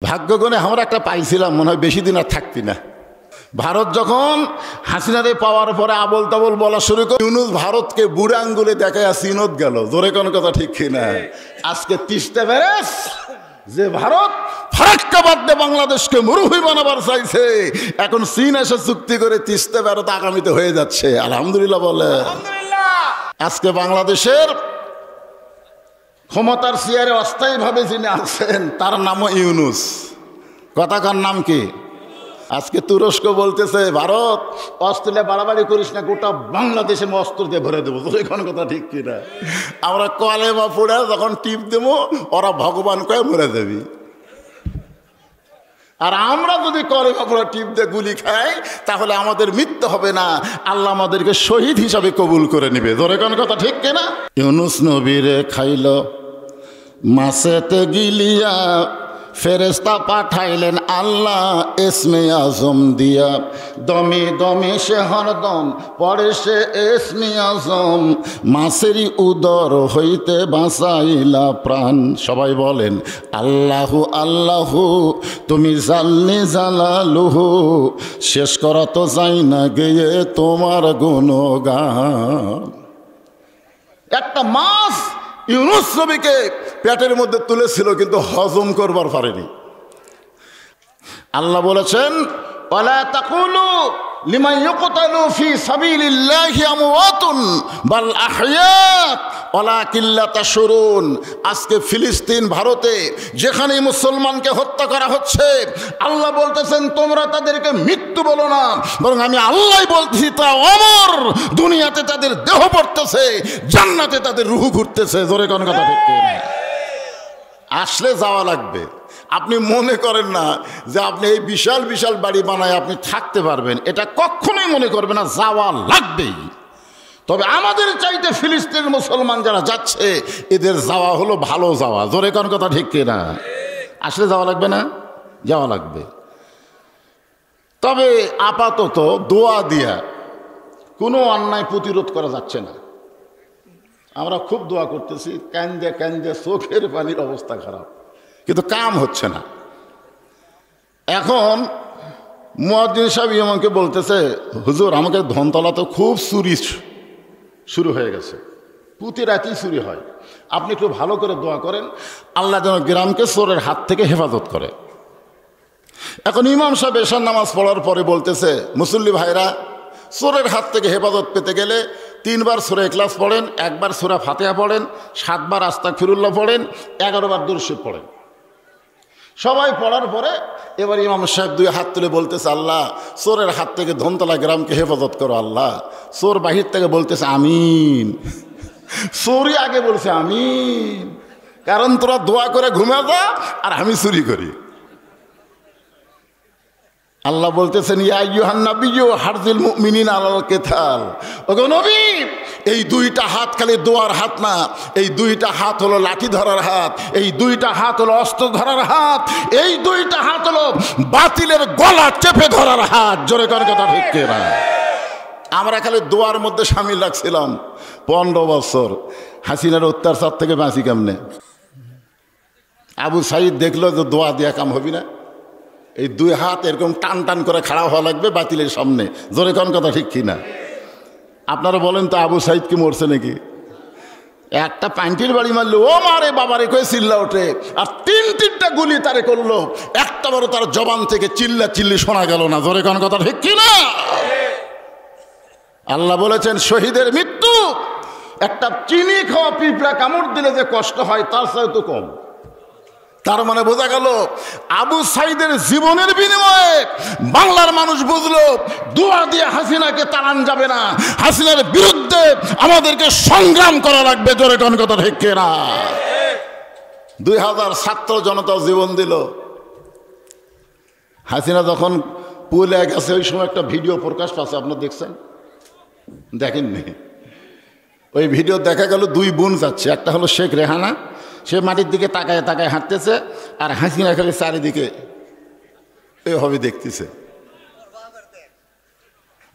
ভাগ্য গুণে আমরা একটা পাইছিলাম, মনে হয় বেশি দিন আর থাকতি না। ভারত যখন হাসিনারে পাওয়ার পরে আবল তাবল বলা শুরু করে, ইউনূস ভারতকে বুড়ে আঙ্গুলে দেখায় চিনত গেল। জোরে কোন কথা ঠিক কিনা? আজকে তিস্তা ব্যারেজ যে ভারত ফারাক্কা বাদ দিয়ে বাংলাদেশকে মরুভূমি বানাবার চাইছে, এখন চীন এসে চুক্তি করে তিস্তা ব্যারেজ আগামীতে হয়ে যাচ্ছে। আলহামদুলিল্লাহ বলে। আজকে বাংলাদেশের ক্ষমতার চেয়ারে অস্থায়ীভাবে যিনি আছেন তার নামও ইউনূস। কথাকার নাম কি? আজকে তুরস্ক বলতেছে, ভারত অস্ত্রে বাড়াবাড়ি করিস না, গোটা বাংলাদেশে অস্ত্র দিয়ে ভরে দেবো। তোর এখন কথা ঠিক কিনা? আমরা কলেমা পড়ে যখন টিপ দেবো, ওরা ভগবান কয়ে মরে দেবি। আর আমরা যদি কলেমা পড়ে টিপ দিয়ে গুলি খাই, তাহলে আমাদের মৃত্যু হবে না, আল্লাহ আমাদেরকে শহীদ হিসাবে কবুল করে নিবে। তোর এখন কথা ঠিক কিনা? ইউনূস নবীরে খাইল মাছেতে গিলিয়া, ফেরেস্তা পাঠাইলেন আল্লাহ ইসমে আজম দিয়া, দমে দমে সে হরদম পড়ে সে ইসমে আজম, মাছেরই উদর হইতে বাঁচাইলা প্রাণ। সবাই বলেন আল্লাহু আল্লাহু, তুমি জাল্লি জালালুহু, শেষ করা তো যাই না গেয়ে তোমার গুণগান। একটা মাছ ইউনূস নবীকে পেটের মধ্যে তুলেছিল, কিন্তু হজম করবার পারেনি। আল্লাহ বলেছেন, ওয়ালা তাকুলু লিমান ইউকতালু ফি সাবিলিল্লাহি আমওয়াতুন বাল আহইয়াত ওয়ালাকিন লা তাশউরুন। আজকে ফিলিস্তিন, ভারতে যেখানে মুসলমানকে হত্যা করা হচ্ছে, আল্লাহ বলতেছেন তোমরা তাদেরকে মৃত্যু বলো না, বরং আমি আল্লাহ বলতেছি তা অমর। দুনিয়াতে তাদের দেহ পড়তেছে, জান্নাতে তাদের রূহ ঘুরতেছে। জোরে কোন কথা ঠিক না? আসলে যাওয়া লাগবে। আপনি মনে করেন না যে আপনি এই বিশাল বিশাল বাড়ি বানায় আপনি থাকতে পারবেন, এটা কখনোই মনে করবে না, যাওয়া লাগবেই। তবে আমাদের চাইতে ফিলিস্তিনের মুসলমান যারা যাচ্ছে, এদের যাওয়া হলো ভালো যাওয়া। জোরে কোন কথা ঠিক কিনা? আসলে যাওয়া লাগবে না? যাওয়া লাগবে। তবে আপাতত দোয়া দিয়া কোনো অন্যায় প্রতিরোধ করা যাচ্ছে না। আমরা খুব দোয়া করতেছি, কান্দে কান্দে চোখের পানির অবস্থা খারাপ, কিন্তু কাম হচ্ছে না। এখন মুয়াজ্জিন সাহেব আমাকে বলতেছে, হুজুর আমাকে ধনতলা তো খুব চুরি শুরু হয়ে গেছে, প্রতি রাতেই চুরি হয়, আপনি একটু ভালো করে দোয়া করেন আল্লাহ যেন গ্রামকে চোরের হাত থেকে হেফাজত করে। এখন ইমাম সাহেব এশার নামাজ পড়ার পরে বলতেছে, মুসল্লি ভাইরা, চোরের হাত থেকে হেফাজত পেতে গেলে 3 বার সূরা ইখলাস পড়েন, 1 বার সূরা ফাতিহা পড়েন, 7 বার আস্তাগফিরুল্লাহ পড়েন, 11 বার দুরূদ শরীফ পড়েন। সবাই পড়ার পরে এবার ইমাম সাহেব 2 হাত তুলে বলতেছে, আল্লাহ চোরের হাত থেকে ধনতলা গ্রামকে হেফাজত করো আল্লাহ। চোর বাহির থেকে বলতেছে আমিন। চোরই আগে বলছে আমিন, কারণ তোরা দোয়া করে ঘুমে যা আর আমি চুরি করি। আল্লাহ বলতেছেন, ইয়া আইয়ুহান নাবিয়্যু হারজিল মুমিনিনা আলাল কিতাল। ওগো নবী, এই 2টা হাত খালি দোয়ার হাত না, এই 2টা হাত হলো লাঠি ধরার হাত, এই 2টা হাত হলো অস্ত্র ধরার হাত, এই 2টা হাত হলো বাতিলের গলা চেপে ধরার হাত। জোরে করে কথা ঠিক কিনা? আমরা খালি দোয়ার মধ্যে শামিল রাখছিলাম 15 বছর। হাসিনার অত্যাচার থেকে বাঁচি কেমনে? আবু সাইদ দেখলো যে দোয়া দিয়া কাম হবি না, এই 2 হাত এরকম টান টান করে খাড়া হওয়া লাগবে বাতিলের সামনে। জোরে কোন কথা ঠিক কিনা? আপনারা বলেন তো, আবু সাইদ কি মরছে নাকি? একটা পাইন্টির বাড়ি মারলো, ও মারে বাবারে কয়ে চিল্লা ওঠে, আর 3টা গুলি তারে করলো, একটা বড় তার জবান থেকে চিল্লা চিল্লি শোনা গেল না। জোরে কোন কথা ঠিক কিনা? আল্লাহ বলেছেন, শহীদের মৃত্যু একটা চিনি খাওয়া পিঁপড়া কামড় দিলে যে কষ্ট হয় তার চেয়ে তো কম। তার মানে বোঝা গেল, আবু সাইদের জীবনের বিনিময়ে বাংলার মানুষ বুঝলো দোয়া দিয়ে হাসিনাকে তাড়ান যাবে না, হাসিনার বিরুদ্ধে আমাদেরকে সংগ্রাম করা লাগবে। জোরে কোন কথা ঠিক কিনা? 2000 ছাত্র জনতা জীবন দিল। হাসিনা যখন পুলে গেছে, ওই সময় একটা ভিডিও প্রকাশ পাচ্ছে, আপনারা দেখছেন? দেখেননি? ওই ভিডিও দেখা গেল 2 বোন যাচ্ছে, একটা হলো শেখ রেহানা, সে মাটির দিকে তাকায় তাকায় হাঁটতেছে, আর হাসিনা খালি চারিদিকে এইভাবে দেখতেছে,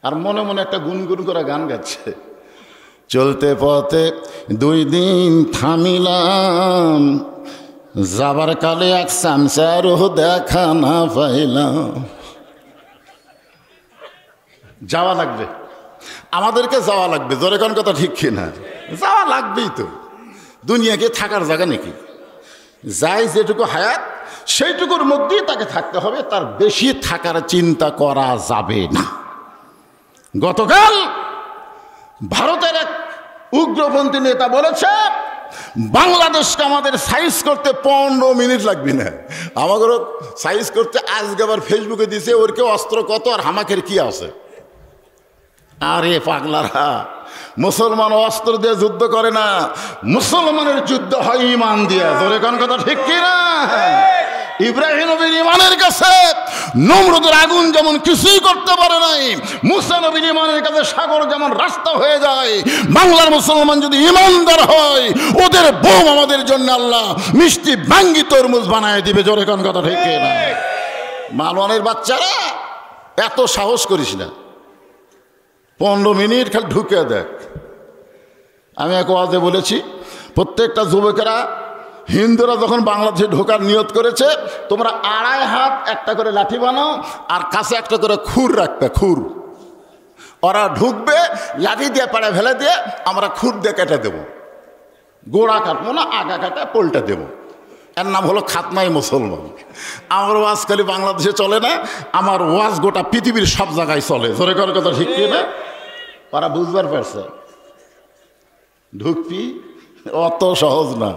আর মনে মনে একটা গুনগুন করে গান গাচ্ছে। চলতে পথে 2 দিন থামিলাম, যাবার কালে এক চামচারও দেখা না পাইলাম। যাওয়া লাগবে, আমাদেরকে যাওয়া লাগবে, জোরে কোন কথা ঠিক কিনা? যাওয়া লাগবেই তো, দুনিয়াকে থাকার জায়গা নাকি? যাই যেটুকু হায়াত সেইটুকুর মধ্যেই তাকে থাকতে হবে, তার বেশি থাকার চিন্তা করা যাবে না। গতকাল ভারতের এক উগ্রপন্থী নেতা বলেছে বাংলাদেশকে আমাদের সাইজ করতে 15 মিনিট লাগবে না। আমাদেরও সাইজ করতে আজকে আবার ফেসবুকে দিছে ওর কেউ অস্ত্র কত আর হামাকের কি আছে। আরে পাগলারা, মুসলমান অস্ত্র দিয়ে যুদ্ধ করে না, মুসলমানের যুদ্ধ হয় ইমান দিয়ে। তোর কোন কথা ঠিক কিনা? ইব্রাহিম নবীর ইমানের কাছে নমরুদের আগুন যেমন কিছুই করতে পারে নাই, মুসা নবীর ইমানের কাছে সাগর যেমন রাস্তা হয়ে যায়, বাংলার মুসলমান যদি ইমানদার হয় ওদের বোম আমাদের জন্য আল্লাহ মিষ্টি ভাঙ্গি তরমুজ বানায় দিবে। জোরে কোন কথা ঠিক কিনা? মালওয়ানের বাচ্চারা এত সাহস করিস না, 15 মিনিট খালি ঢুকে দেখ। আমি এক ওয়াজে বলেছি প্রত্যেকটা যুবকেরা হিন্দুরা যখন বাংলাদেশে ঢোকার নিয়ত করেছে তোমরা 2.5 হাত একটা করে লাঠি বানাও আর কাছে একটা করে খুর রাখবে, খুর। ওরা ঢুকবে, লাঠি দিয়ে পাড়ে ফেলে দিয়ে আমরা খুর দিয়ে কেটে দেবো, গোড়া কাটবো না, আগা কাটা পোলটা দেবো। এর নাম হলো খাতনাই মুসলমান। আমার ওয়াজ খালি বাংলাদেশে চলে না, আমার ওয়াজ গোটা পৃথিবীর সব জায়গায় চলে। জোরে করার কথা ঠিক না? ওরা বুঝবার পারছে ঢুকবি অত সহজ না।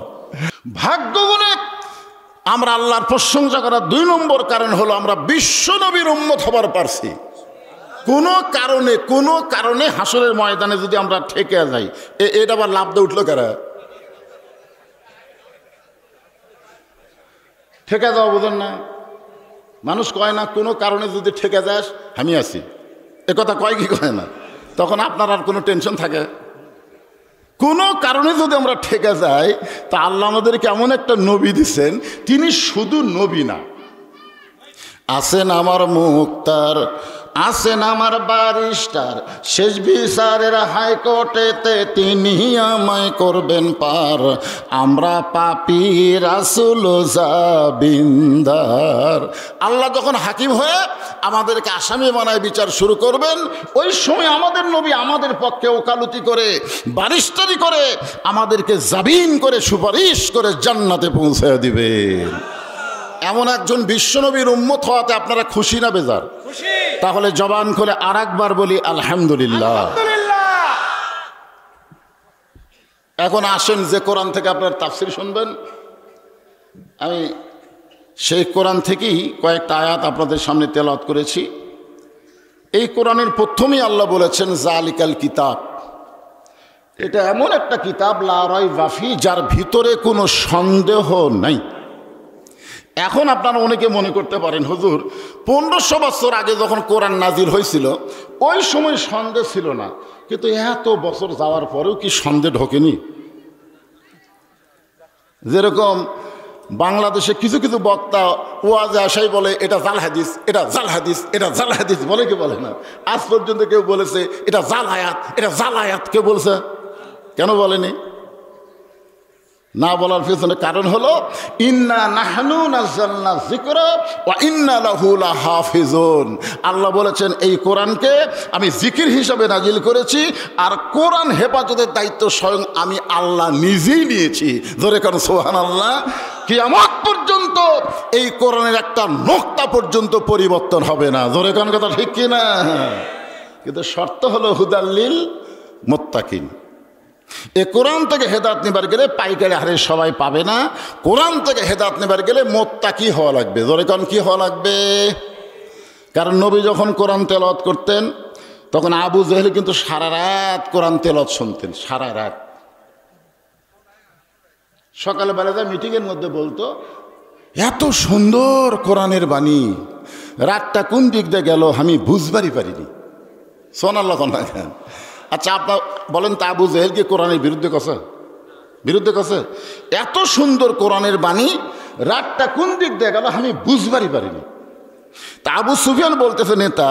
ভাগ্য বলে আমরা আল্লাহর প্রশংসা করার 2 নম্বর কারণ হলো আমরা বিশ্ব নবীর উম্মত হবার পারছি। কোনো কারণে হাসরের ময়দানে যদি আমরা ঠেকে যাই, এটা আবার লাভ দিয়ে উঠলো কারা? ঠেকে যাওয়া বোঝেন না? মানুষ কয় না কোনো কারণে যদি ঠেকে যাস আমি আছি, এ কথা কয় কি কয় না? তখন আপনার আর কোনো টেনশন থাকে? কোনো কারণে যদি আমরা ঠেকে যাই তা আল্লাহ আমাদেরকে এমন একটা নবী দিচ্ছেন, তিনি শুধু নবী না, আছেন আমার মুক্তার, আছেন আমার বারিস্টার, শেষ বিচারের হাইকোর্টেতে তিনি আমায় করবেন পার, আমরা পাপী রাসূল জাবিন্দার। আল্লাহ যখন হাকিম হয়ে আমাদেরকে আসামি বানায় বিচার শুরু করবেন, ওই সময় আমাদের নবী আমাদের পক্ষে ওকালতি করে, বারিস্টারি করে, আমাদেরকে জামিন করে, সুপারিশ করে জান্নাতে পৌঁছে দিবেন। এমন একজন বিশ্বনবীর উম্মত হওয়াতে আপনারা খুশি না বেজার? তাহলে জবান খুলে আরেকবার বলি আলহামদুলিল্লাহ। এখন আসেন যে কোরআন থেকে আপনার তাফসীর শুনবেন, আমি সেই কোরআন থেকেই কয়েকটা আয়াত আপনাদের সামনে তেলাওয়াত করেছি। এই কোরআনের প্রথমেই আল্লাহ বলেছেন জালিকাল কিতাব, এটা এমন একটা কিতাব লা রাইবা ফি, যার ভিতরে কোনো সন্দেহ নাই। এখন আপনারা অনেকে মনে করতে পারেন হুজুর 1500 বছর আগে যখন কোরআন নাজিল হয়েছিল ওই সময় সন্দেহ ছিল না, কিন্তু এত বছর যাওয়ার পরেও কি সন্দেহ ঢোকেনি? যেরকম বাংলাদেশে কিছু কিছু বক্তা ওয়াজে আসাই বলে এটা জাল হাদিস, এটা জাল হাদিস, এটা জাল হাদিস, বলে কি বলে না? আজ পর্যন্ত কেউ বলেছে এটা জাল আয়াত, এটা জাল আয়াত কেউ বলছে? কেন বলেনি? না বলার পিছনে কারণ হলো ইন্না নাহনু নাযালনা যিকরা ওয়া ইন্না লাহু লাহাফিজুন। আল্লাহ বলেছেন এই কোরআনকে আমি জিকির হিসাবে নাজিল করেছি, আর কোরআন হেফাজতের দায়িত্ব স্বয়ং আমি আল্লাহ নিজেই নিয়েছি। জোরে কারণ সুবহানাল্লাহ। কিয়ামত পর্যন্ত এই কোরআনের একটা নোক্তা পর্যন্ত পরিবর্তন হবে না। জোরে কারণ কথা ঠিক কিনা? কিন্তু শর্ত হলো হুদাল্লিল মুত্তাকিন। এ কোরআন থেকে হেদায়েত নেবার গেলে পাইকারি হারে সবাই পাবে না। কোরআন থেকে হেদায়েত নেবার গেলে মুত্তাকি হওয়া লাগবে। জোরে কোন কি হওয়া লাগবে? কারণ নবী যখন কোরআন তেলাওয়াত করতেন তখন আবু জেহেল কিন্তু সারা রাত কোরআন তেলাওয়াত শুনতেন, সারা রাত। সকালবেলা যা মিটিংয়ের মধ্যে বলতো এত সুন্দর কোরআনের বাণী, রাতটা কোন দিক দিয়ে গেল আমি বুঝবারই পারিনি। সোনাল্লাহ কোন দেখেন। আচ্ছা আপনার বলেন তা আবু জেহেল কি কোরআনের বিরুদ্ধে কথা? বিরুদ্ধে কথা? এত সুন্দর কোরআনের বাণী রাতটা কোন দিক দিয়ে গেল আমি বুঝবারই পারিনি। তা আবু সুফিয়ান বলতেছে নেতা,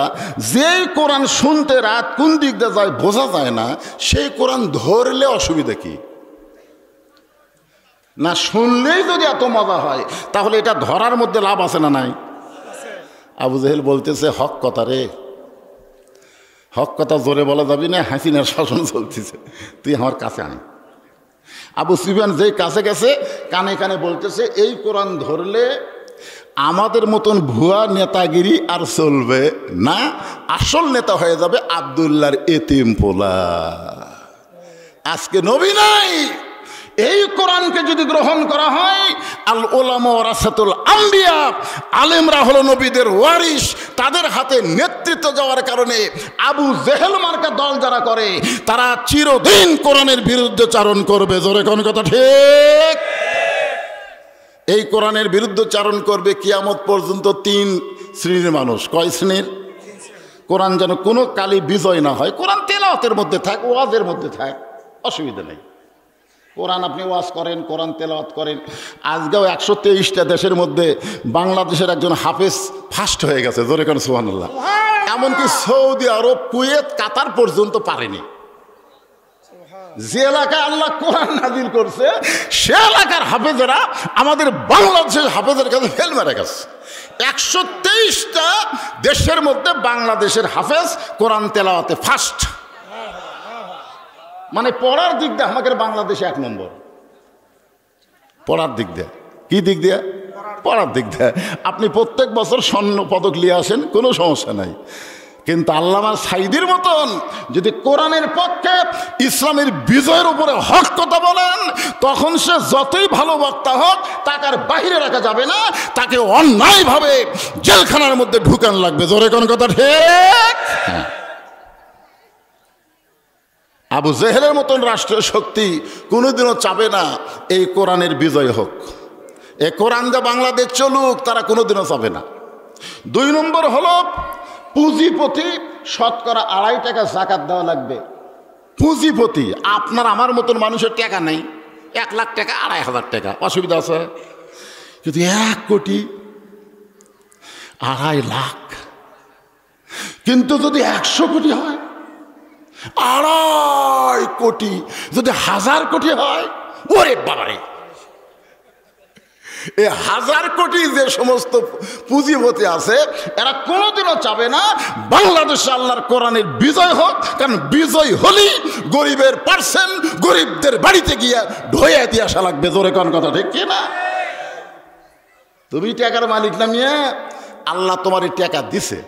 যেই কোরআন শুনতে রাত কোন দিক দিয়ে যায় বোঝা যায় না, সেই কোরআন ধরলে অসুবিধা কি? না শুনলেই যদি এত মজা হয় তাহলে এটা ধরার মধ্যে লাভ আছে না নাই? আবু জেহেল বলতেছে হক কথা রে, হক কথা জোরে বলা যাবি না, হাসিনার শাসন চলতেছে, তুই আমার কাছে আন। আবু সুফিয়ান যেই কাছে গেছে কানে কানে বলতেছে এই কোরআন ধরলে আমাদের মতন ভুয়া নেতাগিরি আর চলবে না, আসল নেতা হয়ে যাবে আব্দুল্লাহর এতিম পোলা। আজকে নবী নাই, এই কোরআনকে যদি গ্রহণ করা হয়, আল উলামা ওয়ারাসাতুল আম্বিয়া, আলেমরা হলো নবীদের ওয়ারিস, তাদের হাতে নেতৃত্ব যাওয়ার কারণে আবু জেহেল মার্কা দল যারা করে তারা চিরদিন কোরআনের বিরুদ্ধে চারণ করবে। জোরে কোন কথা ঠিক? এই কোরআনের বিরুদ্ধে চারণ করবে কিয়ামত পর্যন্ত 3 শ্রেণীর মানুষ। কয় শ্রেণীর? কোরআন যেন কোনো কালি বিজয় না হয়, কোরআন তেলাওয়াতের মধ্যে থাক, ওয়াজের মধ্যে থাক, অসুবিধা নেই। কোরআন আপনি ওয়াজ করেন, কোরআন তেলাওয়াত করেন। আজকেও 123টা দেশের মধ্যে বাংলাদেশের একজন হাফেজ ফার্স্ট হয়ে গেছে। জোরে কোন সুবহানাল্লাহ। এমনকি সৌদি আরব, কুয়েত, কাতার পর্যন্ত পারেনি। যে এলাকায় আল্লাহ কোরআন নাজিল করছে সে এলাকার হাফেজেরা আমাদের বাংলাদেশের হাফেজের কাছে ফেল মেরে গেছে। 123টা দেশের মধ্যে বাংলাদেশের হাফেজ কোরআন তেলাওয়াতে ফার্স্ট। মানে পড়ার দিক দিয়ে আমাদের বাংলাদেশে 1 নম্বর। পড়ার দিক দিয়ে, কি দিক দিয়ে? পড়ার দিক দিয়ে। আপনি প্রত্যেক বছর স্বর্ণ পদক নিয়ে আসেন, কোনো সমস্যা নাই, কিন্তু আল্লামা সাইদির মতন যদি কোরআনের পক্ষে ইসলামের বিজয়ের উপরে হক কথা বলেন, তখন সে যতই ভালো বক্তা হোক তাকে আর বাহিরে রাখা যাবে না, তাকে অন্যায়ভাবে জেলখানার মধ্যে ঢুকান লাগবে। জোরে কোন কথা ঠিক? আবু জেহেলের মতন রাষ্ট্রীয় শক্তি কোনোদিনও চাবে না এই কোরআনের বিজয় হোক, এ কোরআন যা বাংলাদেশ চলুক, তারা কোনোদিনও চাবে না। 2 নম্বর হলো পুঁজিপতি শতকরা 2.5 টাকা জাকাত দেওয়া লাগবে। পুঁজিপতি আপনার আমার মতন মানুষের টাকা নেই, 1 লাখ টাকা, 2.5 টাকা, অসুবিধা আছে। যদি 1 কোটি 2.5 লাখ, কিন্তু যদি 100 কোটি হয়, 2.5 কোটি, যদি 1000 কোটি হয়, ওরে বাবারে, এই 1000 কোটি যে সমস্ত পুঁজিপতি আছে এরা কোনোদিনও চাবে না বাংলাদেশে আল্লাহর কোরআনের বিজয় হোক, কারণ বিজয় হলেই গরিবের পার্সেন্ট গরিবদের বাড়িতে গিয়ে ঢয়ে দিয়ে আসা লাগবে। জোরে কোন কথা ঠিক কি না? তুমি টাকার মালিক না মিয়া, আল্লাহ তোমার টাকা দিছে।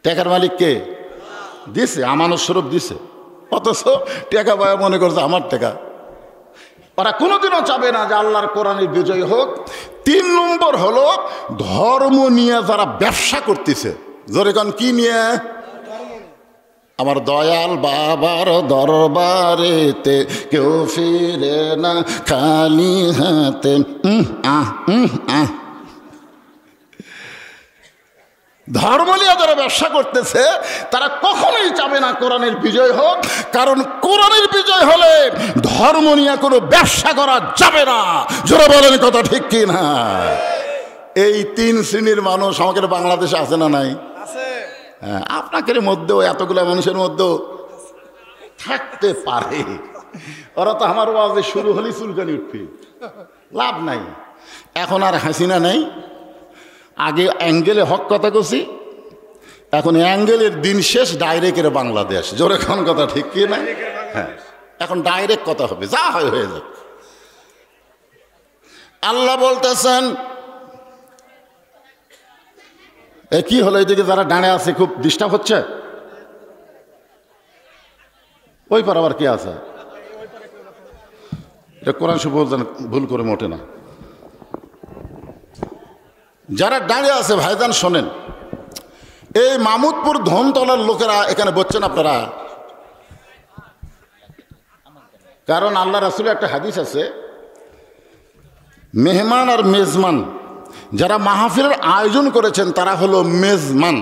টাকার মালিক কে? দিছে, আমানত স্বরূপ দিছে, অথচ টাকা পায় মনে করছে আমার টাকা। ওরা কোনোদিনও চাবে না যে আল্লাহর কোরআনের বিজয় হোক। 3 নম্বর হলো ধর্ম নিয়ে যারা ব্যবসা করতেছে। জোরে কোন কি নিয়ে? আমার দয়াল বাবার দরবারেতে কেউ ফিরে না খালি হাতে। ধর্ম নিয়ে যারা ব্যবসা করতেছে তারা কখনোই চাবে না কোরআনের বিজয় হোক, কারণ কোরআনের বিজয় হলে ধর্ম নিয়ে কোনো ব্যবসা করা যাবে না। জোরে বলেন কথা ঠিক কি না? এই 3 শ্রেণীর মানুষ আমাদের বাংলাদেশে আছে না নাই? হ্যাঁ, আপনাদের মধ্যেও এতগুলো মানুষের মধ্যেও থাকতে পারে। ওরা তো আমার ওয়াজে শুরু হলেই চুলকানি উঠবে, লাভ নাই। এখন আর হাসিনা নাই, আগে অ্যাঙ্গেলে হক কথা কছি, এখন অ্যাঙ্গেলের দিন শেষ, ডাইরেক্টের বাংলাদেশ। জোরে কোন কথা ঠিক কি না? হ্যাঁ, এখন ডাইরেক্ট কথা হবে, যা হয় হয়ে যাবে। আল্লাহ বলতেছেন, এ কি হলো? এদিকে যারা ডানে আছে খুব ডিস্টার্ব হচ্ছে, ওই পার আবার কে আছে? এটা কোরআন শরীফ বলছেন, ভুল করে মোটে না। যারা দাঁড়িয়ে আছে ভাইজান শোনেন, এই মামুদপুর ধনতলার লোকেরা এখানে বলছেন আপনারা, কারণ আল্লাহ রাসূলের একটা হাদিস আছে, মেহমান আর মেজমান, যারা মাহফিলের আয়োজন করেছেন তারা হলো মেজমান,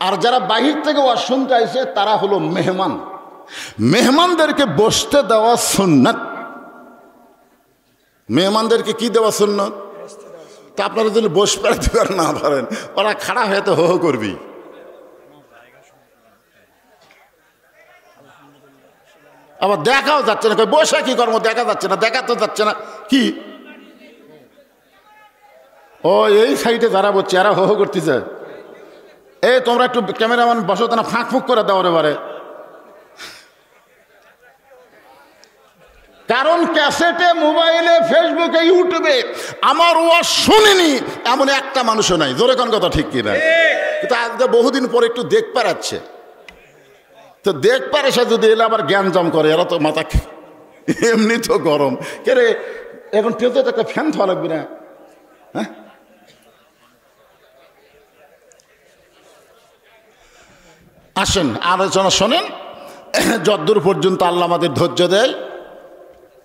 আর যারা বাহির থেকে ওয়াজ শুনতে আইছে তারা হলো মেহমান। মেহমানদেরকে বসতে দেওয়া সুন্নাত। মেহমানদেরকে কি দেওয়া সুন্নাত? তা আপনারা যদি বসতে দিবার না পারেন, ওরা খাড়া হয়ে তো হো হো করবি। আবার দেখাও যাচ্ছে না, বসে কি কর্ম, দেখা যাচ্ছে না, দেখা তো যাচ্ছে না কি। ও এই সাইডে যারা বলছে এরা হো হো করতেছে, এই তোমরা একটু ক্যামেরাম্যান বসো না, ফাঁক ফুক করে দাও এবারে। কারণ ক্যাসেটে, মোবাইলে, ফেসবুকে, ইউটিউবে আমার ওয়াজ শুনিনি এমন একটা মানুষও নাই। জোরে কোন কথা ঠিক কিনা? কিন্তু আজকে বহুদিন পরে একটু দেখ পারাচ্ছে, তো দেখ পারে সে যদি এলে আবার জ্ঞান জম করে, এরা তো মাথা এমনি তো গরম কে রে, এখন পেতে তো একটা ফ্যান থাকা লাগবে না? হ্যাঁ, আসেন আলোচনা শোনেন যদ্দূর পর্যন্ত আল্লাহ আমাদের ধৈর্য দেয়।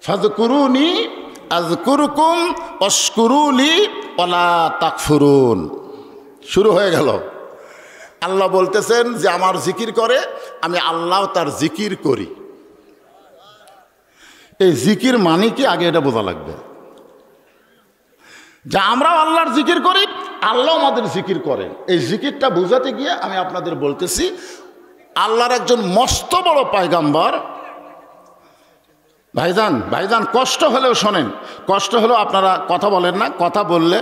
ফাযকুরুনি আযকুরুকুম ওয়াশকুরুলি ওয়ালা তাকফুরুন। শুরু হয়ে গেল। আল্লাহ বলতেছেন যে আমার জিকির করে, আমি আল্লাহ তার জিকির করি। এই জিকির মানে কি আগে এটা বোঝা লাগবে, যে আমরাও আল্লাহর জিকির করি, আল্লাহ আমাদের জিকির করেন। এই জিকিরটা বোঝাতে গিয়ে আমি আপনাদের বলতেছি, আল্লাহর একজন মস্ত বড় পয়গম্বর। ভাইজান কষ্ট হলেও শোনেন, কষ্ট হলেও আপনারা কথা বলেন না, কথা বললে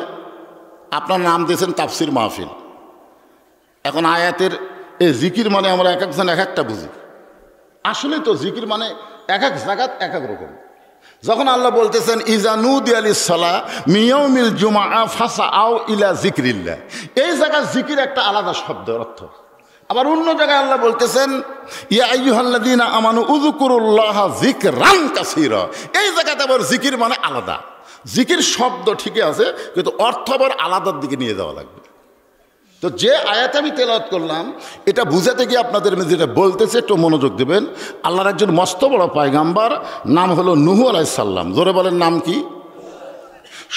আপনার নাম দিয়েছেন তাফসির মাহফিল। এখন আয়াতের এই জিকির মানে আমরা এক একজন এক একটা বুঝি, আসলে তো জিকির মানে এক এক জায়গাত এক এক রকম। যখন আল্লাহ বলতেছেন ইজা নুদি আলিস সালাহ মিয়াউমিল জুমআ ফাসআউ ইলা যিকরিল্লাহ, এই জায়গায় জিকির একটা আলাদা শব্দের অর্থ। আবার অন্য জায়গায় আল্লাহ বলতেছেন ইয়া আইয়ুহাল্লাযীনা আমানু উযকুরুল্লাহা যিকরান কাসীরা, এই জায়গাতে আবার জিকির মানে আলাদা। জিকির শব্দ ঠিকই আছে, কিন্তু অর্থ আবার আলাদার দিকে নিয়ে যাওয়া লাগবে। তো যে আয়াত আমি তেলাওয়াত করলাম, এটা বুঝাতে গিয়ে আপনাদের যেটা বলতেছে একটু মনোযোগ দেবেন। আল্লাহর একজন মস্ত বড় পয়গম্বর, নাম হলো নূহ আলাইহিস সালাম। জোরে বলেন নাম কি?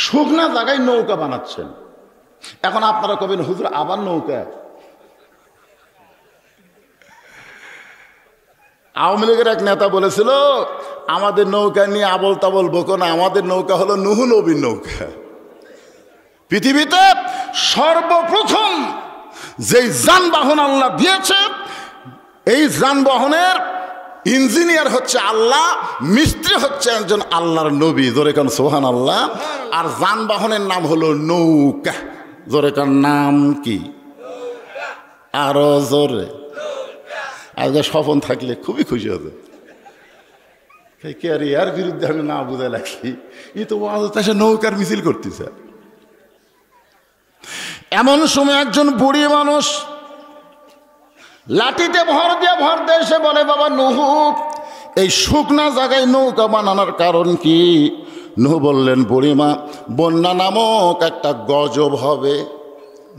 শুকনা জায়গায় নৌকা বানাচ্ছেন। এখন আপনারা কবেন হুজুর আবার নৌকা? আওয়ামী লীগের এক নেতা বলেছিল আমাদের নৌকা নিয়ে আবল তাবল বকো না, আমাদের নৌকা হলো নূহ নবীর নৌকা। পৃথিবীতে সর্বপ্রথম যেই যানবাহন আল্লাহ দিয়েছে, এই যানবাহনের ইঞ্জিনিয়ার হচ্ছে আল্লাহ, মিস্ত্রি হচ্ছে একজন আল্লাহর নবী। জোরে কান সুবহানাল্লাহ। আর যানবাহনের নাম হলো নৌকা। জোরে কান নাম কি? আরো জোরে। আজকে স্বপন থাকলে খুবই খুশি হবে। কে আর এর বিরুদ্ধে আমি না বুঝে লাগছি, ই তো সে নৌকার মিছিল করতেছে। এমন সময় একজন বুড়ি মানুষ লাঠিতে ভর দিয়ে এসে বলে বাবা নূহ, এই শুকনা জায়গায় নৌকা বানানোর কারণ কি? নূহ বললেন বুড়িমা, বন্যা নামক একটা গজব হবে।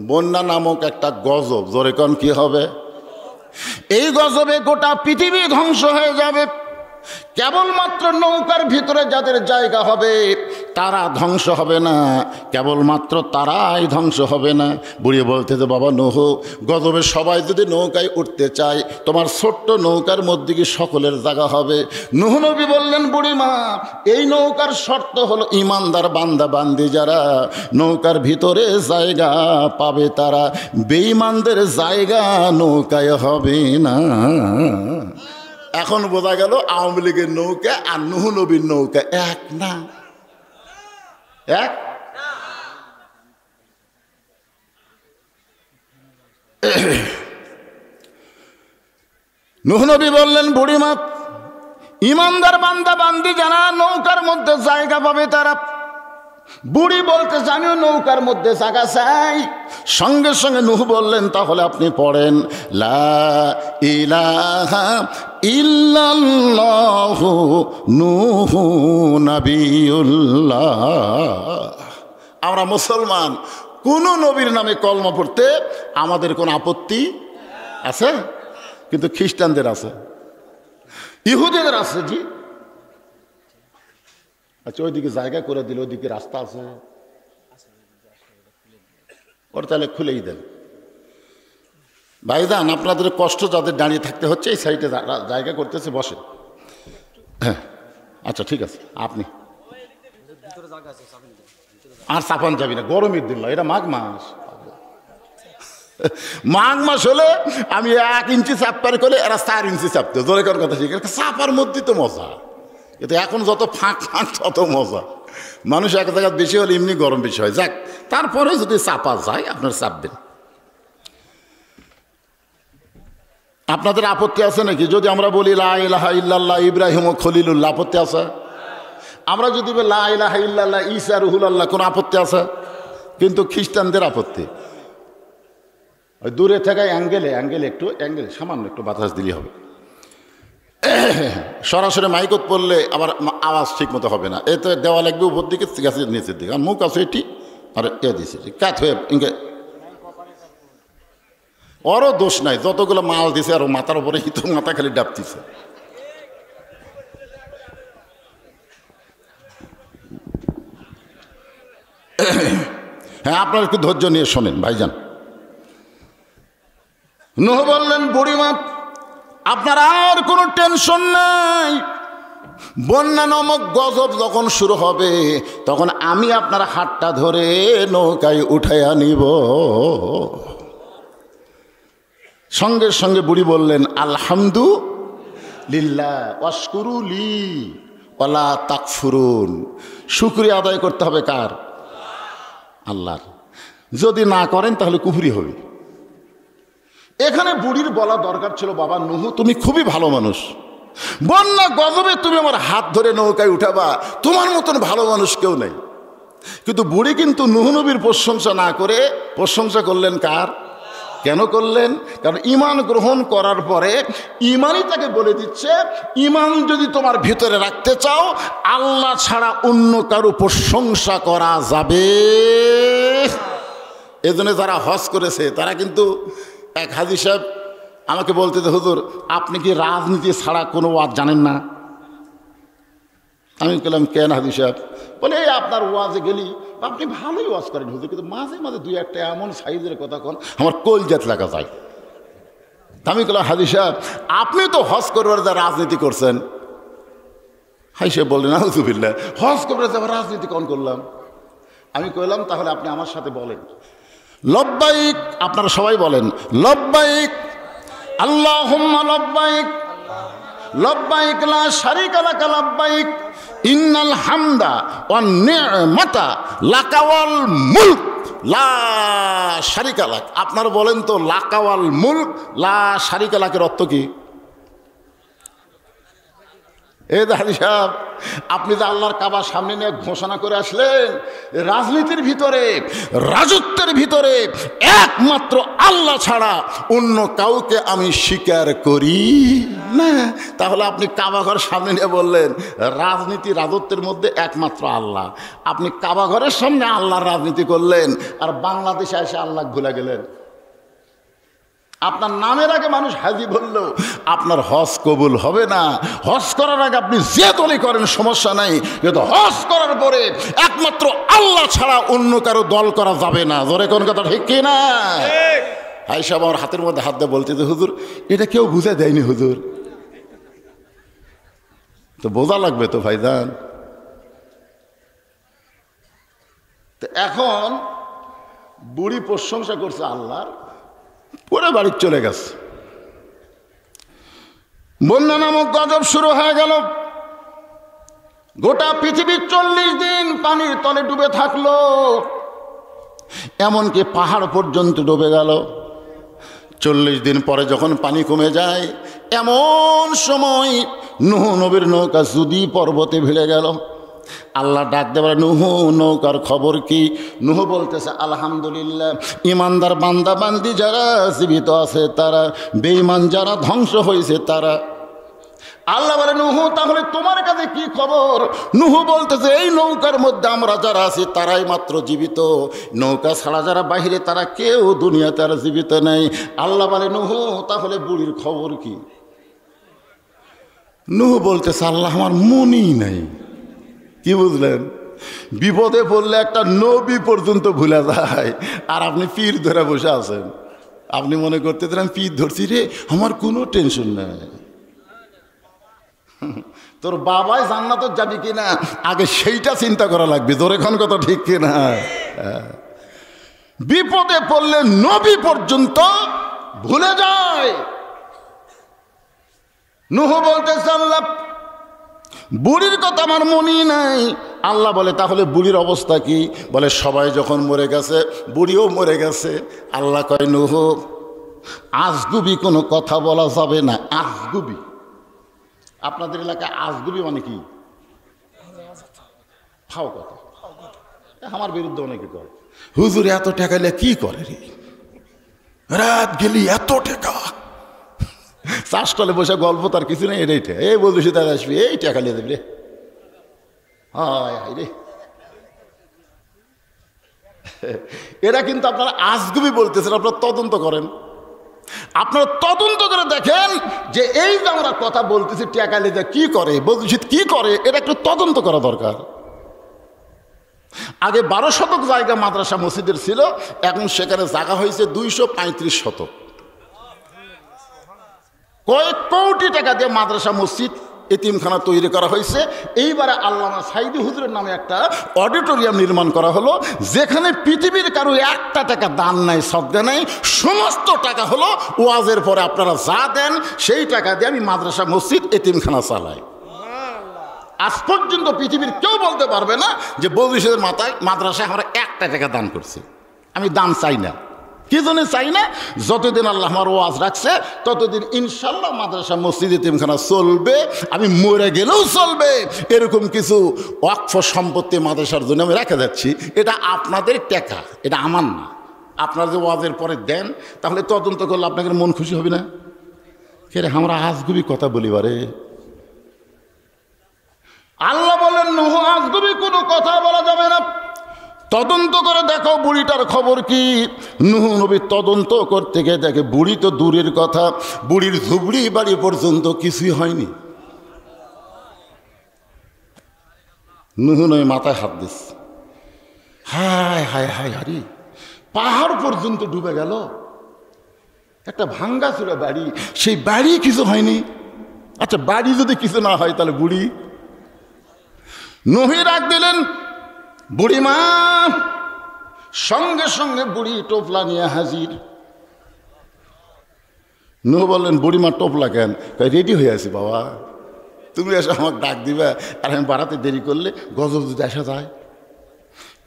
বন্যা নামক একটা গজব। জোরে কোন কি হবে? এই গজবে গোটা পৃথিবী ধ্বংস হয়ে যাবে। কেবলমাত্র নৌকার ভিতরে যাদের জায়গা হবে তারা ধ্বংস হবে না, কেবলমাত্র তারাই ধ্বংস হবে না। বুড়ি বলতেছে বাবা নূহ, গজবে সবাই যদি নৌকায় উঠতে চায়, তোমার ছোট্ট নৌকার মধ্যে কি সকলের জায়গা হবে? নূহ নবী বললেন বুড়িমা, এই নৌকার শর্ত হলো ইমানদার বান্দা বান্দি যারা নৌকার ভিতরে জায়গা পাবে, তারা বেঈমানদের জায়গা নৌকায় হবে না। এখন বোঝা গেল আওয়ামী লীগের নৌকা আর নূহ নবীর নৌকা এক না, এক। নূহ নবী বললেন বুড়িমা, ইমানদার বান্দা বান্দি যারা নৌকার মধ্যে জায়গা পাবে তারা। বুড়ি বলতে আমিও নৌকার মধ্যে জায়গা চাই। সঙ্গে সঙ্গে নূহ বললেন তাহলে আপনি পড়েন লা ইলাহা ইল্লাল্লাহু নূহু নবিয়ুল্লাহ। আমরা মুসলমান, কোন নবীর নামে কলমা পড়তে আমাদের কোনো আপত্তি আছে? কিন্তু খ্রিস্টানদের আছে, ইহুদিদের আছে। জি আচ্ছা, ওইদিকে জায়গা করে দিল, ওইদিকে রাস্তা আছে, ওর তাহলে খুলেই দেন। ভাইজান আপনাদের কষ্ট যাদের দাঁড়িয়ে থাকতে হচ্ছে, এই সাইডে জায়গা করতেছে, বসে। হ্যাঁ আচ্ছা ঠিক আছে, আপনি আর চাপান যাবি না, গরমের দিন নয়, এটা মাঘ মাস। মাঘ মাস হলে আমি 1 ইঞ্চি চাপ পার করলে এরা 4 ইঞ্চি চাপতো। জোরে কর কথা শিখে চাপার মধ্যে তো মজা, কিন্তু এখন যত ফাঁক ফাঁক তত মজা। মানুষ এক জায়গায় বেশি হলে এমনি গরম বেশি হয়, যাক তারপরে যদি চাপা যায় আপনার চাপবেন। আপনাদের আপত্তি আছে নাকি যদি আমরা বলি লা ইলাহা ইল্লাল্লাহ ইব্রাহিম ও খলিলুল্লাহ? আপত্তি আছে? আমরা যদি বলি লা ইলাহা ইল্লাল্লাহ ঈসা রুহুল্লাহ, কোনো আপত্তি আছে? কিন্তু খ্রিস্টানদের আপত্তি। ওই দূরে থেকে অ্যাঙ্গেলে সামান্য একটু বাতাস দিলে হবে। সরাসরি মাইকত পড়লে আবার আওয়াজ ঠিক মতো হবে না। এতে দেওয়া লাগবে উপর দিকে, গাছের নিচের দিকে। আর মুখ আছে এটি, আর এ দিছে কাত হয়ে ইনকে। ওরও দোষ নাই, যতগুলো মাল দিছে আর মাথার উপরে তো মাথা খালি ডাবতিছে। হ্যাঁ, আপনারা একটু ধৈর্য নিয়ে শোনেন ভাইজান। নূহ বললেন, বুড়িমা আপনার আর কোনো টেনশন নাই, বন্যা নামক গজব যখন শুরু হবে তখন আমি আপনার হাতটা ধরে নৌকায় উঠাইয়া নিব। সঙ্গে সঙ্গে বুড়ি বললেন, আলহামদুলিল্লাহ ওয়াশকুরু লি ওয়ালা তাকফুরুন। শুকরিয়া আদায় করতে হবে কার? আল্লাহর। যদি না করেন তাহলে কুফরি হবে। এখানে বুড়ির বলা দরকার ছিল, বাবা নূহ তুমি খুবই ভালো মানুষ, বন্যা গজবে তুমি আমার হাত ধরে নৌকায় উঠাবা, তোমার মতন ভালো মানুষ কেউ নেই। কিন্তু বুড়ি কিন্তু নূহ নবীর প্রশংসা না করে প্রশংসা করলেন কার? কেন করলেন? কারণ ঈমান গ্রহণ করার পরে ঈমানই তাকে বলে দিচ্ছে, ঈমান যদি তোমার ভিতরে রাখতে চাও আল্লাহ ছাড়া অন্য কারো প্রশংসা করা যাবে। এজন্য যারা হজ করেছে তারা কিন্তু, এক হাজী সাহেব আমাকে বলতে, হুজুর আপনি কি রাজনীতি ছাড়া কোনো ওয়াজ জানেন না? আমি বললাম, কেন হাজী সাহেব? বলে এই আপনার ওয়াজে গেলি আপনি ভালোই ওয়াজ করেন হুজুর, কিন্তু মাঝে মাঝে দুই একটা এমন সাইজের কথা কন আমার কলজাত লাগা যায়। আমি বললাম, হাজী সাহেব আপনি তো হজ করবার যা রাজনীতি করছেন। হাই সাহেব বললেন, আউযুবিল্লাহ, হজ করবার যা রাজনীতি কোন করলাম? আমি কইলাম, তাহলে আপনি আমার সাথে বলেন লব্বাইক। আপনারা সবাই বলেন লব্বাইক আল্লাহুম্মা লব্বাইক লব্বাইক লা শারীকা লাকা লব্বাইক ইন্নাল হামদা ওয়ান নি'মাতা লাকা ওয়াল মুলক লা শারীকা লাক। আপনারা বলেন তো লাকা ওয়াল মুলক লা শারীকা লাকের অর্থ কি? এই হাজী সাহেব আপনি যে আল্লাহর কাবার সামনে নিয়ে ঘোষণা করে আসলেন, রাজনীতির ভিতরে রাজত্বের ভিতরে একমাত্র আল্লাহ ছাড়া অন্য কাউকে আমি স্বীকার করি না। তাহলে আপনি কাবাঘর সামনে নিয়ে বললেন রাজনীতি রাজত্বের মধ্যে একমাত্র আল্লাহ, আপনি কাবাঘরের সামনে আল্লাহর রাজনীতি করলেন আর বাংলাদেশে এসে আল্লাহ ভুলে গেলেন। আপনার নামের আগে মানুষ হাজি বলল আপনার হজ কবুল হবে না। হজ করার আগে আপনি যে দলই করেন সমস্যা নাই, কিন্তু হজ করার পরে একমাত্র আল্লাহ ছাড়া অন্য কারো দল করা যাবে না। জোরে কোন কথা ঠিক কি না? আয়েশা আমার হাতের মধ্যে হাত দিয়ে বলতে, যে হুজুর এটা কেউ বুঝে দেয়নি হুজুর। তো বোঝা লাগবে তো ভাইজান। তো এখন বুড়ি প্রশংসা করছে আল্লাহর, পরে বাড়ি চলে গেছে। বন্যা নামক গজব শুরু হয়ে গেল। গোটা পৃথিবী 40 দিন পানির তলে ডুবে থাকলো, এমনকি পাহাড় পর্যন্ত ডুবে গেল। 40 দিন পরে যখন পানি কমে যায়, এমন সময় নূহ নবীর নৌকা সুদি পর্বতে ভিড়ে গেল। আল্লাহ ডাক দেবার, নূহ নৌকার খবর কি? নূহ বলতেছে আলহামদুলিল্লাহ, ইমানদার বান্দা বান্দি যারা জীবিত আছে তারা, বেঈমান যারা ধ্বংস হয়েছে তারা। আল্লাহ বলে, নূহ তাহলে তোমার কাছে কি খবর? নূহ বলতেছে এই নৌকার মধ্যে আমরা যারা আছি তারাই মাত্র জীবিত, নৌকা ছাড়া যারা বাহিরে তারা কেউ দুনিয়াতে আর জীবিত নেই। আল্লাহ বলে, নূহ তাহলে বুড়ির খবর কি? নূহ বলতেছে আল্লাহ আমার মনই নাই। কি বুঝলেন? বিপদে পড়লে একটা নবী পর্যন্ত ভুলে যায়, আর আপনি পীর ধরে বসে আছেন। আপনি মনে করতে আমি পীর ধরছি রে, আমার কোনো টেনশন নাই। তোর বাবাই জান্নাতে যাবি কিনা আগে সেইটা চিন্তা করা লাগবে। জোরে কোন কথা ঠিক কিনা? বিপদে পড়লে নবী পর্যন্ত ভুলে যায়। নূহ বলতেছে আল্লাহ বুড়ির কথা আমার মনেই নাই। আল্লাহ বলে তাহলে বুড়ির অবস্থা কি? বলে সবাই যখন মরে গেছে বুড়িও মরে গেছে। আল্লাহ কয় নূহ আজগুবি কোনো কথা বলা যাবে না। আজগুবি, আপনাদের এলাকায় আজগুবি মানে কি? ফাও কথা। আমার বিরুদ্ধে অনেকে করে, হুজুর এত টাকা নিয়ে কি করে রে, রাত গেলি এত টাকা, চাষতলে বসে গল্প তার কিছু নেই। এটাইটা এই বলছি তার আসবি এই টাকা নিয়ে দেবে রে, হায় হায় রে। এরা কিন্তু আপনারা আজগুবি বলতেছেন। আপনারা তদন্ত করেন, আপনারা তদন্ত করে দেখেন যে এই যে আমরা কথা বলতেছি টাকা নিয়ে কি করে, বলছি কি করে, এটা একটু তদন্ত করা দরকার। আগে 12 শতক জায়গা মাদ্রাসা মসজিদের ছিল, এখন সেখানে জায়গা হয়েছে 235 শতক। কয়েক কোটি টাকা দিয়ে মাদ্রাসা মসজিদ এতিমখানা তৈরি করা হয়েছে। এইবারে আল্লামা সাইদি হুজুরের নামে একটা অডিটোরিয়াম নির্মাণ করা হলো, যেখানে পৃথিবীর কারো একটা টাকা দান নাই, সদ্গা নাই, সমস্ত টাকা হলো ওয়াজের পরে আপনারা যা দেন সেই টাকা দিয়ে আমি মাদ্রাসা মসজিদ এতিমখানা চালাই। আজ পর্যন্ত পৃথিবীর কেউ বলতে পারবে না যে বৌদিশের মাথায় মাদ্রাসায় আমরা একটা টাকা দান করছি। আমি দান চাই না, কি জন্য চাই না? যতদিন আল্লাহ আমার ওয়াজ রাখছে ততদিন ইনশাল্লাহ মাদ্রাসা মসজিদ এতিমখানা চলবে, আমি মরে গেলেও চলবে। এরকম কিছু ওয়াকফ সম্পত্তি মাদ্রাসার জন্য আমি রেখে যাচ্ছি। এটা আপনাদের টাকা, এটা আমার না। আপনারা যে ওয়াজের পরে দেন তাহলে তদন্ত করলে আপনাদের মন খুশি হবে না? কে রে আমরা আজগুবি কথা বলিবারে। আল্লাহ বলেন নূহ আজগুবি কোনো কথা বলা যাবে না, তদন্ত করে দেখো বুড়িটার খবর কি। নূহ নবী তদন্ত করতে গিয়ে দেখে বুড়ি তো দূরের কথা, বুড়ির ঝুবড়ি বাড়ি পর্যন্ত কিছুই হয়নি। নূহ নবী মাথায় হাত দিস, হায় হায় হায় হারি, পাহাড় পর্যন্ত ডুবে গেল। একটা ভাঙ্গা চূড়া বাড়ি, সেই বাড়ি কিছু হয়নি। আচ্ছা বাড়ি যদি কিছু না হয় তাহলে বুড়ি? নূহ ডাক দিলেন বুড়িমা, সঙ্গে সঙ্গে বুড়ি টোপলা নিয়ে হাজির। নূহ বললেন বুড়িমা টোপলা কেন? রেডি হয়ে আছি বাবা, তুমি এসে আমাকে ডাক দিবে, আর আমি বাড়াতে দেরি করলে গজব যদি আসা যায়,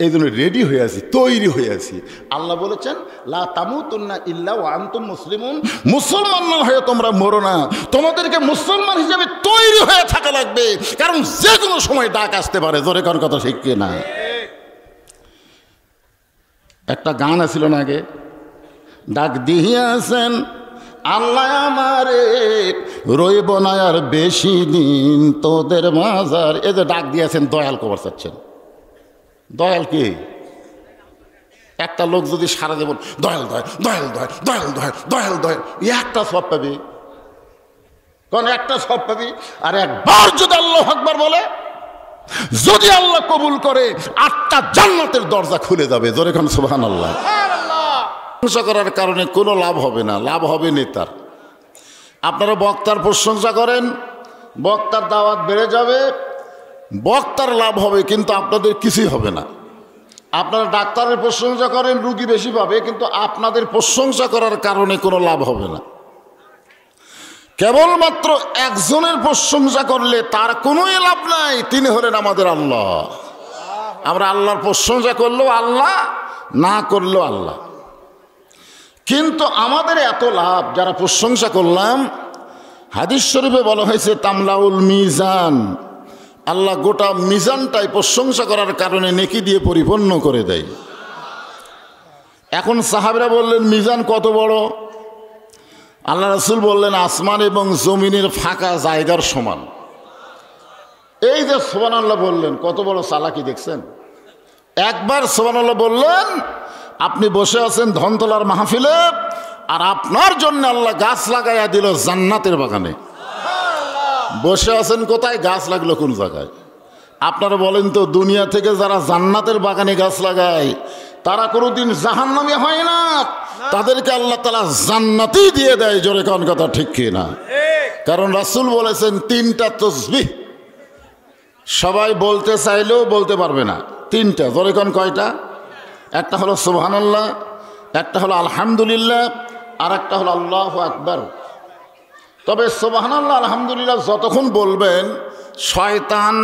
এই জন্য রেডি হয়ে আছি, তৈরি হয়ে আছি। আল্লাহ বলেছেন লা তামুতুন্না ইল্লা ওয়া আনতুম মুসলিমুন, মুসলমান না হয়ে তোমরা মরো না, তোমাদেরকে মুসলমান হিসেবে তৈরি হয়ে থাকা লাগবে, কারণ যে কোনো সময় ডাক আসতে পারে। জোরে কারণ কথা ঠিক না? একটা গান আছিল না আগে, ডাক দিয়াছেন আল্লাহ আমারে রইব না আর বেশি দিন তোদের মাজার। এই যে ডাক দিয়েছেন দয়াল কবর চাচ্ছেন। দয়াল কি? একটা লোক যদি সারা জীবন দয়াল দয়াল দয়াল দয়াল দয়াল দয়াল দয়াল দয়াল, একটা সব পাবি, কারণ একটা সব পাবি। আর একবার যদি আল্লাহু আকবার বলে, যদি আল্লাহ কবুল করে 8টা জান্নাতের দরজা খুলে যাবে। জোরে খান সুবহানাল্লাহ। প্রশংসা করার কারণে কোনো লাভ হবে না, লাভ হবে নেতার। আপনারা বক্তার প্রশংসা করেন, বক্তার দাওয়াত বেড়ে যাবে, বক্তার লাভ হবে, কিন্তু আপনাদের কিছুই হবে না। আপনারা ডাক্তারের প্রশংসা করেন, রুগী বেশি পাবে, কিন্তু আপনাদের প্রশংসা করার কারণে কোনো লাভ হবে না। কেবলমাত্র একজনের প্রশংসা করলে তার কোনোই লাভ নাই, তিনি হলেন আমাদের আল্লাহ। আমরা আল্লাহর প্রশংসা করলেও আল্লাহ, না করলেও আল্লাহ। কিন্তু আমাদের এত লাভ যারা প্রশংসা করলাম, হাদিস শরীফে বলা হয়েছে তামলাউল মিজান, আল্লাহ গোটা মিজানটাই প্রশংসা করার কারণে নেকি দিয়ে পরিপূর্ণ করে দেয়। এখন সাহাবীরা বললেন মিজান কত বড়? আল্লাহ রাসূল বললেন আসমান এবং জমিনের ফাঁকা জায়গার সমান। এই যে সুবহানাল্লাহ বললেন, কত বড় চালাকি দেখছেন। একবার সুবহানাল্লাহ বললেন, আপনি বসে আছেন ধনতলার মাহফিলে, আর আপনার জন্য আল্লাহ গাছ লাগাইয়া দিল জান্নাতের বাগানে। বসে আছেন কোথায়? গাছ লাগলো কোন জায়গায়? আপনারা বলেন তো, দুনিয়া থেকে যারা জান্নাতের বাগানে গাছ লাগায় তারা কোনোদিন জাহান্নামী হয় না, তাদেরকে আল্লাহ তাআলা জান্নাতই দিয়ে দেয়। জোরে কোন কথা ঠিক কি না? কারণ রাসূল বলেছেন 3টা তাসবিহ সবাই বলতে চাইলেও বলতে পারবে না। 3টা। জোরে কোন কয়টা? একটা হলো সুবহানাল্লাহ, একটা হলো আলহামদুলিল্লাহ, আর একটা হলো আল্লাহু আকবার। তবে সুবহানাল্লাহ আলহামদুলিল্লাহ যতক্ষণ বলবেন শয়তান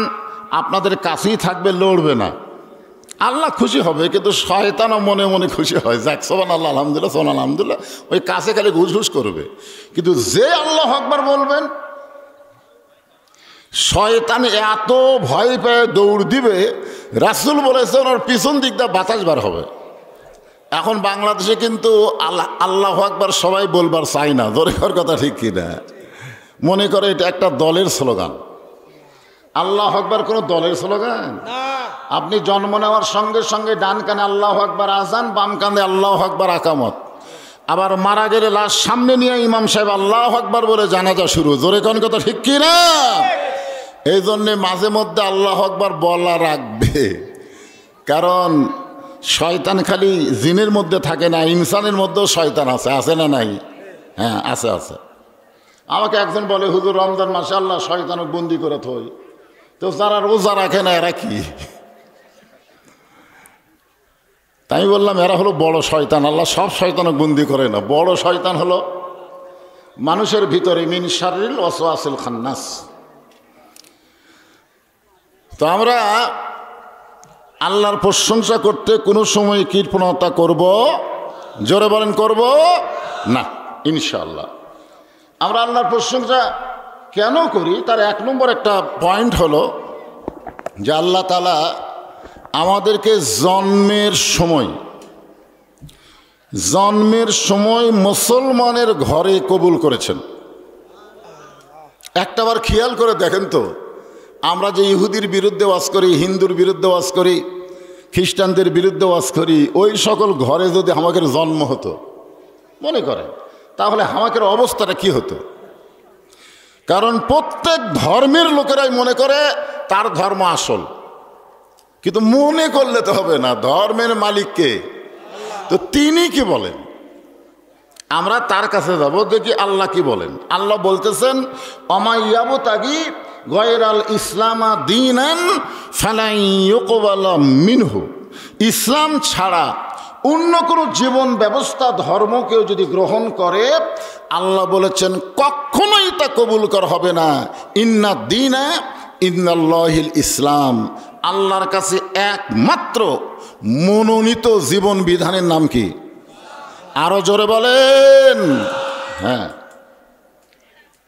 আপনাদের কাছেই থাকবে, লড়বে না। আল্লাহ খুশি হবে, কিন্তু শয়তানও মনে মনে খুশি হয়, যাক সুবহানাল্লাহ আলহামদুলিল্লাহ সুবহানাল্লাহ আলহামদুলিল্লাহ, ওই কাছে খালি ঘুষ করবে। কিন্তু যে আল্লাহু আকবার বলবেন, শয়তান এত ভয় পেয়ে দৌড় দিবে, রাসূল বলেছেন ওর পিছন দিক দিয়ে বাতাস বার হবে। এখন বাংলাদেশে কিন্তু আল্লাহু আকবার সবাই বলবার চাই না, জোরে কথা ঠিক কিনা? মনে করে এটা একটা দলের স্লোগান। আল্লাহু আকবার কোনো দলের স্লোগান না। আপনি জন্ম নেওয়ার সঙ্গে সঙ্গে ডান কানে আল্লাহু আকবার আযান, বাম কানে আল্লাহু আকবার আকামত। আবার মারা গেলে লাশ সামনে নিয়ে ইমাম সাহেব আল্লাহু আকবার বলে জানাজা শুরু, জোরে কথা ঠিক কিনা? এই জন্যে মাঝে মধ্যে আল্লাহু আকবার বলা রাখবে, কারণ শয়তান খালি জিনের মধ্যে থাকে না, ইনসানের মধ্যেও শয়তান আছে, আছে না নাই? হ্যাঁ আছে আছে। আমাকে একজন বলে, হুজুর রমজান মাসে আল্লাহ শয়তানক বন্দি করে থই, তো যারা রোজা রাখে না এরা কি? তাই বললাম এরা হলো বড় শয়তান। আল্লাহ সব শয়তানক বন্দি করে না, বড় শয়তান হলো মানুষের ভিতরে মিন শাররিল ওয়াসওয়াসিল খান্নাস। তো আমরা আল্লাহর প্রশংসা করতে কোনো সময় কৃপণতা করব? জোরে বলেন করব না, ইনশাআল্লাহ। আমরা আল্লাহর প্রশংসা কেন করি তার এক নম্বর একটা পয়েন্ট হলো যে আল্লাহ তাআলা আমাদেরকে জন্মের সময় মুসলমানের ঘরে কবুল করেছেন। একটাবার খেয়াল করে দেখেন তো, আমরা যে ইহুদির বিরুদ্ধে ওয়াজ করি, হিন্দুর বিরুদ্ধে ওয়াজ করি, খ্রিস্টানদের বিরুদ্ধে ওয়াজ করি, ওই সকল ঘরে যদি আমাদের জন্ম হতো মনে করেন, তাহলে আমাদের অবস্থাটা কি হতো? কারণ প্রত্যেক ধর্মের লোকেরাই মনে করে তার ধর্ম আসল, কিন্তু মনে করলে তো হবে না, ধর্মের মালিককে তো তিনি কি বলেন, আমরা তার কাছে যাব, দেখি আল্লাহ কি বলেন। আল্লাহ বলতেছেন অমাইয়াবতাগি গয়রাল ইসলামা দীনান ফালাই ইউকবালা মিনহু, ইসলাম ছাড়া অন্য কোনো জীবন ব্যবস্থা ধর্ম কেউ যদি গ্রহণ করে, আল্লাহ বলেছেন কখনোই তা কবুল করা হবে না। ইন্না দীনা ইন্নাল্লাহিল ইসলাম, আল্লাহর কাছে একমাত্র মনোনীত জীবন বিধানের নাম কি? আরো জোরে বলেন। হ্যাঁ,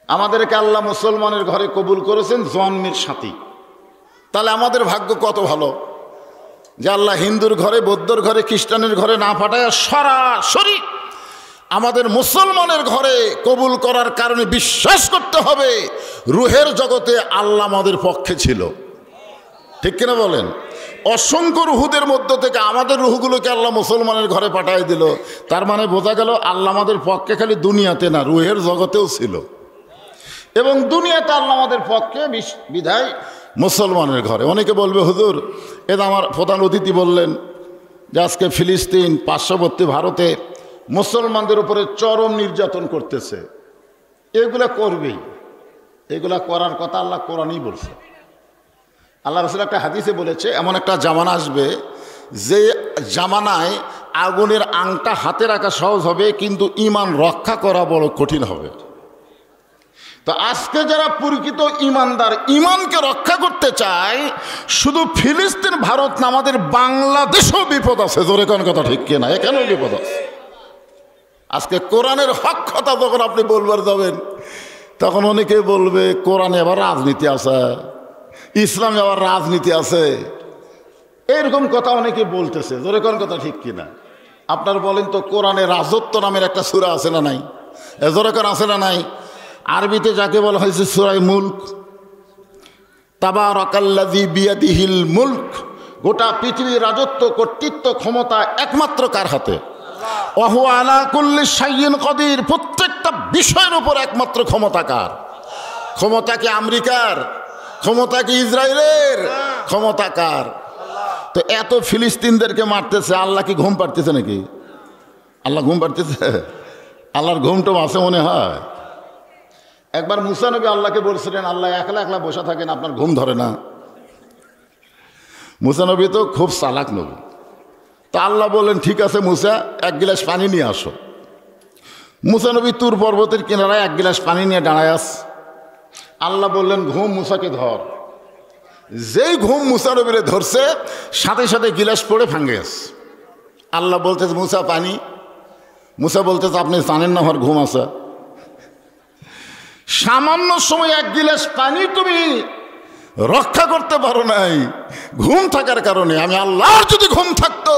আমাদেরকে আল্লাহ মুসলমানের ঘরে কবুল করেছেন জন্মের সাথী। তাহলে আমাদের ভাগ্য কত ভালো যে আল্লাহ হিন্দুর ঘরে, বৌদ্ধর ঘরে, খ্রিস্টানের ঘরে না পাঠায় সরাসরি আমাদের মুসলমানের ঘরে কবুল করার কারণে বিশ্বাস করতে হবে রুহের জগতে আল্লাহ আমাদের পক্ষে ছিল। ঠিক কিনা বলেন? অসংখ্য রুহুদের মধ্য থেকে আমাদের রুহগুলোকে আল্লাহ মুসলমানের ঘরে পাঠিয়ে দিল, তার মানে বোঝা গেল আল্লাহ আমাদের পক্ষে খালি দুনিয়াতে না, রুহের জগতেও ছিল। এবং দুনিয়াতে আল্লাহ আমাদের পক্ষে বিধায় মুসলমানের ঘরে। অনেকে বলবে হুজুর, এটা আমার প্রধান অতিথি বললেন যে আজকে ফিলিস্তিন পার্শ্ববর্তী ভারতে মুসলমানদের উপরে চরম নির্যাতন করতেছে। এগুলা করবেই, এগুলা করার কথা আল্লাহ কোরআনেই বলছে। আল্লাহ রাসূল একটা হাদিসে বলেছে এমন একটা জামানা আসবে যে জামানায় আগুনের আংটা হাতে রাখা সহজ হবে, কিন্তু ঈমান রক্ষা করা বড় কঠিন হবে। তো আজকে যারা প্রকৃত ঈমানদার, ঈমানকে রক্ষা করতে চায়, শুধু ফিলিস্তিন ভারত না, আমাদের বাংলাদেশেও বিপদ আছে। জোরে কোন কথা ঠিক কিনা? এখানেও বিপদ আছে। আজকে কোরআনের হক কথা যখন আপনি বলবার যাবেন, তখন অনেকে বলবে কোরআনে আবার রাজনীতি আছে, ইসলামে আবার রাজনীতি আছে, এরকম কথা অনেকে বলতেছে। জোরে কোন কথা ঠিক কিনা? আপনার বলেন তো, কোরআনে রাজত্ব নামের একটা সূরা আছে না নাই? জোরে কোন আছে না নাই? আরবিতে যাকে বলা হয়েছে সূরা মুলক, তাবারাকাল্লাযী বিয়াদিহিল মুলক, গোটা পৃথিবীর রাজত্ব, কর্তৃত্ব, ক্ষমতা একমাত্র কার হাতে? ওয়া হুয়া আলা কুল্লি শাইইন কাদির, প্রত্যেকটা বিষয়ের উপর একমাত্র ক্ষমতা কার? ক্ষমতা কি আমেরিকার? ক্ষমতা কি ইসরায়েলের? ক্ষমতা কার? তো এত ফিলিস্তিনদেরকে মারতেছে, আল্লাহ কি ঘুম পাড়তেছে নাকি? আল্লাহ ঘুম পাড়তেছে? আল্লাহর ঘুমটা আছে মনে হয়? একবার মুসা নবী আল্লাহকে বলছিলেন, আল্লাহ একলা একলা বসে থাকেন, আপনার ঘুম ধরে না? মুসা নবী তো খুব চালাক নবী, তা আল্লাহ বললেন ঠিক আছে মুসা, এক গিলাস পানি নিয়ে আসো। মুসা নবী তুর পর্বতের কিনারায় এক গিলাস পানি নিয়ে দাঁড়ায় আস। আল্লাহ বললেন ঘুম মুসাকে ধর। যেই ঘুম মুসা নবীরে ধরছে সাথে সাথে গিলাস পড়ে ভাঙ্গে আস। আল্লাহ বলতেছে মুসা পানি। মুসা বলতেছে আপনি জানেন না আমার ঘুম আছে। সামান্য সময় এক গিলাস পানি তুমি রক্ষা করতে পারো নাই ঘুম থাকার কারণে। আমি আল্লাহর যদি ঘুম থাকতো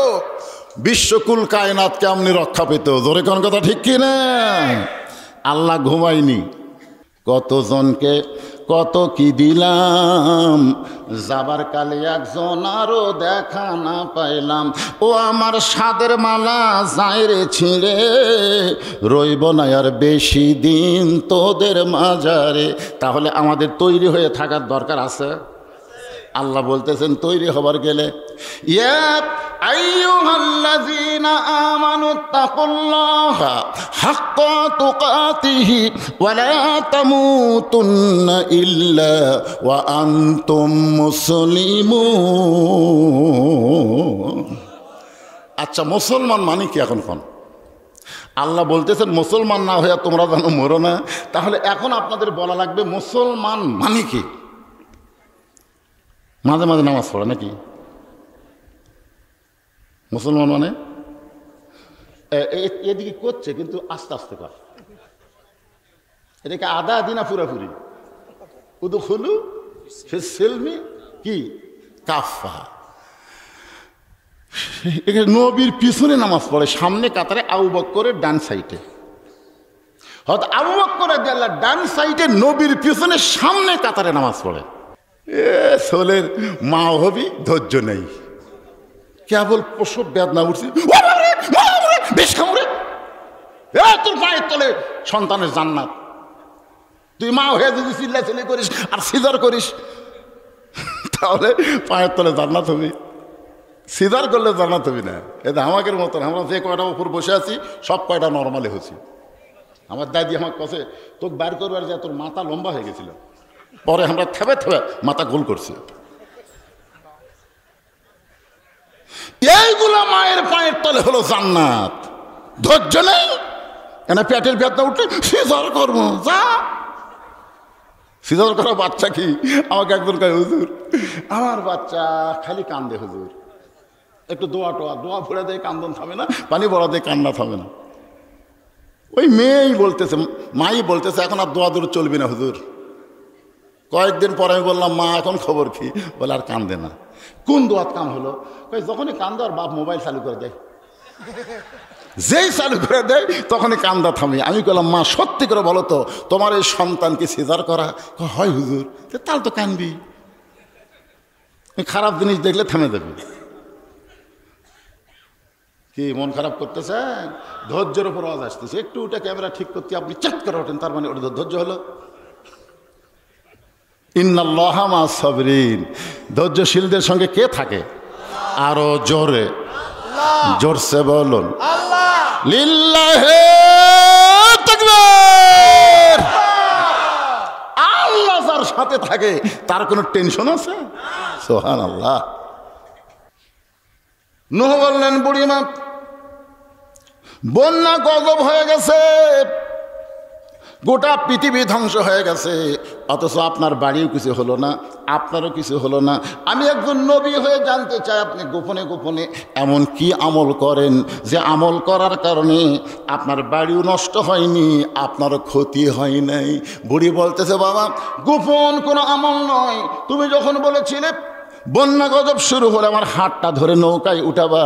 বিশ্বকুল কায়নাত কেমনি রক্ষা পেত? জোরে কোন কথা ঠিক কি না? আল্লাহ ঘুমায়নি। কতজনকে কত কি দিলাম, যাবার কালে একজন আরো দেখা না পাইলাম। ও আমার সাদের মালা যায় রে ছিঁড়ে, রইব না আর বেশি দিন তোদের মাজারে। তাহলে আমাদের তৈরি হয়ে থাকার দরকার আছে। আল্লাহ বলতেছেন তৈরি হবার গেলে ইয়া আইয়ুহাল্লাযীনা আমানুত্তাকুল্লাহা হাক্কা তুকাতিহি ওয়া লা তামুতুন্না ইল্লা ওয়া আনতুম মুসলিমুন। আচ্ছা মুসলমান মানে কি এখন কোন? আল্লাহ বলতেছেন মুসলমান না হয়ে তোমরা যেন মরো না। তাহলে এখন আপনাদের বলা লাগবে মুসলমান মানে কি? মাঝে মাঝে নামাজ পড়ে নাকি? মুসলমান মানে এদিকে করছে কিন্তু আস্তে আস্তে কর। এটাকে আদা দিনা পুরাপুরি উদু খুলু ফিসসিলমি কি কাফা। এখানে নবীর পিছনে নামাজ পড়ে, সামনে কাতারে আবু বকরের ডান সাইডে। হয়তো আবু বকর রাদিয়াল্লাহু ডান সাইডে, নবীর পিছনে সামনে কাতারে নামাজ পড়ে। সোলের মা হবি ধৈর্য নেই, কেবল প্রসব বেদনা উঠছে, বেশ খামরে তোর পায়ের তলে সন্তানের জান্নাত। তুই মা হয়ে যদি চিল্লাচিল্লি করিস আর সিজার করিস তাহলে পায়ের তলে জান্নাত হবি। সিজার করলে জান্নাত হবি না। এটা আমাদের মতন আমরা যে কয়টা উপর বসে আছি সব কয়টা নর্মালে হচ্ছি। আমার দাদি আমার কাছে তোকে বার করবার যে তোর মাথা লম্বা হয়ে গেছিল, পরে আমরা থেবে থেবে মাথা গোল করছি। এইগুলা মায়ের পায়ের তলে হলো জান্নাত। ধৈর্য নেই, এনে পেটের ব্যথা উঠলে সিজার করবো, যা সিজার করা বাচ্চা কি? আমাকে একজন কয় হুজুর আমার বাচ্চা খালি কান্দে, হুজুর একটু দোয়া টোয়া, দোয়া ভরে দেয় কান্দন থামে না, পানি বড়া দেয় কান্না থামে না। ওই মেয়েই বলতেছে, মাই বলতেছে এখন আর দোয়া দূর চলবি না হুজুর। কয়েকদিন পরে আমি বললাম মা এখন খবর কি? বলে আর কান্দে না। কোন দোয়াত কাম হলো? যখনই কান্দো আর বাপ মোবাইল চালু করে দেয়, যেই চালু করে দেয় তখনই কান্দা থামি। আমি বললাম মা সত্যি করে বলো তো তোমার এই সন্তানকে সিজার করা? হয় হুজুর। তাহলে তো কানবি, খারাপ জিনিস দেখলে থেমে দেবে। কি মন খারাপ করতেছেন? ধৈর্যের উপর আওয়াজ আসতেছে, একটু ওটা ক্যামেরা ঠিক করতে আপনি চেক করে ওঠেন, তার মানে ওটা ধৈর্য হলো। ইন্নাল্লাহা মা'আস সাবিরিন, ধৈর্যশীলদের সঙ্গে কে থাকে? আরো জোরে জোরসে বলুন লিল্লাহি তাকবীর। আল্লাহ যার সাথে থাকে তার কোনো টেনশন আছে? সুবহানাল্লাহ। নূহ বললেন বুড়িমা বন্যা গজব হয়ে গেছে, গোটা পৃথিবী ধ্বংস হয়ে গেছে, অথচ আপনার বাড়িও কিছু হলো না, আপনারও কিছু হলো না। আমি একজন নবী হয়ে জানতে চাই আপনি গোপনে গোপনে এমন কি আমল করেন যে আমল করার কারণে আপনার বাড়িও নষ্ট হয়নি, আপনারও ক্ষতি হয় নাই। বুড়ি বলতেছে বাবা গোপন কোনো আমল নয়, তুমি যখন বলেছিলে বন্যা গজব শুরু হলে আমার হাতটা ধরে নৌকায় উঠাবা,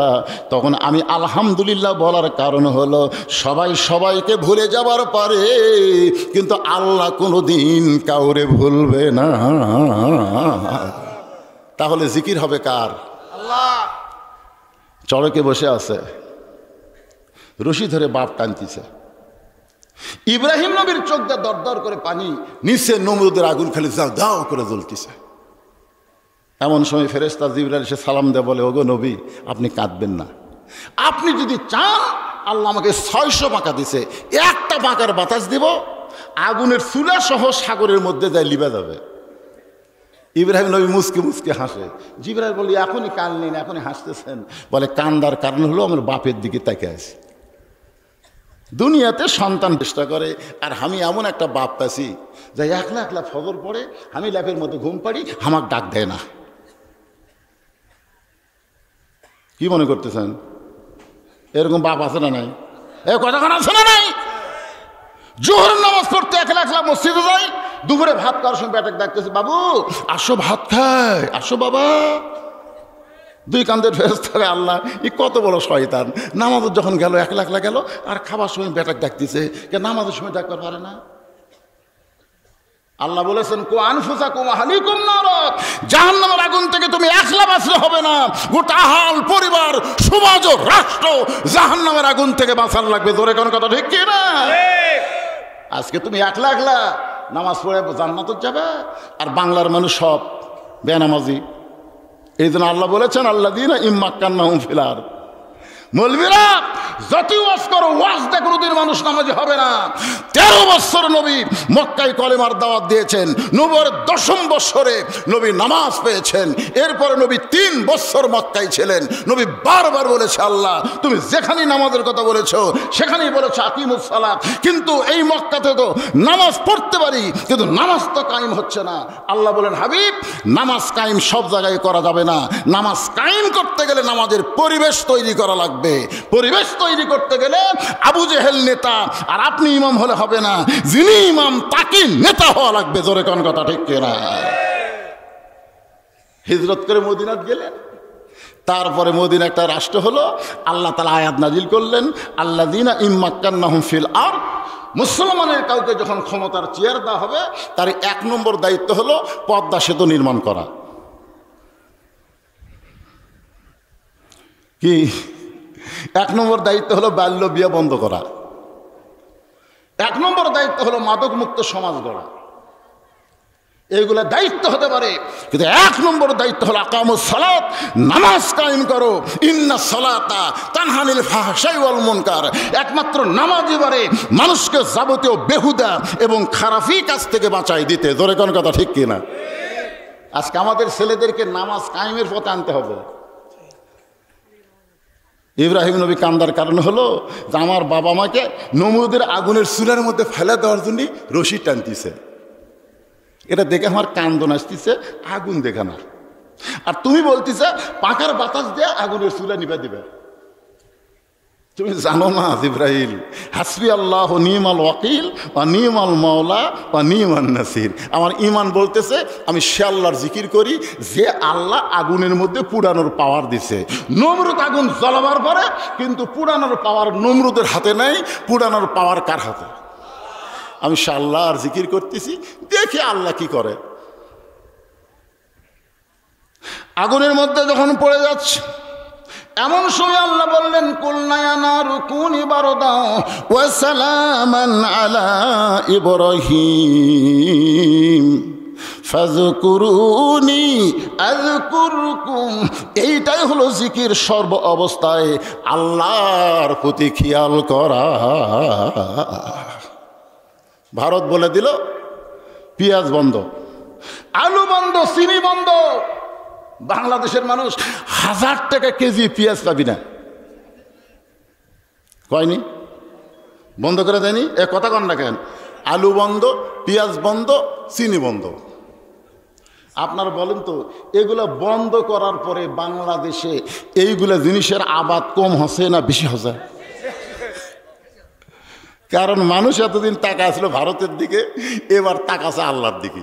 তখন আমি আলহামদুলিল্লাহ বলার কারণ হলো সবাই সবাইকে ভুলে যাবার পারে কিন্তু আল্লাহ কোনো দিন কাউরে ভুলবে না। তাহলে জিকির হবে কার? আল্লাহ। চড়কে বসে আছে, রশি ধরে বাপ টানতেছে। ইব্রাহিম নবীর চোখ দিয়ে দর দর করে পানি, নিচে নমরুদের আগুন খালি যাও দাও করে জ্বলতেছে। এমন সময় ফেরেশতা জিবরাইল এসে সালাম দেয়, বলে ওগো নবী আপনি কাঁদবেন না, আপনি যদি চান আল্লাহ আমাকে 600 বাঁকা দিছে, একটা বাঁকার বাতাস দিব আগুনের চুলা সহ সাগরের মধ্যে যায় লিবা যাবে। ইব্রাহিম নবী মুসকে মুসকে হাসে। জিবরাইল বলি এখনই কান নেন, এখনই হাসতেছেন? বলে কান্দার কারণ হলো আমার বাপের দিকে তাকে আছি। দুনিয়াতে সন্তান চেষ্টা করে, আর আমি এমন একটা বাপ পাইছি যে একলা একলা ফজর পড়ে, আমি ল্যাপের মধ্যে ঘুম পাড়ি, আমাকে ডাক দেয় না। কি মনে করতেছেন? এরকম বাপ আছে না নাই? এ কতক্ষণ আছে না নাই? জোহর নামাজ পড়তে একলা একলা মসজিদে যাই, দুপুরে ভাত খাওয়ার সময় ব্যাটাকে ডাকতেছে, বাবু আসো ভাত খায়, আসো বাবা। দুই কান্দের ফেরেশতা, আল্লাহ ই কত বড় শয়তান, নামাজের যখন গেল একলা একলা গেল, আর খাবার সময় ব্যাটাক ডাকতেছে, নামাজের সময় ডাকতে পারে না। আল্লাহ বলেছেন কো আনফুসাকুম আহলিকুম নার, জাহান্নামের আগুন থেকে তুমি একলা বাঁচলে হবে না, গোটা আহল পরিবার সমাজ রাষ্ট্র জাহান্নামের আগুন থেকে বাঁচার লাগবে। জোরে কোন কথা ঠিক কি না? আজকে তুমি একলা একলা নামাজ পড়ে জান্নাতে যাবে, আর বাংলার মানুষ সব বেনামাজি। এই জন্য আল্লাহ বলেছেন আল্লাযীনা ইম্মাক্কান্নাহুম ফিল আরদ, মৌলবীরা যতই ওয়াজ করো, ওয়াজ দিয়ে কোনোদিন মানুষ নামাজি হবে না। 13 বছর নবী মক্কায় কলেমার দাওয়াত দিয়েছেন, নবুর 10ম বছরে নবী নামাজ পেয়েছেন। এরপরে নবী 3 বছর মক্কায় ছিলেন। নবী বারবার বলেছে আল্লাহ তুমি যেখানেই নামাজের কথা বলেছো সেখানেই বলেছো আকিমুস সালাত, কিন্তু এই মক্কাতে তো নামাজ পড়তে পারি, কিন্তু নামাজ তো কায়েম হচ্ছে না। আল্লাহ বলেন হাবিব নামাজ কায়েম সব জায়গায় করা যাবে না, নামাজ কায়েম করতে গেলে নামাজের পরিবেশ তৈরি করা লাগবে। পরিবেশ তৈরি করতে গেলে আবু জেহেল নেতা আর আপনি ইমাম হলে হবে না, যিনি ইমাম তাকে নেতা হওয়া লাগবে। জোরে কোন কথা ঠিক কিনা? হিজরত করে মদিনাত গেলেন, তারপরে মদিনা একটা রাষ্ট্র হলো। আল্লাহ তাআলা আয়াত নাজিল করলেন আল্লাযীনা ইম্মাক্কান্নাহুম ফিল আরদ, মুসলমানের কাউকে যখন ক্ষমতার চেয়ার দেওয়া হবে তার 1 নম্বর দায়িত্ব হলো পদ্মা সেতু নির্মাণ করা। কি 1 নম্বর দায়িত্ব হলো বাল্য বিয়ে বন্ধ করা। 1 নম্বর দায়িত্ব হলো মাদক মুক্ত সমাজ গড়া। এইগুলা দায়িত্ব হতে পারে, কিন্তু 1 নম্বর দায়িত্ব হলো আকামুস সালাত, নামাজ কায়েম করো। ইন্নাস সালাতা তানহা আনিল ফাহশাই ওয়াল মুনকার, একমাত্র নামাজই পারে মানুষকে যাবতীয় বেহুদা এবং খারাপি কাজ থেকে বাঁচাই দিতে। জোরে কোন কথা ঠিক কিনা? আজকে আমাদের ছেলেদেরকে নামাজ কায়েমের পথে আনতে হবে। ইব্রাহিম নবী কান্দার কারণ হলো যে আমার বাবা মাকে নমরুদের আগুনের চুলার মধ্যে ফেলে দেওয়ার জন্য রশি টানতেছে। এটা দেখে আমার কান্দন আসতেছে, আগুন দেখে না। আর তুমি বলতেছে পাখার বাতাস দিয়ে আগুনের চুলা নিভে দিবে। তুমি জানো না জিবরাইল, হাসবি আল্লাহ নিমাল ওয়াকিল বা নিমাল মাওলা বা নিমান নাসির। আমার ইমান বলতেছে আমি সে আল্লাহর জিকির করি যে আল্লাহ আগুনের মধ্যে পুরানোর পাওয়ার দিছে। নমরুদ আগুন জ্বলাবার পরে কিন্তু পুরানোর পাওয়ার নমরুদের হাতে নেই, পুরানোর পাওয়ার কার হাতে? আমি সে আল্লাহর জিকির করতেছি, দেখি আল্লাহ কি করে। আগুনের মধ্যে যখন পড়ে যাচ্ছে এমন সময় আল্লাহ বললেন কুলনা ইয়া নারু কুনি বারদা ওয়া সালামান আলা ইব্রাহিম ফাযকুরুনি আযকুরকুম। এইটাই হলো জিকির, সর্ব অবস্থায় আল্লাহর প্রতি খেয়াল করা। ভারত বলে দিল পেঁয়াজ বন্ধ, আলু বন্ধ, চিনি বন্ধ। বাংলাদেশের মানুষ 1000 টাকা কেজি পেঁয়াজ পাবি না, কয়নি? বন্ধ করে দেয়নি? এ কথা কন না কেন? আলু বন্ধ, পেঁয়াজ বন্ধ, চিনি বন্ধ। আপনারা বলেন তো এগুলো বন্ধ করার পরে বাংলাদেশে এইগুলা জিনিসের আবাদ কম হচ্ছে না বেশি হচ্ছে? কারণ মানুষ এতদিন তাকা ছিল ভারতের দিকে, এবার তাকাছে আল্লাহর দিকে।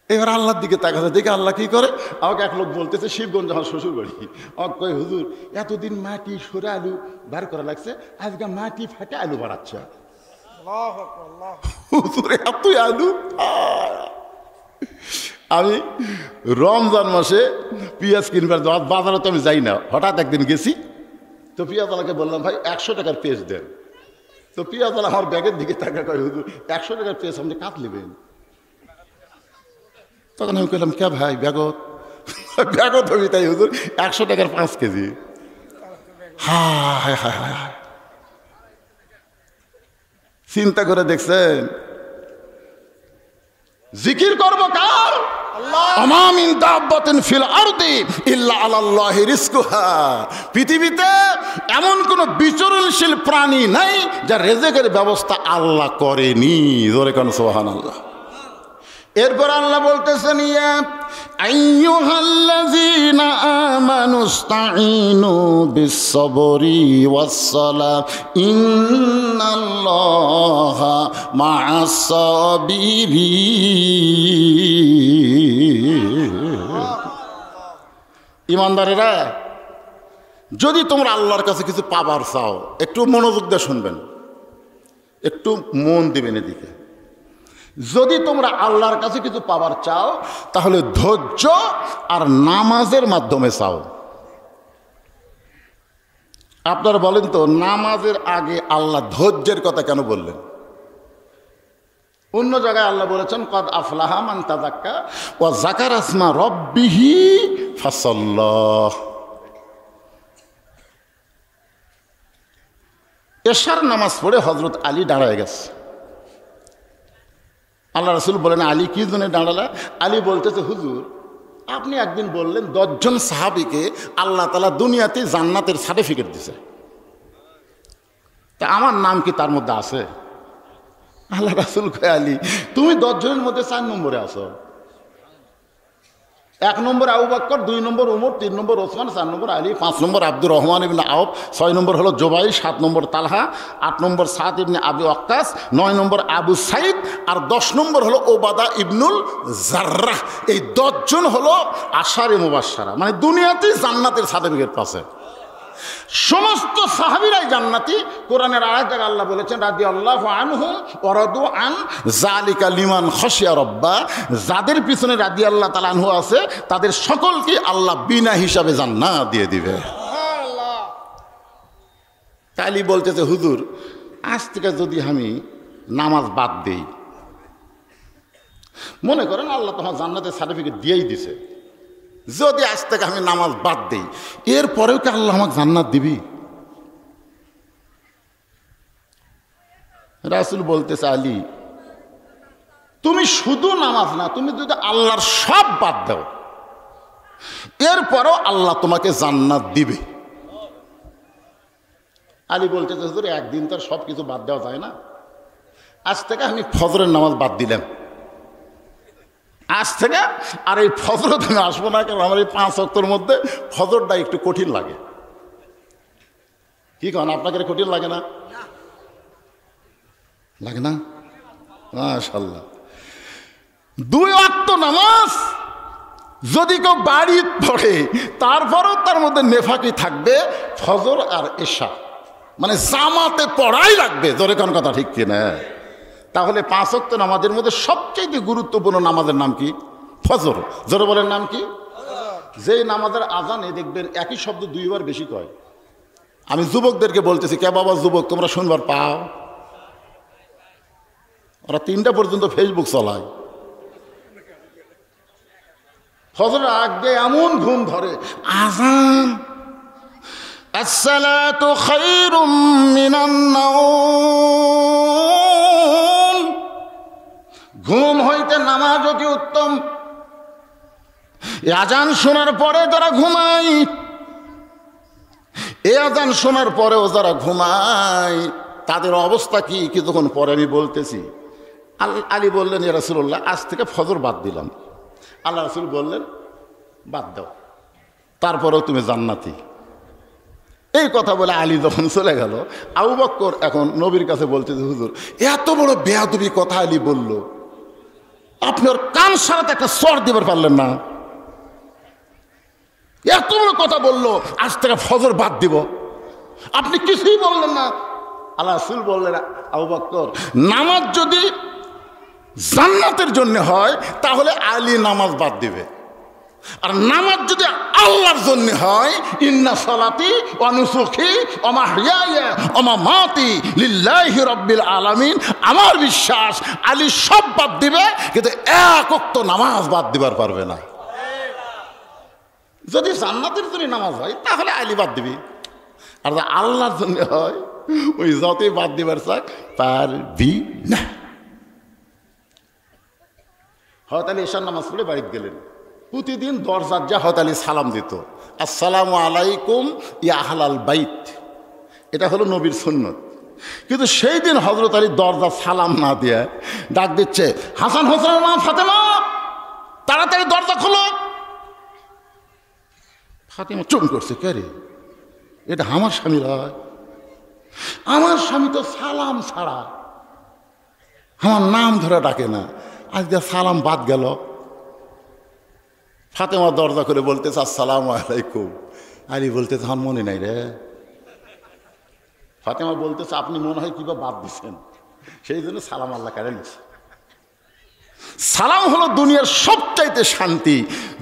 এবার আল্লাহর দিকে তাকাছে, দেখে আল্লাহ কি করে। আমাকে এক লোক বলতেছে শিবগঞ্জ আমার শ্বশুর বাড়ি, আমাকে কয় হুজুর এতদিন মাটি সরে আলু বার করা লাগছে, আজকে মাটি ফাটে আলু বাড়াচ্ছে। হুজুর এত আলু! আমি রমজান মাসে পেঁয়াজ কিনবার বাজারে তো আমি যাই না, হঠাৎ একদিন গেছি, তো পেঁয়াজওয়ালাকে বললাম ভাই 100 টাকার পেঁয়াজ দেন। তো পেঁয়াজওয়ালা আমার ব্যাগের দিকে তাকা কয় হুজুর 100 টাকার পেঁয়াজ আপনি কাট নেবেন? তখন আমি কইলাম কে ভাই ব্যাগত? ব্যাগত হবি তাই হুজুর 100 টাকার 5 কেজি। হায় হায় হায়, চিন্তা করে দেখছেন জিকির করব কার? ওমা মিন দাব্বাতিন ফিল আরদি ইল্লা আলাল্লাহি রিজকুহা। পৃথিবীতে এমন কোন বিচরণশীল প্রাণী নাই যার রিজকের ব্যবস্থা আল্লাহ করেনি। জোরে কোন সুবহানাল্লাহ। এরপর আল্লাহ বলতেছেন, ইয়া আইয়ুহাল্লাযীনা আমানুস্তাঈনু বিস-সাবরি ওয়াস-সালাহ ইন্নাল্লাহা মা'আস-সাবিরিন। ঈমানদারেরা, যদি তোমরা আল্লাহর কাছে কিছু পাবার চাও, একটু মনোযোগ দিয়ে শুনবেন, একটু মন দিবেন এদিকে। যদি তোমরা আল্লাহর কাছে কিছু পাবার চাও তাহলে ধৈর্য আর নামাজের মাধ্যমে চাও। আপনারা বলেন তো, নামাজের আগে আল্লাহ ধৈর্যের কথা কেন বললেন? অন্য জায়গায় আল্লাহ বলেছেন, কদ আফলাহা মান তাযাক্কা ওয়া যাকারা ইসমা রাব্বিহি ফাসাল্লাহ। এশার নামাজ পড়ে হযরত আলী দাঁড়ায় গেছে। আল্লাহ রাসূল বলেন, আলী কি জন্য দাঁড়ালা? আলী বলতেছে, হুজুর আপনি একদিন বললেন 10 জন সাহাবীকে আল্লাহ তাআলা দুনিয়াতে জান্নাতের সার্টিফিকেট দিছে, তা আমার নাম কি তার মধ্যে আছে? আল্লাহ রাসূল কয়, আলী তুমি 10 জনের মধ্যে 4 নম্বরে আছো। 1 নম্বর আবু বকর, 2 নম্বর উমর, 3 নম্বর ওসমান, 4 নম্বর আলী, 5 নম্বর আব্দুর রহমান ইবনে আওফ, 6 নম্বর হলো জুবাইর, 7 নম্বর তালহা, 8 নম্বর সাদ ইবনে আবি ওয়াক্কাস, 9 নম্বর আবু সাইদ, আর 10 নম্বর হলো ওবাদা ইবনুল জাররাহ। এই 10 জন হলো আশারে মুবাশশারা, মানে দুনিয়াতে জান্নাতের সার্টিফিকেট পাচ্ছে। সমস্ত সাহাবীরাই জান্নাতি। কোরআনের আরেক জায়গায় আল্লাহ বলেছেন, রাদিয়াল্লাহু আনহুম ওয়া রাদু আন যালিকা লিমান খাশিয়া রাব্বা। যাদের পিছনে রাদিয়াল্লাহু তাআলা আনহু আছে তাদের সকলকে আল্লাহ বিনা হিসাবে জান্নাত দিয়ে দিবে। সুবহানাল্লাহ। তাইলি বলতেছে, হুজুর আজ থেকে যদি আমি নামাজ বাদ দেই, মনে করেন আল্লাহ তোমার জান্নাতের সার্টিফিকেট দিয়েই দিছে, যদি আজ থেকে আমি নামাজ বাদ দেই, এরপরেও কি আল্লাহ আমাকে জান্নাত দিবি? রাসূল বলতেছে, আলী তুমি শুধু নামাজ না, তুমি যদি আল্লাহর সব বাদ দাও এরপরেও আল্লাহ তোমাকে জান্নাত দিবে। আলী বলতেছে, হুজুর একদিন তো সব কিছু বাদ দেওয়া যায় না, আজ থেকে আমি ফজরের নামাজ বাদ দিলাম, আজ থেকে আর এই ফজরত আমি আসবো না, কারণ আমার এই 5 ওয়াক্তের মধ্যে ফজরটা একটু কঠিন লাগে। কি কারণ আপনাকে কঠিন লাগে না? লাগে না? মাশাআল্লাহ। 2 ওয়াক্ত নামাজ যদি কেউ বাড়ি পড়ে তারপরও তার মধ্যে নেফাকি থাকবে ফজর আর এশা, মানে জামাতে পড়াই লাগবে। জোরে কোন কথা ঠিক কিনা? তাহলে 5 ওয়াক্ত নামাজের মধ্যে সবচেয়ে গুরুত্বপূর্ণ নামাজের নাম কি? ফজর। জোরে বলেন নাম কি? যেই নামাজের আজানে দেখবেন একই শব্দ 2 বার বেশি কয়। আমি যুবকদেরকে বলতেছি, কে বাবা যুবক তোমরা শুনবার পাও? ওরা 3টা পর্যন্ত ফেসবুক চালায়। ফজরের আগে এমন ঘুম ধরে, আজান আসসালাতু খায়রুম মিনান নাওম, ঘুম হইতে নামাজ অতি উত্তম। এই আজান শোনার পরে যারা ঘুমায়, এই আজান শোনার পরেও যারা ঘুমায় তাদের অবস্থা কি কিছুক্ষণ পরে আমি বলতেছি। আলী বললেন, ইয়া রাসূলুল্লাহ আজ থেকে ফজর বাদ দিলাম। আল্লাহ রাসূল বললেন, বাদ দাও, তারপরেও তুমি জান্নাতি। এই কথা বলে আলী যখন চলে গেল, আবু বকর এখন নবীর কাছে বলতেছে, হুজুর এত বড় বেয়াদবি কথা আলী বলল, আপনি ওর কান সারাতে একটা চড় দিবার পারলেন না? এত বড় কথা বললো, আজ থেকে ফজর বাদ দিব, আপনি কিছুই বললেন না। আল্লাহ রাসূল বললেন, আবু বকর নামাজ যদি জান্নাতের জন্য হয় তাহলে আলী নামাজ বাদ দিবে, আর নামাজ যদি আল্লাহর জন্য হয়, ইন্না সালাতি ওয়া নুসুকি ওয়া মাহইয়ায়া ওয়া মামাতি লিল্লাহি রাব্বিল আলামিন, আমার বিশ্বাস আলী সব বাদ দিবে, কিন্তু এক ওয়াক্ত নামাজ বাদ দিবার পারবে না। যদি জান্নাতের জন্য নামাজ হয় তাহলে আলী বাদ দিবি, আর আল্লাহর জন্য হয় ওই যতই বাদ দিবার চাক পারবি না। হযরত আলী এশার নামাজ পড়ে বাড়িতে গেলেন। প্রতিদিন দরজার যা হযরত আলী সালাম দিত, আসসালামু আলাইকুম ইয়া আহলাল বাইত, এটা হলো নবীর সুন্নত। কিন্তু সেই দিন হযরত আলী দরজা সালাম না দিয়ে ডাক দিচ্ছে, হাসান হোসেনের মা ফাতেমা, তাড়াতাড়ি দরজা খোলো। ফাতেমা চুপ করছে, কে রে, এটা আমার স্বামী হয়? আমার স্বামী তো সালাম ছাড়া আমার নাম ধরে ডাকে না, আজকে সালাম বাদ গেল। ফাতেমা দরজা করে বলতেছে আসসালামু আলাইকুম। আলী বলতেছে আমার মনে নাই রে। ফাতেমা বলতেছে আপনি মনে হয় কিবা বাদ দিচ্ছেন, সেই জন্য সালাম আল্লাহ কারে নিচ্ছে। সালাম হলো দুনিয়ার সবচাইতে শান্তি।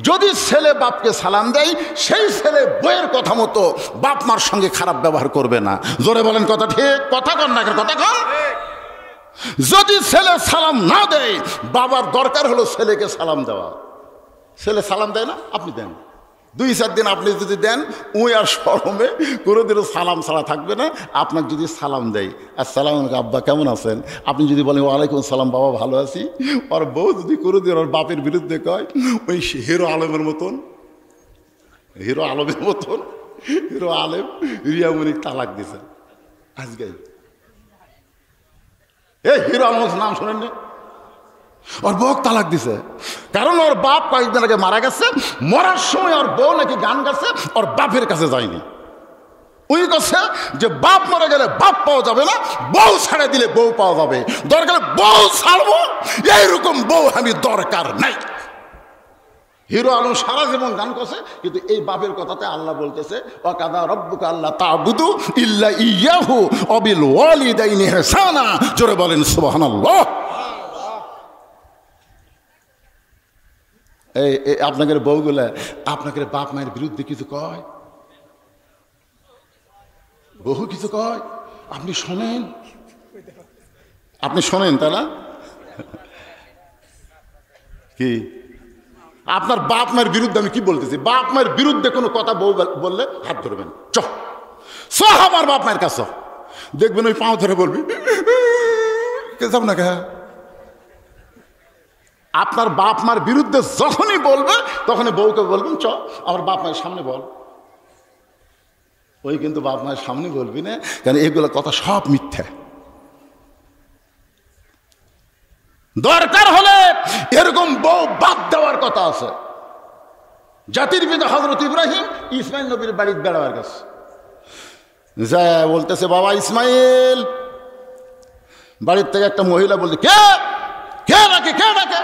যদি ছেলে বাপকে সালাম দেয়, সেই ছেলে বইয়ের কথা মতো বাপ মার সঙ্গে খারাপ ব্যবহার করবে না। জোরে বলেন কথা ঠিক, কথা কন না, কথা কন। যদি ছেলে সালাম না দেয়, বাবার দরকার হলো ছেলেকে সালাম দেওয়া। ছেলে সালাম দেয় না, আপনি দেন। 2-4 দিন আপনি যদি দেন, উই আর শরমে কোনোদিনও সালাম ছাড়া থাকবে না। আপনাকে যদি সালাম দেয়, আসসালামু আলাইকুম আব্বা কেমন আছেন, আপনি যদি বলেন ওয়ালাইকুম আসসালাম বাবা ভালো আছি, ওর বউ যদি কোনোদিন ওর বাপের বিরুদ্ধে কয়, ওই হিরো আলমের মতন, হিরো আলেম রিয়ামণিক তালাক দিছে আজকে। এই হিরো আলমের নাম শোনেন না? ওর বউ তালাক দিছে, কারণ ওর বাপ কয়েকদিন আগে মারা গেছে। মরার সময় ওর বউ নাকি গান গাছে, ওর বাপের কাছে যায়নি। উনি করছে যে বাপ মারা গেলে বাপ পাওয়া যাবে না, বউ ছেড়ে দিলে বউ পাওয়া যাবে, দরকার বউ ছাড়বো, এইরকম বউ আমি দরকার নাই। হিরো আলম সারা জীবন গান করছে, কিন্তু এই বাপের কথাতে আল্লাহ বলতেছে ওয়াকাদা রব্বুকা আল্লা তা'বুদু ইল্লা ইয়াহু ওয়া বিল ওয়ালিদাইনি ইহসানা। জোরে বলেন সুবহানাল্লাহ। এই আপনাদের বউগুলা আপনাদের বাপ মায়ের বিরুদ্ধে কিছু কয়, বহু কিছু কয়, আপনি শোনেন, তাই না? কি আপনার বাপ মায়ের বিরুদ্ধে আমি কি বলতেছি? বাপ মায়ের বিরুদ্ধে কোনো কথা বউ বললে হাত ধরবেন, আমার বাপ মায়ের কাছে দেখবেন ওই পাও ধরে বলবি কে যাব না। আপনার বাপ মার বিরুদ্ধে যখনই বলবে, তখনই বউকে বলবেন আমার বাপ মায়ের সামনে বল। ওই কিন্তু বাপ মায়ের সামনে বলবি না, কারণ এগুলো কথা সব মিথ্যা। দরকার হলে এরকম বউ বাদ দেওয়ার কথা আছে। জাতির পিতা হযরত ইব্রাহিম ইসমাইল নবীর বাড়িতে বেড়াবার গেছে, যা বলতেছে বাবা ইসমাইল। বাড়ির থেকে একটা মহিলা বলতে কে ডাকে?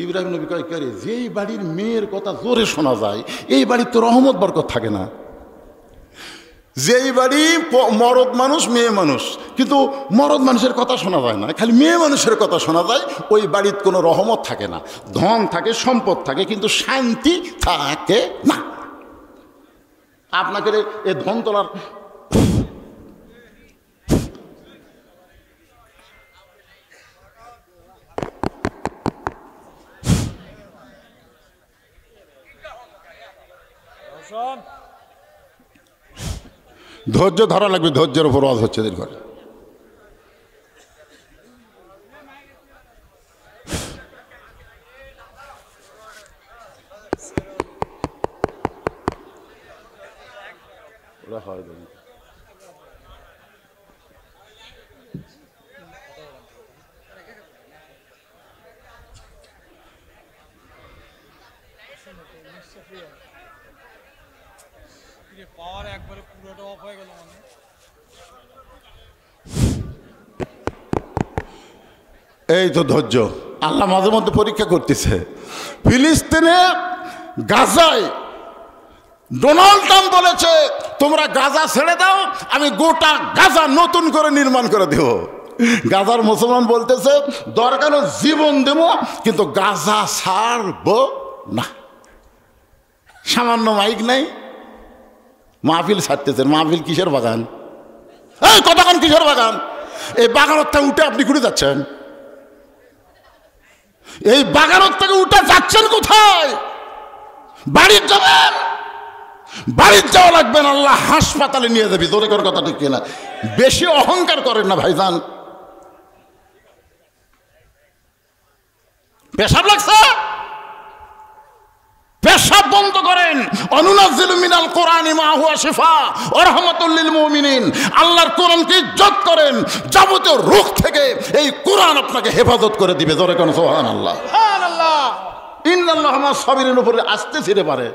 ইব্রাহিম নবী কয় কে রে? যেই বাড়ির মেয়ের কথা জোরে শোনা যায়, এই বাড়ির তো রহমত বরকত থাকে না। যেই বাড়ি মরদ মানুষ মেয়ে মানুষ, কিন্তু মরদ মানুষের কথা শোনা যায় না, খালি মেয়ে মানুষের কথা শোনা যায়, ওই বাড়ির কোনো রহমত থাকে না। ধন থাকে, সম্পদ থাকে, কিন্তু শান্তি থাকে না। আপনাকে এই ধন তোলার ধৈর্য ধরা লাগবে, ধৈর্যের উপর ওয়াজ হচ্ছে দীর্ঘ। এই তো ধৈর্য আল্লাহ মাঝে মধ্যে পরীক্ষা করতেছে। ফিলিস্তিনে গাজায় ডোনাল্ড ট্রাম্প বলেছে তোমরা গাজা ছেড়ে দাও, আমি গোটা গাজা নতুন করে নির্মাণ করে দেব। গাজার মুসলমান বলতেছে দরকার জীবন দেব, কিন্তু গাজা ছাড়ব না। সামান্য মাইক নাই, মাহফিল ছাড়তেছেন। মাহফিল কিসের বাগান? এই কতক্ষণ কিসের বাগান? এই বাগানের থেকে উঠে আপনি ঘুরে যাচ্ছেন, এই বাগানের থেকে উঠে যাচ্ছেন কোথায়? বাড়ির যাবেন, বাড়ির যাওয়া লাগবে না, আল্লাহ হাসপাতালে নিয়ে যাবি। তোর কথা ঠিক কিনা? বেশি অহংকার করেন না ভাইজান। পেশাব লাগছে, পেশাব বন্ধ করেন। অনুনাজ্জিলু মিনাল কোরআনি মা হুয়া শিফা ওয়া রাহমাতুল লিল মুমিনিন। আল্লাহর কোরআনকে ইজ্জত করেন, যাবতীয় রোগ থেকে এই কোরআন আপনাকে হেফাজত করে দিবে। জোরে কোন সুবহানাল্লাহ। সুবহানাল্লাহ। ইন্নাল্লাহা মা'আস সাবিরিন উপরে আসতে ছিড়ে পারে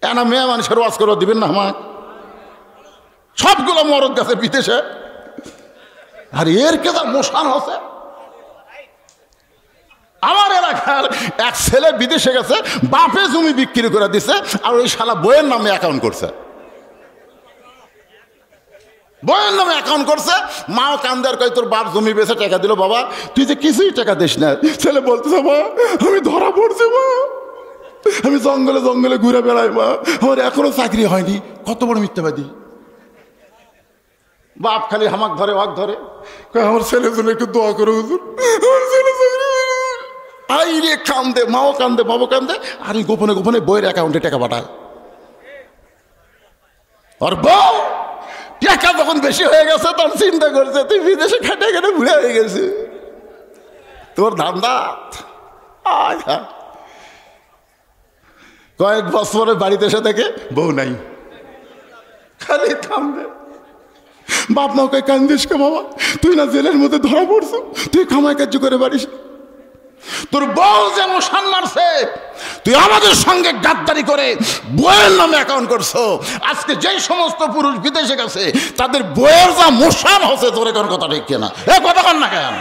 এনা মেয়ে মানুষের ওয়াজ করে দিবেন না আমাকে? সবগুলো মরদ গেছে বিদেশে, আর এর কেদা মোশান হচ্ছে। আমার এলাকার এক ছেলে বিদেশে গেছে, বাপে জমি বিক্রি করে দিছে, আর ওই শালা বইয়ের নামে অ্যাকাউন্ট করছে। বইয়ের নামে অ্যাকাউন্ট করছে। মাও কান্দার কয় তোর বাপ জমি বেচে টাকা দিল, বাবা তুই যে কিছুই টাকা দিস না। ছেলে বলতেছে মা আমি ধরা পড়ছি, মা আমি জঙ্গলে জঙ্গলে ঘুরে বেড়াই, মা আমার এখনো চাকরি হয়নি। কত বড় মিথ্যাবাদী। বাপ খালি হামাক ধরে ওয়াক ধরে, আমার ছেলের জন্য একটু দোয়া করে হুজুর, আমার ছেলে আই রে কান্দে, মাও কান্দে, বাবু কান্দে, আর গোপনে গোপনে বইয়ের অ্যাকাউন্টে টাকা পাঠায়। আর বউ টাকা যখন বেশি হয়ে গেছে তখন চিন্তা করছে তুই বিদেশে খাটে কেটে ঘুরে হয়ে গেছে, তোর ধান্দা। কয়েক বছরের বাড়িতে এসে দেখে বউ নাই, খালি কান্দে। বাপ মাও কয় কান্দিস কে বাবা, তুই না জেলের মধ্যে ধরা পড়ছো, তুই কামাই কার্য করে বাড়িস। তোর বউ যে মোশান মারছে, তুই আমাদের সঙ্গে গাদ্দারি করে বইয়ের নামে অ্যাকাউন্ট করছো। আজকে যেই সমস্ত পুরুষ বিদেশে গেছে তাদের বইয়ের যা মোশান হচ্ছে, তোর কোন কথা ঠিক কিনা? এ কথা কন না কেন?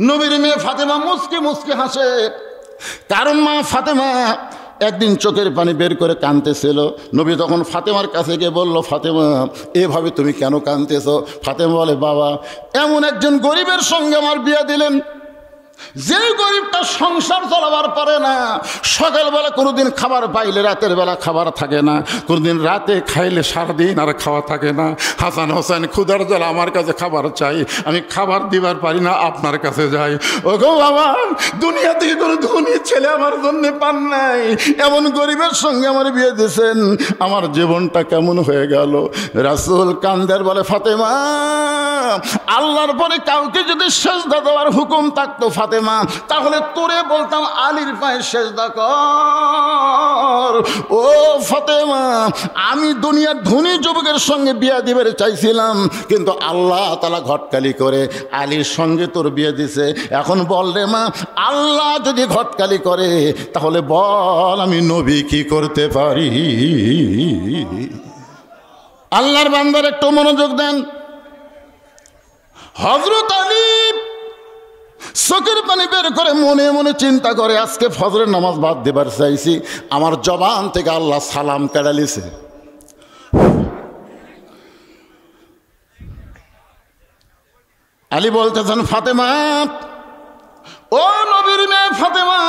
নবীর মেয়ে ফাতেমা মুচকি মুচকি হাসে, কারণ মা ফাতেমা একদিন চোখের পানি বের করে কাঁদতেছিল। নবী তখন ফাতেমার কাছে গিয়ে বলল, ফাতেমা এভাবে তুমি কেন কাঁদতেছো? ফাতেমা বলে, বাবা এমন একজন গরিবের সঙ্গে আমার বিয়ে দিলেন, যে গরিবটা সংসার চালাবার পারে না, সকালবেলা কোনোদিন খাবার পাইলে রাতের বেলা খাবার থাকে না, কোনোদিন রাতে খাইলে সারাদিন আর খাওয়া থাকে না। হাসান হোসেন ক্ষুধার জ্বালা আমার কাছে খাবার চাই, আমি খাবার দিবার পারি না, আপনার কাছে যাই। ও গো বাবা, দুনিয়া থেকে কোনো ধনী ছেলে আমার জন্য পান নাই, এমন গরিবের সঙ্গে আমার বিয়ে দিয়েছেন, আমার জীবনটা কেমন হয়ে গেল। রাসূল কান্দের বলে, ফাতেমা আল্লাহর পরে কাউকে যদি সেজদা দেওয়ার হুকুম থাকতো ফাতেমা, তাহলে তোরে বলতাম আলীর পায়ে সেজদা কর। ও ফাতেমা, আমি দুনিয়ার ধনী যুবকের সঙ্গে বিয়ে দিবার চাইছিলাম, কিন্তু আল্লাহ তাআলা ঘটকালি করে আলীর সঙ্গে তোর বিয়ে দিছে। এখন বল রে মা, আল্লাহ যদি ঘটকালি করে তাহলে বল আমি নবী কি করতে পারি? আল্লাহর বান্দার একটু মনোযোগ দেন। হযরত আলী চোখের পানি বের করে মনে মনে চিন্তা করে, আজকে ফজরের নামাজ বাদ দেবার চাইছি, আমার জবান থেকে আল্লাহ সালাম কেড়ে লিছে। আলী বলতেছেন, ফাতেমা ও নবীর মেয়ে ফাতেমা,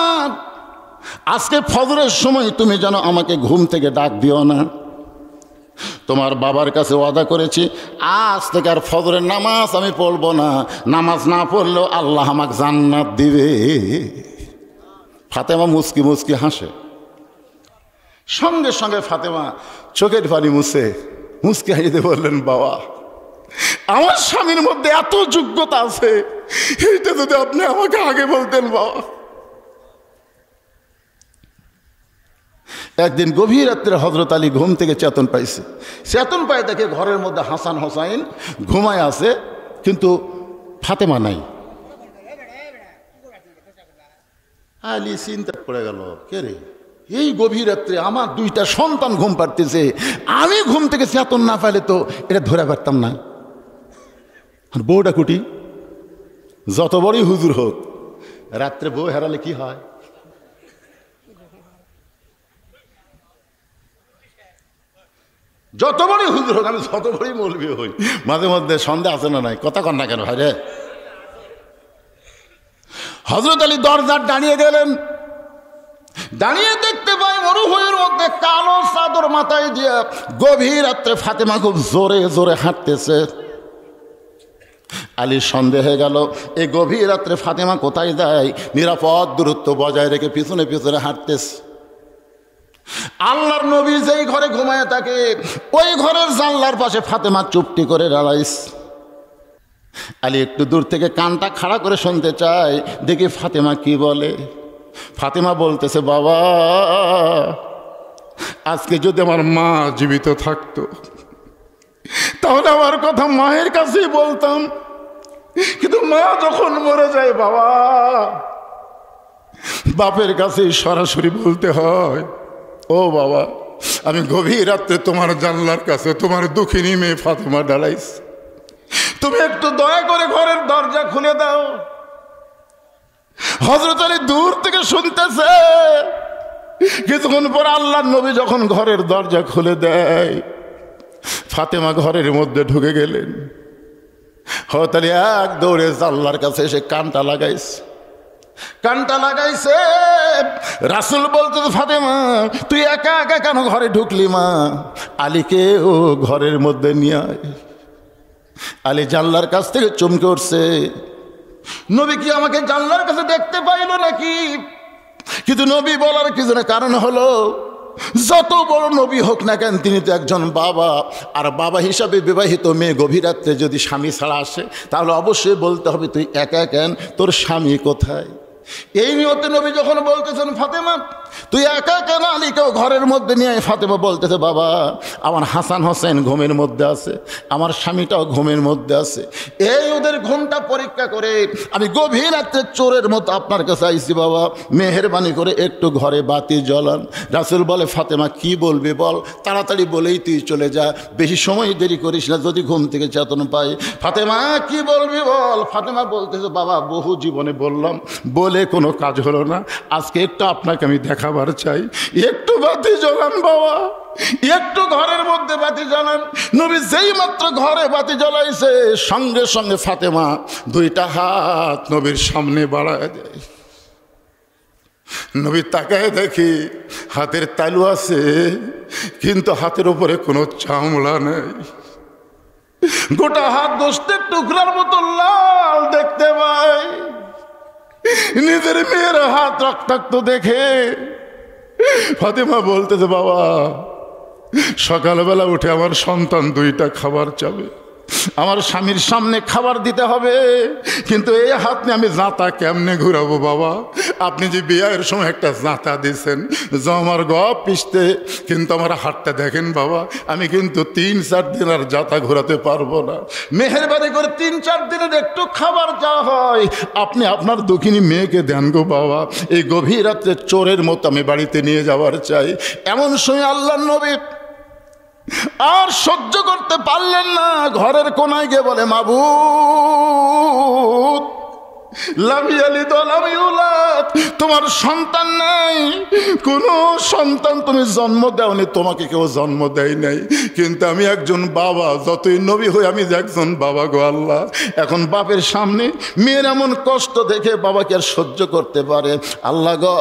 আজকে ফজরের সময় তুমি যেন আমাকে ঘুম থেকে ডাক দিও না। তোমার বাবার কাছে ওয়াদা করেছি আজ থেকে আর ফজরের নামাজ আমি পড়বো না, নামাজ না পড়লেও আল্লাহ আমাকে জান্নাত দিবে। ফাতেমা মুচকি মুচকি হাসে। সঙ্গে সঙ্গে ফাতেমা চোখের পানি মুছে মুচকি হাসিতে বললেন, বাবা আমার স্বামীর মধ্যে এত যোগ্যতা আছে, এইটা যদি আপনি আমাকে আগে বলতেন বাবা। একদিন গভীর রাত্রে হযরত আলী ঘুম থেকে চেতন পাইছে। চেতন পায় দেখে ঘরের মধ্যে হাসান হোসাইন ঘুমায় আছে, কিন্তু ফাতেমা নাই। আলী চিন্তা পড়ে গেল, কে রে এই গভীর রাত্রে আমার দুইটা সন্তান ঘুম পাড়তেছে, আমি ঘুম থেকে চেতন না পাইলে তো এটা ধরে পারতাম না। আর বউটা কুটি, যত বড়ই হুজুর হোক রাত্রে বউ হারালে কি হয়? যত বড়ই হুজুর হোক, আমি যত বড়ই মৌলবি হই, মাঝে মধ্যে সন্দেহ আছে না নাই? কথা কন না কেন ভাই রে? হযরত আলী দরজার দাঁড়িয়ে গেলেন, দাঁড়িয়ে দেখতে পাই মরুভূমির মধ্যে কালো চাদর মাথায় দিয়ে গভীর রাত্রে ফাতেমা খুব জোরে জোরে হাঁটতেছে। আলীর সন্দেহ হয়ে গেল, এই গভীর রাত্রে ফাতেমা কোথায় যায়? নিরাপদ দূরত্ব বজায় রেখে পিছনে পিছনে হাঁটতেছে। আল্লাহর নবী যেই ঘরে ঘুমায় থাকে ওই ঘরের জানলার পাশে ফাতেমা চুপটি করে দাঁড়াইছে। আলী একটু দূর থেকে কানটা খাড়া করে শুনতে চায়, দেখি ফাতেমা কি বলে। ফাতেমা বলতেছে, বাবা আজকে যদি আমার মা জীবিত থাকতো তাহলে আমার কথা মায়ের কাছেই বলতাম, কিন্তু মা যখন মরে যায় বাবা বাপের কাছে সরাসরি বলতে হয়। ও বাবা, আমি গভীর রাত্রে তোমার জানলার কাছে তোমার দুঃখিনী মেয়ে ফাতেমা দাঁড়াইছি, তুমি একটু দয়া করে ঘরের দরজা খুলে দাও। হযরত আলী দূর থেকে শুনতেছে। কিছুক্ষণ পর আল্লাহর নবী যখন ঘরের দরজা খুলে দেয়, ফাতেমা ঘরের মধ্যে ঢুকে গেলেন। হযরত আলী এক দৌড়ে জানলার কাছে এসে কানটা লাগাইছে। রাসূল বলতে, ফাতেমা তুই একা একা কেন ঘরে ঢুকলি মা? আলীকে ও ঘরের মধ্যে নিয়ে আয়। আলী জানলার কাছ থেকে চমকে উঠছে, নবী কি আমাকে জানলার কাছে দেখতে পাইল নাকি? কিন্তু নবী বলার কি জন্য কারণ হলো, যত বড় নবী হোক না কেন তিনি তো একজন বাবা, আর বাবা হিসাবে বিবাহিত মেয়ে গভীর রাত্রে যদি স্বামী ছাড়া আসে তাহলে অবশ্যই বলতে হবে তুই একা কেন, তোর স্বামী কোথায়? এই নিয়তে নবী যখন বলতেছেন ফাতেমা তুই একা কেন আলীকেও ঘরের মধ্যে নিয়ে, ফাতেমা বলতেছে, বাবা আমার হাসান হোসেন ঘুমের মধ্যে আছে, আমার স্বামীটাও ঘুমের মধ্যে আছে, এই ওদের ঘুমটা পরীক্ষা করে আমি গভীর রাত্রে চোরের মতো আপনার কাছে আইছি, বাবা মেহেরবানি করে একটু ঘরে বাতি জ্বলান। রাসূল বলে, ফাতেমা কি বলবি বল, তাড়াতাড়ি বলেই তুই চলে যা, বেশি সময় দেরি করিস না, যদি ঘুম থেকে চেতন পাই। ফাতেমা কি বলবি বল। ফাতেমা বলতেছে, বাবা বহু জীবনে বললাম, বলে কোনো কাজ হলো না, আজকে একটু আপনাকে আমি দেখাবার চাই, একটু বাতি জ্বলান বাবা, একটু ঘরের মধ্যে বাতি জ্বালান। নবী যেই মাত্র ঘরে বাতি জ্বলাইছে সঙ্গে সঙ্গে ফাতেমা দুইটা হাত নবীর সামনে বাড়ায় দেয়। নবী তাকায় দেখি হাতের তালু আছে, কিন্তু হাতের উপরে কোনো চামড়া নেই, গোটা হাত গোস্তের টুকরার মতো লাল দেখতে পাই। নিজের মেয়ের হাত রক্তাক্ত দেখে ফাতেমা বলতেছে, বাবা সকালবেলা উঠে আমার সন্তান দুইটা খাবার চাবে, আমার স্বামীর সামনে খাবার দিতে হবে, কিন্তু এই হাত নিয়ে আমি জাঁতা কেমনে ঘুরাবো বাবা? আপনি যে বিয়ের সময় একটা জাঁতা দিয়েছেন আমার গপ পিষতে, কিন্তু আমার হাতটা দেখেন বাবা, আমি কিন্তু 3-4 দিন আর জাঁতা ঘোরাতে পারবো না, মেহেরবানি করে 3-4 দিনের একটু খাবার যা হয় আপনি আপনার দুঃখিনী মেয়েকে দেন গো বাবা, এই গভীর রাত্রে চোরের মতো আমি বাড়িতে নিয়ে যাওয়ার চাই। এমন সময় আল্লাহর নবী আর সহ্য করতে পারলেন না, ঘরের কোনায় গিয়ে বলে, মাবুদ লাম ইয়ালিদ ওয়া লাম ইউলাদ, তোমার সন্তান নাই, কোনো সন্তান তুমি জন্ম দাওনি, তোমাকে কেউ জন্ম দেয় নাই, কিন্তু আমি একজন বাবা, যতই নবী হই আমি একজন বাবা গো আল্লাহ। এখন বাপের সামনে মেয়ের এমন কষ্ট দেখে বাবাকে আর সহ্য করতে পারে? আল্লাহ গো,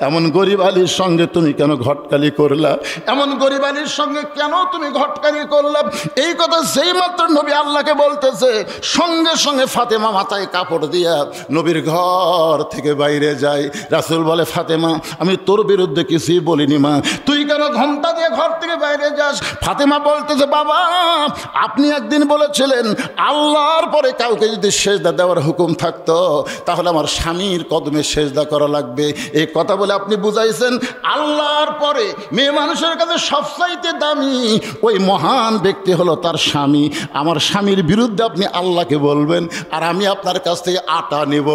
এমন গরিব আলীর সঙ্গে তুমি কেন ঘটকালি করলা, এমন গরিব আলীর সঙ্গে কেন তুমি ঘটকালি করলা? এই কথা যেই মাত্র নবী আল্লাহকে বলতেছে সঙ্গে সঙ্গে ফাতেমা মাথায় কাপড় দিয়া নবীর ঘর থেকে বাইরে যায়। রাসূল বলে, ফাতেমা আমি তোর বিরুদ্ধে কিছুই বলিনি মা, তুই কেন ঘোমটা দিয়ে ঘর থেকে বাইরে যাস? ফাতেমা বলতেছে, বাবা আপনি একদিন বলেছিলেন আল্লাহর পরে কাউকে যদি সেজদা দেওয়ার হুকুম থাকতো তাহলে আমার স্বামীর কদমে সেজদা করা লাগবে, এই কথা বলে আপনি বুঝাইছেন আল্লাহর পরে মেয়ে মানুষের কাছে সবচাইতে দামি ওই মহান ব্যক্তি হলো তার স্বামী। আমার স্বামীর বিরুদ্ধে আপনি আল্লাহকে বলবেন আর আমি আপনার কাছ থেকে আটা নেব,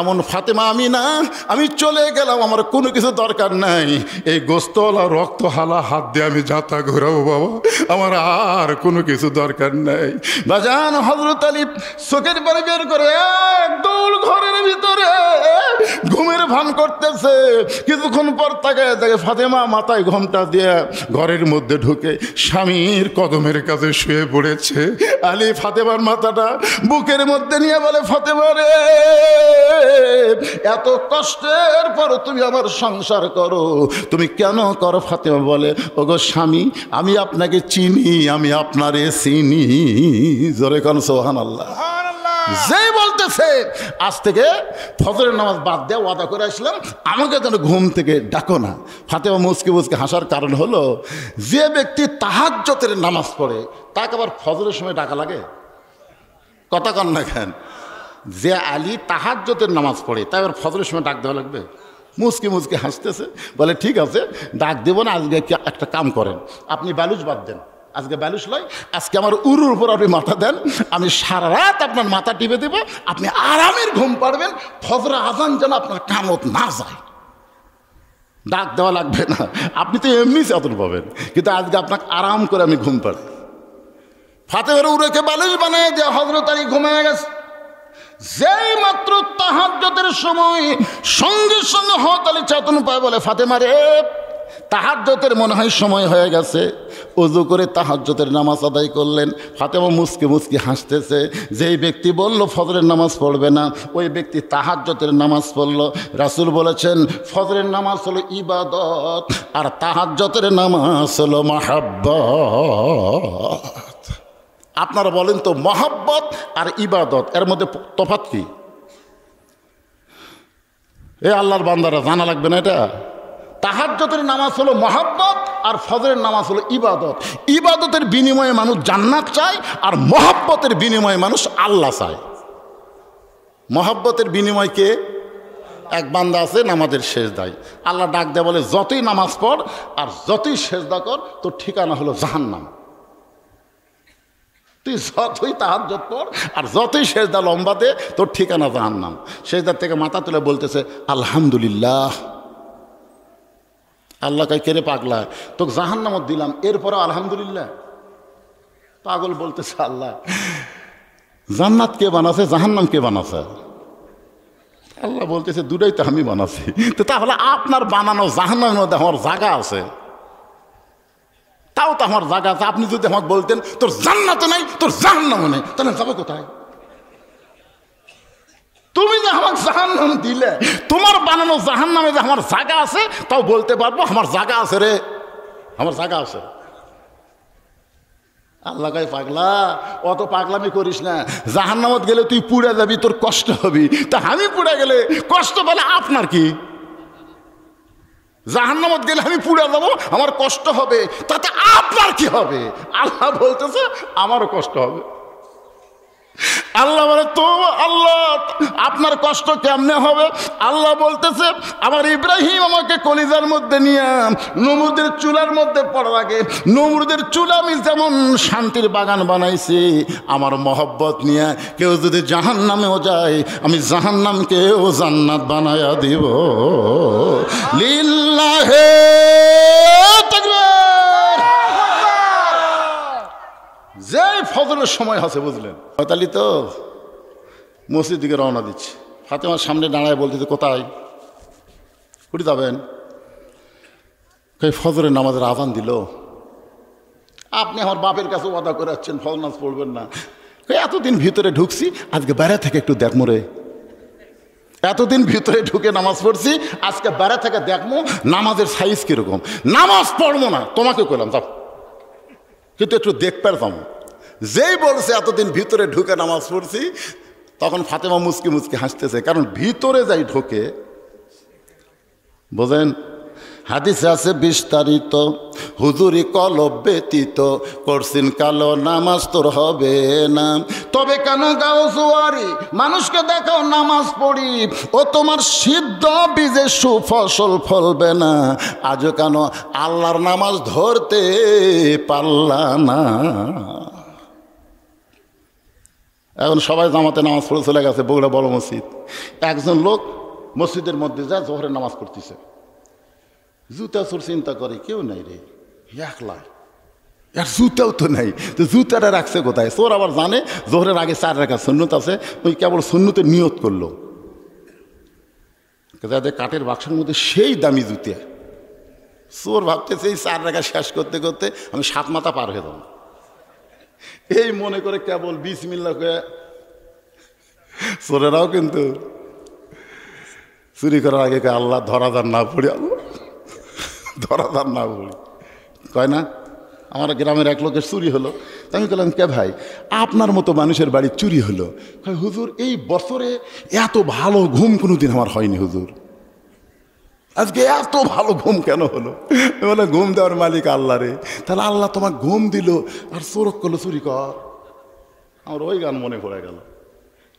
এমন ফাতেমা আমি না, আমি চলে গেলাম, আমার কোনো কিছু দরকার নাই, এই গোস্তওয়ালা রক্ত হালা হাত দিয়ে আমি যাতা ঘোরাবো বাবা, আমার আর কোনো কিছু দরকার নাই। বাজান হযরত আলী চোখের পানি বের করে এক দৌড় ঘরের ভিতরে ঘুমের ভান করতেছে, কিছুক্ষণ পর তাকায় দেখে ফাতেমা মাথায় ঘোমটা দিয়ে ঘরের মধ্যে ঢুকে স্বামীর কদমের কাছে শুয়ে পড়েছে। আলী ফাতেমার মাথাটা বুকের মধ্যে নিয়ে বলে, ফাতেমা রে এত কষ্টের পর তুমি আমার সংসার করো, তুমি কেন করো? ফাতেমা বলে, ওগো স্বামী আমি আপনাকে চিনি, আমি আপনারে চিনি। জোরে কোন সুবহানাল্লাহ। যেই বলতেছে আজ থেকে ফজরের নামাজ বাদ দেওয়া ওয়াদা করে আসলাম, আমাকে যেন ঘুম থেকে ডাকো না। ফাতেমা মুচকে মুচকে হাসার কারণ হলো যে ব্যক্তি তাহাজ্জুদের নামাজ পড়ে তাকে আবার ফজরের সময় ডাকা লাগে? কথা কন না কেন? যে আলী তাহাজ্জুদের নামাজ পড়ে তাই আবার ফজরের সময় ডাক দেওয়া লাগবে? মুচকি মুচকি হাসতেছে, বলে ঠিক আছে ডাক দেবো না, আজকে একটা কাম করেন, আপনি ব্যালুস বাদ দেন, আজকে ব্যালুস লয়, আজকে আমার উরুর উপর আপনি মাথা দেন, আমি সারা রাত আপনার মাথা টিপে দেবো, আপনি আরামের ঘুম পাড়বেন, ফজর আজান যেন আপনার কামত না যায়। ডাক দেওয়া লাগবে না, আপনি তো এমনি চাতুর পাবেন, কিন্তু আজকে আপনাকে আরাম করে আমি ঘুম পাড়ি। ফাতেমের উরেকে ব্যালুস বানায় যে হজরত আলী ঘুমিয়ে গেছে। যেই মাত্র তাহাজ্জুদের সময় সঙ্গে সঙ্গে হযরত আলী চেতন পায়, বলে ফাতেমা রে, তাহাজ্জুদের মনে হয় সময় হয়ে গেছে। ওযু করে তাহাজ্জুদের নামাজ আদায় করলেন। ফাতেমা মুচকি মুচকি হাসতেছে। যেই ব্যক্তি বলল ফজরের নামাজ পড়বে না, ওই ব্যক্তি তাহাজ্জুদের নামাজ পড়ল। রাসূল বলেছেন ফজরের নামাজ হলো ইবাদত আর তাহাজ্জুদের নামাজ হলো মাহাব্বত। আপনারা বলেন তো, মহব্বত আর ইবাদত এর মধ্যে তফাৎ কি? এ আল্লাহর বান্দারা জানা লাগবে না এটা? তাহাজ্জুদের নামাজ হলো মহব্বত আর ফজরের নামাজ হলো ইবাদত। ইবাদতের বিনিময়ে মানুষ জান্নাত চায় আর মহব্বতের বিনিময়ে মানুষ আল্লাহ চায়। মহব্বতের বিনিময় কে? এক বান্দা আছে নামাজের সেজদায়, আল্লাহ ডাক দেয় বলে যতই নামাজ পড় আর যতই সেজদা কর তোর ঠিকানা হলো জাহান্নাম। তুই যতই তাহাজ্জুদ পড় আর যতই সেজদা লম্বা দে তোর ঠিকানা জাহান্নাম। সেজদার থেকে মাথা তুলে বলতেছে আলহামদুলিল্লাহ। আল্লাহ কয় কেরে পাগলা, তোকে জাহান্নামত দিলাম এরপরে আলহামদুলিল্লাহ? পাগল বলতেছে আল্লাহ জান্নাত কে বানাছে জাহান্নাম কে বানাছে? আল্লাহ বলতেছে দুটাই তো আমি বানাছি। তো তাহলে আপনার বানানো জাহান্নামের মধ্যে আমার জায়গা আছে? তাও তো আমার জায়গা আছে। আপনি যদি আমাকে বলতেন তোর জান্নাতও নাই তোর জাহান্নামও নেই, তাহলে যাবে কোথায়? তুমি যে আমাকে জাহান্নাম দিলে, তোমার বানানো জাহান্নামে যে আমার জায়গা আছে, তাও বলতে পারবো আমার জায়গা আছে রে, আমার জায়গা আছে। আল্লাহ কয় পাগলা অত পাগলামি করিস না, জাহান্নামত গেলে তুই পুড়ে যাবি, তোর কষ্ট হবি, তা আমি পুড়ে গেলে কষ্ট পেলে আপনার কি? জাহান্নামত গেলে আমি পুড়ে যাবো, আমার কষ্ট হবে, তাতে আপনার কি হবে? আল্লাহ বলতেছে আমারও কষ্ট হবে। আল্লাহ বলে তো আল্লাহ আপনার কষ্ট কেমনে হবে? আল্লাহ বলতেছে আমার ইব্রাহিম আমাকে কলিজার মধ্যে নিয়ে নমরুদের চুলার মধ্যে পড়ার আগে নমরুদের চুলা আমি যেমন শান্তির বাগান বানাইছি, আমার মহব্বত নিয়ে কেউ যদি জাহান্নামেও যায় আমি জাহান্নামকেও জান্নাত বানায়া দিব। লিল্লাহে তাকবীর। যেই ফজরের সময় আছে বুঝলেন, পঁয়তাল্লিশ তো মসজিদ দিকে রওনা দিচ্ছে। ফাতেমার সামনে দাঁড়ায় বলতেছে কোথায় উঠে যাবেন? ফজরের নামাজের আজান দিল, আপনি আমার বাপের কাছে ওয়াদা করে যাচ্ছেন ফজর নামাজ পড়বেন না। এতদিন ভিতরে ঢুকছি, আজকে বাইরে থেকে একটু দেখমো রে। এতদিন ভিতরে ঢুকে নামাজ পড়ছি, আজকে বাইরে থেকে দেখবো নামাজের সাইজ কিরকম। নামাজ পড়বো না তোমাকে কইলাম যাও, কিন্তু একটু দেখতে পারতাম। যেই বলছে এতদিন ভিতরে ঢুকে নামাজ পড়ছি, তখন ফাতেমা মুচকি মুচকি হাসতেছে, কারণ ভিতরে যাই ঢোকে। বোঝেন, হাদিসে আছে বিস্তারিত, হুজুরি কলব ব্যতীত করছিন কালো নামাজ তোর হবে না। তবে কেন গাও জোয়ারি মানুষকে দেখাও নামাজ পড়ি, ও তোমার সিদ্ধ বীজে সুফসল ফলবে না। আজও কেন আল্লাহর নামাজ ধরতে পারলা না? এখন সবাই জামাতে নামাজ পড়ে চলে গেছে বগুড়া বড় মসজিদ। একজন লোক মসজিদের মধ্যে যায় জোহরের নামাজ পড়তেছে, জুতা চোর চিন্তা করে কেউ নাই রে, একলা, আর জুতাও তো নাই, তো জুতাটা রাখছে কোথায়? চোর আবার জানে জোহরের আগে 4 রাকাত সুন্নত আছে, ওই কেবল সুন্নতের নিয়ত করলো। যাদের কাঠের বাক্সের মধ্যে সেই দামি জুতা, চোর ভাবতেছে এই 4 রাকাত শেষ করতে করতে আমি 7 মাথা পার হয়ে যাব। এই মনে করে কেবল বিসমিল্লাহ করে চোরেরাও কিন্তু চুরি করার আগে আল্লাহ ধরাধার না পড়ি, আল্লাহ ধরাধার না পড়ি কয় না। আমার গ্রামের এক লোকের চুরি হলো, আমি বললাম কে ভাই আপনার মতো মানুষের বাড়ি চুরি হলো? কয় হুজুর এই বছরে এত ভালো ঘুম কোনোদিন আমার হয়নি হুজুর, আজকে এত ভালো ঘুম কেন হলো? বলে ঘুম দেওয়ার মালিক আল্লাহ রে। তাহলে আল্লাহ তোমাকে ঘুম দিল আর চোরক করলো চুরি কর। আমার ওই গান মনে পড়ে গেল।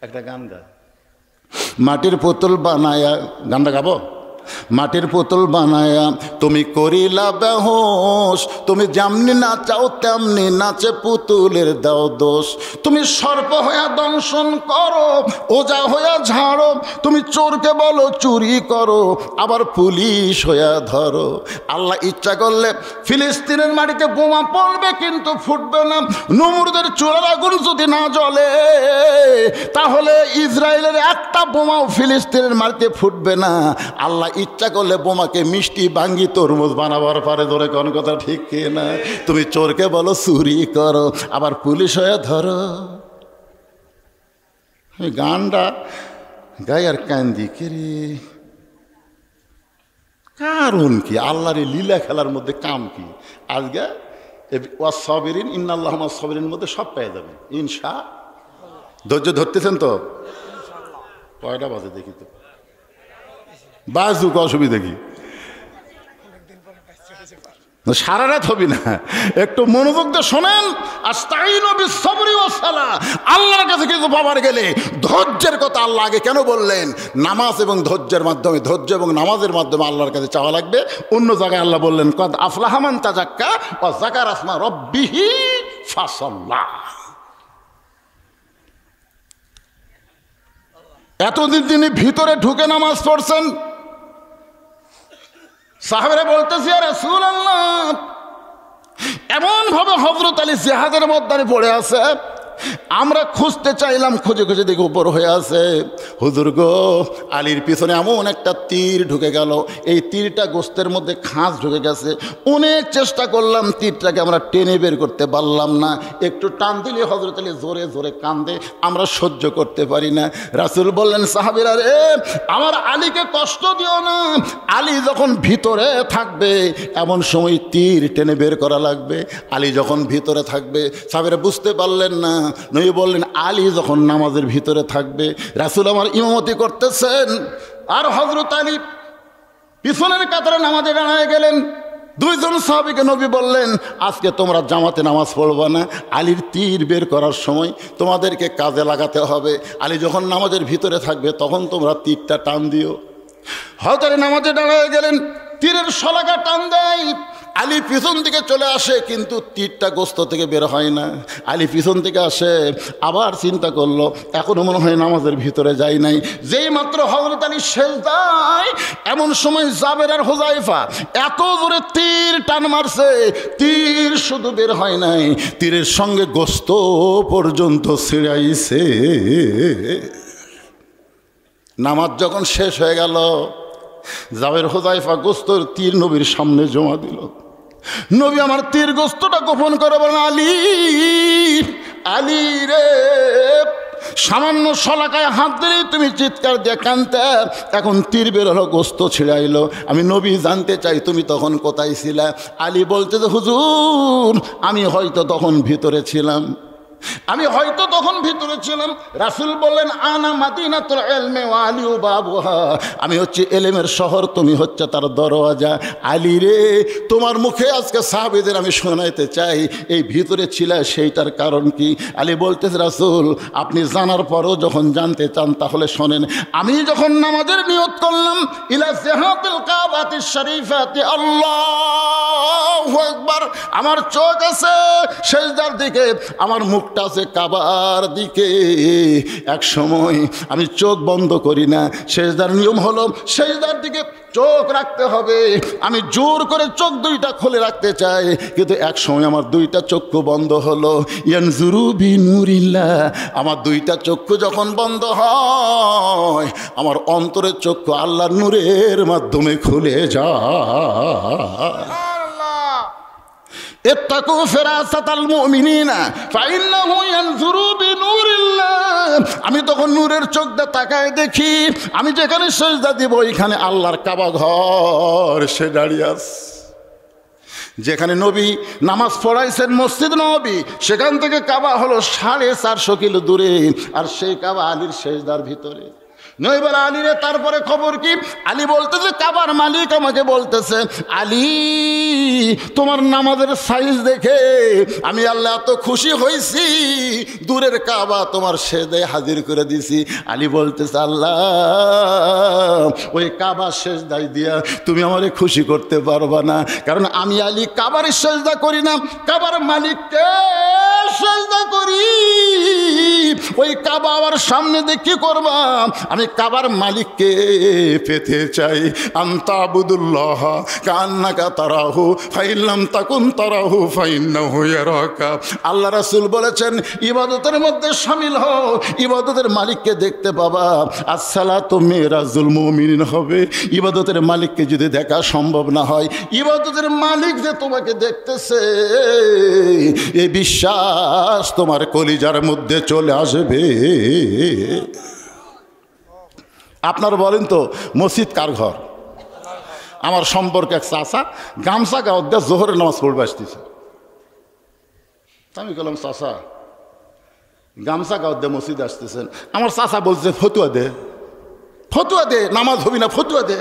একটা গান গায়, মাটির পুতুল বানায়া, গানটা গাবো? মাটির পুতুল বানায়া তুমি করিলা বেহোশ, তুমি যেমনি নাচাও তেমনি নাচে পুতুলের দাও দোষ। তুমি সর্প হইয়া দংশন করো, ওজা হইয়া ঝাড়ো, তুমি চোরকে বলো চুরি করো, আবার পুলিশ হইয়া ধরো। আল্লাহ ইচ্ছা করলে ফিলিস্তিনের মাটিতে বোমা পড়বে কিন্তু ফুটবে না। নমরুদের চুলার আগুন যদি না জ্বলে তাহলে ইসরায়েলের একটা বোমাও ফিলিস্তিনের মাটিতে ফুটবে না। আল্লাহ ইচ্ছা করলে বোমাকে মিষ্টি বাঙ্গি তরমুজ বানাবার পারে। ধরে কোন কথা ঠিক কি না? তুমি চোরকে বলো চুরি করো, আবার পুলিশ হয়ে ধরো। গানটা গাই আর কান্দি কে রে, কারণ কি? আল্লাহর লীলা খেলার মধ্যে কাম কি? আজকে ওয়াসসাবিরিন ইন্নাল্লাহা মা'আস সাবিরিন মধ্যে সব পেয়ে যাবেন ইনশা। ধৈর্য ধরতেছেন তো? কয়টা বাজে দেখি তো, বাজুক, অসুবিধা কি? সারা রাত হবি না, একটু মনোযোগ দিয়ে শোনেন। আস্তাইনু বিস-সাবরি ওয়াস-সালাহ, আল্লাহর কাছে কিন্তু পাবার গেলে ধৈর্যের কথা আল্লাহ আগে কেন বললেন? নামাজ এবং ধৈর্যের মাধ্যমে, ধৈর্য এবং নামাজের মাধ্যমে আল্লাহর কাছে চাওয়া লাগবে। অন্য জায়গায় আল্লাহ বললেন কদ আফলাহা মান তাযাক্কা ওয়া যাকারা ইসমা রাব্বিহি ফাসাল্লাহ। এতদিন তিনি ভিতরে ঢুকে নামাজ পড়ছেন, সাহাবারা বলতেছে ইয়া রাসূলুল্লাহ, এমন ভাবে হযরত আলী জিহাদের ময়দানে পড়ে আছে, আমরা খুঁজতে চাইলাম, খুঁজে খুঁজে দেখে উপর হয়ে আছে। হুজুর গো, আলীর পিছনে এমন একটা তীর ঢুকে গেল, এই তীরটা গোস্তের মধ্যে খাঁজ ঢুকে গেছে। অনেক চেষ্টা করলাম, তীরটাকে আমরা টেনে বের করতে পারলাম না। একটু টান দিলে হযরত আলী জোরে জোরে কান্দে, আমরা সহ্য করতে পারি না। রাসূল বললেন সাহাবীরা রে, আমার আলীকে কষ্ট দিও না, আলী যখন ভিতরে থাকবে এমন সময় তীর টেনে বের করা লাগবে। আলী যখন ভিতরে থাকবে, সাহাবীরা বুঝতে পারলেন না। নবী বললেন আলী যখন নামাজের ভিতরে থাকবে, রাসূল আমার ইমামতি করতেছেন আর হযরত আলী পিছনের কাতারে নামাজে দাঁড়ায় গেলেন। দুইজন সাহাবীকে নবী বললেন আজকে তোমরা জামাতে নামাজ পড়বা না, আলীর তীর বের করার সময় তোমাদেরকে কাজে লাগাতে হবে। আলী যখন নামাজের ভিতরে থাকবে তখন তোমরা তীরটা টান দিও। হযরত আলী নামাজে দাঁড়ায় গেলেন, তীরের শলাকা টান দেয়, আলী পিছন থেকে চলে আসে কিন্তু তীরটা গোস্ত থেকে বের হয় না। আলী পিছন থেকে আসে, আবার চিন্তা করলো এখনো মনে হয় নামাজের ভিতরে যাই নাই। যেই মাত্র হযরত আলী সেজদায়, এমন সময় জাবের আর হুযায়ফা এত জোরে তীর টান মারছে, তীর শুধু বের হয় নাই, তীরের সঙ্গে গোস্ত পর্যন্ত ছিঁড়াইছে। নামাজ যখন শেষ হয়ে গেল, জাবের হুযায়ফা গোস্তর তীর নবীর সামনে জমা দিল। নবী আমার তীর গোস্তটা গোপন করে বলেন আলী, আলী রে, সামান্য শলাকায় হাত দিলেই তুমি চিৎকার দিয়ে কাঁদতে, এখন তীর বের হলো, গোস্ত ছিঁড়াইলো। আমি নবী জানতে চাই তুমি তখন কোথায় ছিলা? আলী বলতে যে হুজুর, আমি হয়তো তখন ভিতরে ছিলাম, আমি হয়তো তখন ভিতরে ছিলাম। রাসূল বললেন আনা মাদিনাতুল ইলমি ওয়া আলী বাবুহা, আমি হচ্ছে এলেমের শহর, তুমি হচ্ছে তার দরওয়াজা। আলী রে, তোমার মুখে আজকে সাহাবীদের আমি শোনাইতে চাই এই ভিতরে ছিলা সেইটার কারণ কি? আলী বলতেছে রাসূল, আপনি জানার পরও যখন জানতে চান তাহলে শোনেন। আমি যখন নামাজের নিয়ত করলাম ইলা জিহাতিল কাবাতিশ শরীফাতি, আল্লাহু আকবার, আমার চোখ আছে সেজদার দিকে, আমার মুখ আছে কাবার দিকে। এক সময় আমি চোখ বন্ধ করি না, সেজদার নিয়ম হলো সেজদার দিকে চোখ রাখতে হবে। আমি জোর করে চোখ দুইটা খুলে রাখতে চাই, কিন্তু এক সময় আমার দুইটা চক্ষু বন্ধ হলো। ইয়ানজুরু বিনুরিল্লাহ, আমার দুইটা চক্ষু যখন বন্ধ হয়, আমার অন্তরের চক্ষু আল্লাহর নূরের মাধ্যমে খুলে যায়। ইত্তাকু ফিরাসাতাল মুমিনিনা ফাইন্নাহু ইয়ানজুরু বিনুরিল্লাহ, আমি তখন নূরের চোখ দিয়ে তাকায় দেখি, আমি যেখানে সিজদা দিব ওইখানে আল্লাহর কাবা ঘর সে দাঁড়িয়ে আছে। যেখানে নবী নামাজ পড়াইছেন মসজিদ নববী, সেখান থেকে কাবা হলো 450 কিলো দূরে, আর সেই কাবা আলীর সিজদার ভিতরে। নই বলে আলী রে তারপরে খবর কি? আলী বলতেছে কাবার মালিক আমাকে বলতেছে, আলী তোমার নামাজের সাইজ দেখে আমি আল্লাহ এত খুশি হয়েছি, দূরের কাবা তোমার সেজদায় হাজির করে দিছি। আলী বলতেছে আল্লাহ ওই কাবা সেজদায় দিয়া তুমি আমারে খুশি করতে পারবা না, কারণ আমি আলী কাবার সেজদা করি না, কাবার মালিককে সেজদা করি। ওই কাবা আমার সামনে দিয়ে কি করবা? আমি কাবার মালিককে পেতে চাই। আনতা আবুদুল্লাহ কান্নাকা তারাহু ফাইল্লাম তাকুন তারাহু ফাইন্নাহু ইয়ারাকা। আল্লাহ রাসূল বলেছেন ইবাদতের মধ্যে শামিল হও, ইবাদতের মালিককে দেখতে পাবা। আসসালাতু মিরাজুল মুমিনিন হবে। ইবাদতের মালিককে যদি দেখা সম্ভব না হয়, ইবাদতের মালিক যে তোমাকে দেখতেছে এই বিশ্বাস তোমার কলিজার মধ্যে চলে আসবে। আপনারা বলেন তো মসজিদ কার ঘর? আমার সম্পর্কে এক চাচা গামছা গাঁত দিয়ে জোহরের নামাজ পড়বে আসতেছে। আমি বললাম চাচা গামছা গাঁত দিয়ে মসজিদে আসতেছেন? আমার চাচা বলছে ফতুয়া দে, ফতুয়া দে, নামাজ হবি না, ফতুয়া দে।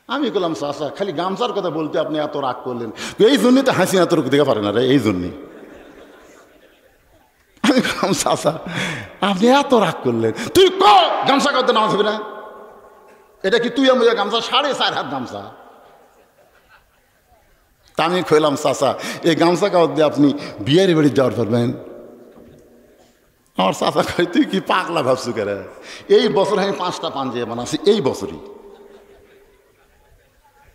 আমি বললাম চাচা খালি গামছার কথা বলতে আপনি এত রাগ করলেন? এই জন্যই তো হাসি এত দেখে পারে না রে, এই জন্যই। আমি বললাম চাচা আপনি এত রাগ করলেন, তুই ক গামছা গাঁত নামাজ হবি না? এটা কি তুই আমি গামছা 4.5 হাত গামছা। তা আমি কইলাম চাচা এই গামছা গাঁত দিয়ে আপনি বিয়ের বাড়ি যাওয়ার পারবেন? আমার চাচা কয় তুই কি পাগলা ভাবছু কেন? এই বছর আমি 5টা পাঞ্জাবি বানাচ্ছি, এই বছরই।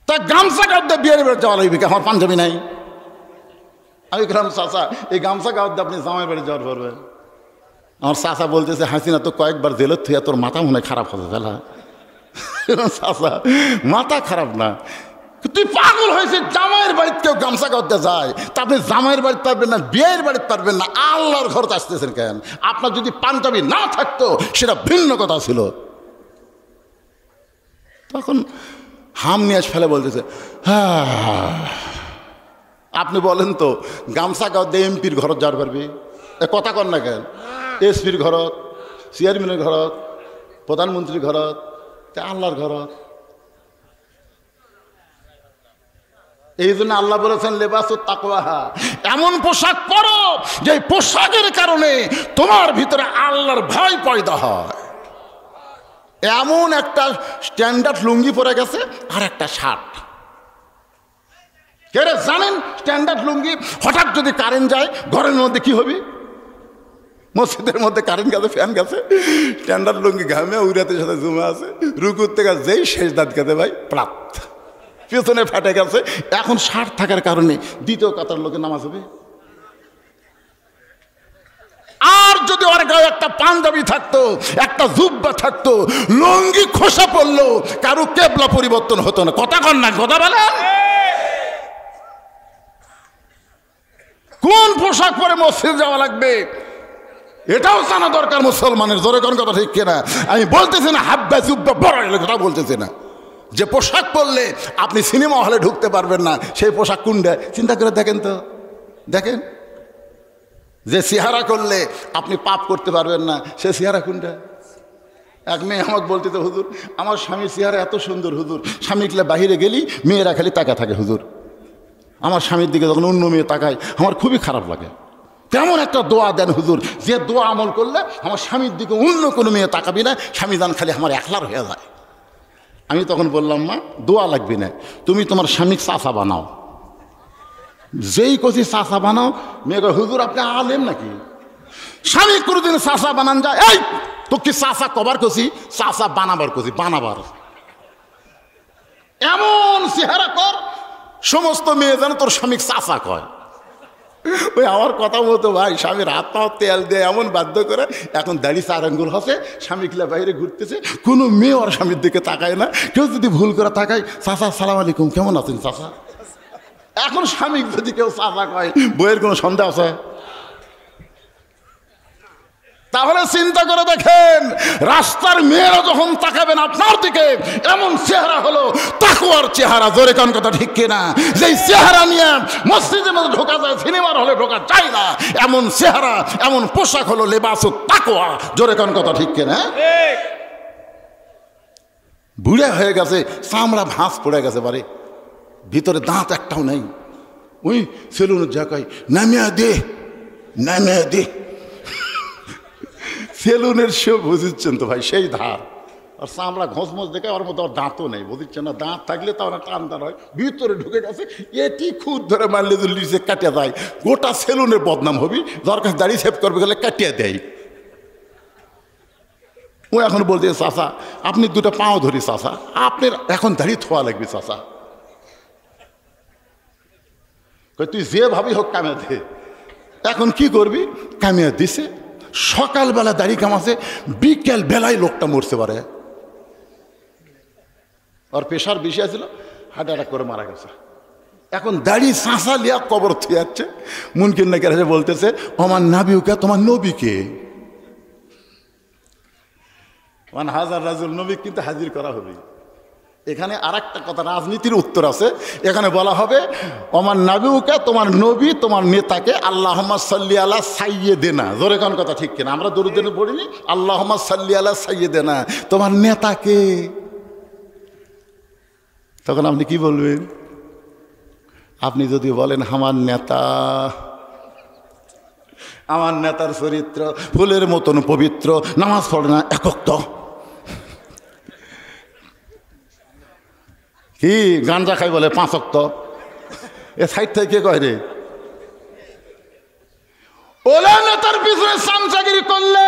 তা গামছা গাঁত দিয়ে বিয়ের বাড়ি যাওয়া লাগবে, আমার পাঞ্জাবি নাই। আমি বললাম চাচা এই গামছা গাঁত দিয়ে আপনি জামাই বাড়ি যাওয়ার পারবেন? আমার চাচা বলতেছে হাসিনা তো কয়েকবার জেলের থেকে তোর মাথা মনে খারাপ হতে ফেলা। চাচা মাথা খারাপ না, তুই পাগল হয়েছে, জামাইয়ের বাড়িতে কেউ গামছা গাঁতে যায়, তা আপনি জামাইয়ের বাড়িতে পারবেন না, বিয়ের বাড়িতে পারবেন না, আল্লাহর ঘরতে আসতেছেন কেন? আপনার যদি পাঞ্জাবি না থাকতো সেটা ভিন্ন কথা ছিল। তখন হাম নিয়ে ফেলে বলতেছে হ্যাঁ। আপনি বলেন তো গামছা গাঁতে এমপির ঘরত যাওয়ার পারবি? কথা কর না কেন? এসপির ঘরত, চেয়ারম্যানের ঘরত, প্রধানমন্ত্রীর ঘরত, আল্লাহর ঘরত। এই জন্য আল্লাহ বলেছেন লেবাসুত তাকওয়া, এমন পোশাক পরো যে পোশাকের কারণে তোমার ভিতরে আল্লাহর ভয় পয়দা হয়। এমন একটা স্ট্যান্ডার্ড লুঙ্গি পরে গেছে আর একটা শার্ট। কে রে জানেন স্ট্যান্ডার্ড লুঙ্গি হঠাৎ যদি কারেন্ট যায় ঘরের মধ্যে কি হবে? মসজিদের মধ্যে কারেন্ট গেছে, ফ্যান গেছে, স্ট্যান্ডার্ড লুঙ্গি ঘামে উড়াতের সাথে জমে আছে, রুকুর থেকে যেই শেষ দাঁত গেছে ভাই প্রাত পেছনে ফেটে গেছে। এখন শার্ট থাকার কারণে দ্বিতীয় কাতার লোকে নামাজ হবে। আর যদি ওর গায়ে একটা পাঞ্জাবি থাকতো, একটা জুব্বা থাকতো, লুঙ্গি খোসা পড়লো, কারো কেবলা পরিবর্তন হতো না। কথা কন না, কথা বলেন। কোন পোশাক পরে মসজিদ যাওয়া লাগবে এটাও জানা দরকার মুসলমানের। জোরে কোন কথা ঠিক কিনা? আমি বলতেছি না হাব্বা জুব্বা বড় কথা বলতেছি না। যে পোশাক পরলে আপনি সিনেমা হলে ঢুকতে পারবেন না সেই পোশাক কোনটা চিন্তা করে দেখেন তো, দেখেন। যে চেহারা করলে আপনি পাপ করতে পারবেন না সে চেহারা কোনটা? এক মেয়ে আমাকে বলতে তো হুজুর আমার স্বামীর চেহারা এত সুন্দর হুজুর, স্বামীগুলো বাহিরে গেলি মেয়েরা খালি তাকা থাকে হুজুর, আমার স্বামীর দিকে যখন অন্য মেয়ে তাকায় আমার খুবই খারাপ লাগে। তেমন একটা দোয়া দেন হুজুর যে দোয়া আমল করলে আমার স্বামীর দিকে অন্য কোনো মেয়ে তাকাবি না, স্বামী দান খালি আমার একলার হয়ে যায়। আমি তখন বললাম মা দোয়া লাগবে না, তুমি তোমার স্বামীর চাচা বানাও। যেই কচি চাচা বানাও মেয়ে হুজুর আপনি আলেম নাকি? স্বামী কোনোদিন চাচা বানান যায়? এই তো কি চাচা কবার কচি, চাচা বানাবার কচি, বানাবার। এমন চেহারা কর সমস্ত মেয়ে যেন তোর স্বামী চাচা কয়। ওই আমার কথা মতো ভাই স্বামীর হাত পা তেল দিয়ে এমন বাধ্য করে এখন দাড়ি 4 আঙ্গুল হসে, স্বামীগুলা বাইরে ঘুরতেছে, কোনো মেয়ে ওর স্বামীর দিকে তাকায় না। কেউ যদি ভুল করে তাকায় চাচা সালাম আলাইকুম কেমন আছেন চাচা। এখন স্বামী যদি কেউ চাচা কয় বইয়ের কোনো সন্দেহ আছে? তাহলে চিন্তা করে দেখেন, রাস্তার মেয়েরা যখন তাকাবেন আপনার দিকে, এমন চেহারা হলো তাকওয়ার চেহারা। জোরে কোন কথা ঠিক কিনা? যেই চেহারা নিয়ে মসজিদের মধ্যে ঢোকা যায়, সিনেমার হলে ঢোকা যায় না, এমন চেহারা, এমন পোশাক হলো লেবাসুত তাকওয়া। জোরে কোন কথা ঠিক কিনা? বুড়া হয়ে গেছে, চামড়া ভাঁজ পড়ে গেছে, বারে ভিতরে দাঁত একটাও নেই। ওই সেলুনের জায়গায় নামিয়ে দে, নামিয়ে দে। সেলুনের সে বুঝিচ্ছেন তো ভাই, সেই ধার। আর চামড়া ঘষমস দেখে ওর মধ্যে আর দাঁতও নেই, বুঝিচ্ছেন না? দাঁত থাকলে তো অনেক টানদার হয়, ভিতরে ঢুকে গেছে। এটি খুদ ধরে মারলে যদি লিচে কাটিয়ে যায়, গোটা সেলুনের বদনাম হবি। দরকার দাড়ি সেভ করবে গেলে কাটিয়ে দেয়। ও এখন বলছে, চাচা আপনি দুটো পাও ধরি, চাচা আপনার এখন দাড়ি থোয়া লাগবে চাচা। তুই যে ভাবি হোক কামিয়ে দে। এখন কি করবি? কামিয়ে দিছে। সকালবেলা দাড়ি কামাছে, বিকেল বেলায় লোকটা মরতে পারে। আর প্রেশার বেশি আছিল, হার্ট অ্যাটাক করে মারা গেছে। এখন দাড়ি চাঁচা লিয়া কবর থুয়ে যাচ্ছে। মুনকিন নাকি বলতেছে, আমার নাবিউকে, তোমার নবীকে। মানে হাজার রাজুল নবী কিন্তু হাজির করা হবে। এখানে আর একটা কথা, রাজনীতির উত্তর আছে। এখানে বলা হবে, আমার নাবিউকে, তোমার নবী, তোমার নেতাকে আল্লাহুম্মা সাল্লি আলা সাইয়্যিদিনা। জোরে কোন কথা ঠিক কিনা? আমরা দরুদ পড়িনি, আল্লাহুম্মা সাল্লি আলা সাইয়্যিদিনা, তোমার নেতাকে। তখন আপনি কি বলবেন? আপনি যদি বলেন আমার নেতা, আমার নেতার চরিত্র ফুলের মতন পবিত্র, নামাজ পড়ে না একক, তো কি গাঞ্জা খাই বলে 5 ওয়াক্ত, এ সাইড থেকে কে কয় রে? ওলা নেতার পিছনে চামচাগিরি করলে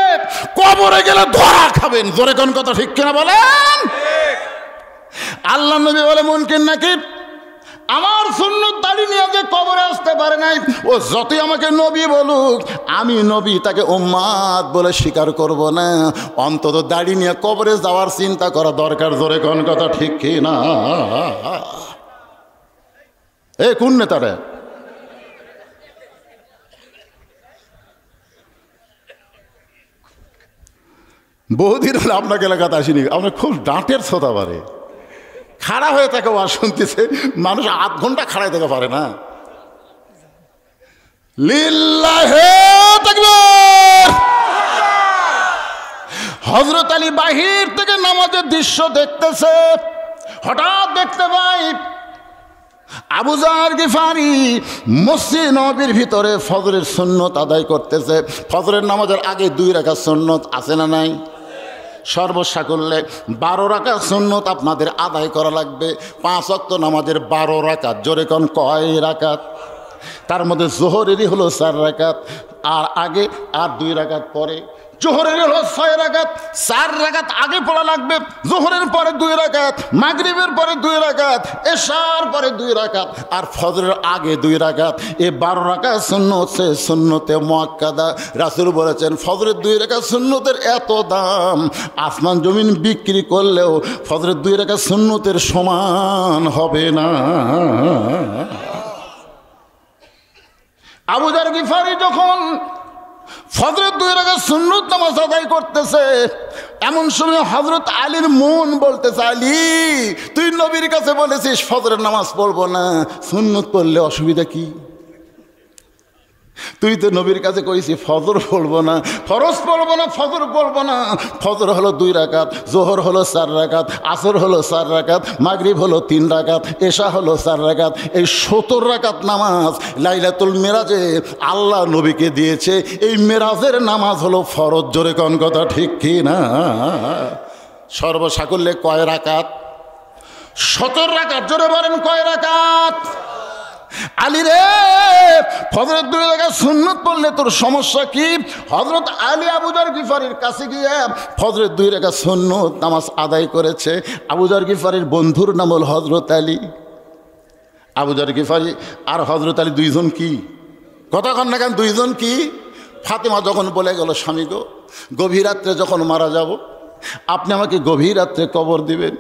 কবরে গেলে ধরা খাবেন। জোরে কোন কথা ঠিক কিনা বলেন? আল্লাহ নবী বলে, মুনকির নাকির আমার সুন্নত দাড়ি নিয়ে যে কবরে আসতে পারে নাই, ও যতই আমাকে নবী বলুক, আমি নবী তাকে উম্মাত বলে স্বীকার করব না। অন্তত দাড়ি নিয়ে কবরে যাওয়ার চিন্তা করা দরকার। জোরে কোন কথা ঠিক কিনা? এ কোন নেতারে? বহুদিন হলে আপনাকে এলাকাতে আসিনি, আপনার খুব ডাঁটের শ্রোতা পারে। খাড়া হয়ে থাকে ওয়াজ শুনতেছে, মানুষ আধ ঘন্টা খাড়াই থেকে পারে না। লিল্লাহে তাকবীর। হযরত আলী বাহির থেকে নামাজের দৃশ্য দেখতেছে, হঠাৎ দেখতে পাই আবু যর গিফারি মসজিদ নববীর ভিতরে ফজরের সুন্নত আদায় করতেছে। ফজরের নামাজের আগে 2 রাকাত সুন্নত আছে না নাই? সর্বসাকুল্যে 12 রাকাত সুন্নত আপনাদের আদায় করা লাগবে। 5 ওয়াক্ত নামাজের 12 রাকাত। জোরে কোন কয় রাকাত? তার মধ্যে জোহরেরই হলো 4 রাকাত, আর আগে আর 2 রাকাত পরে। জোহরের হলো 6 রাকাত, 4 রাকাত আগে পড়া লাগবে, জোহরের পরে 2 রাকাত, মাগরিবের পরে 2 রাকাত, এশার পরে 2 রাকাত, আর ফজরের আগে 2 রাকাত। এই 12 রাকাত সুন্নত সে সুন্নতে মুআক্কাদা। রাসূল বলেছেন, ফজরের 2 রাকাত সুন্নতের এত দাম, আসমান জমিন বিক্রি করলেও ফজরের 2 রাকাত সুন্নতের সমান হবে না। আবু যর গিফারি যখন ফজরের 2 রাকাত সুন্নত নামাজ আদায় করতেছে, এমন সময় হযরত আলীর মন বলতেছে, আলী তুই নবীর কাছে বলেছিস ফজরের নামাজ পড়বো না, সুন্নত পড়লে অসুবিধা কি? তুই তো নবীর কাছে কইছি ফজর পড়বো না, ফরজ পড়বো না, ফজর পড়বো না। ফজর হলো 2 রাকাত, জোহর হলো 4 রাকাত, আসর হলো 4 রাকাত, মাগরিব হলো 3 রাকাত, এশা হলো 4 রাকাত। এই 70 রাকাত নামাজ লাইলাতুল মেরাজে আল্লাহ নবীকে দিয়েছে। এই মেরাজের নামাজ হলো ফরজ। জোরে কোন কথা ঠিক কি না? সর্বসাকুল্যে কয় রাকাত? 70 রাকাত। জোরে বলেন কয় রাকাত? আলী রে, ফজরের 2 রাকাত সুন্নত পড়লে তোর সমস্যা কি? হযরত আলী আবু যর গিফারির কাছে গিয়ে ফজরের 2 রাকাত সুন্নত নামাজ আদায় করেছে। আবু যর গিফারির বন্ধুর নাম হল হযরত আলী। আবু যর গিফারি আর হযরত আলী 2 জন কি? কথা কন না কেন? 2 জন কি? ফাতেমা যখন বলে গেল, স্বামী গো গভীর রাত্রে যখন মারা যাব, আপনি আমাকে গভীর রাত্রে কবর দিবেন।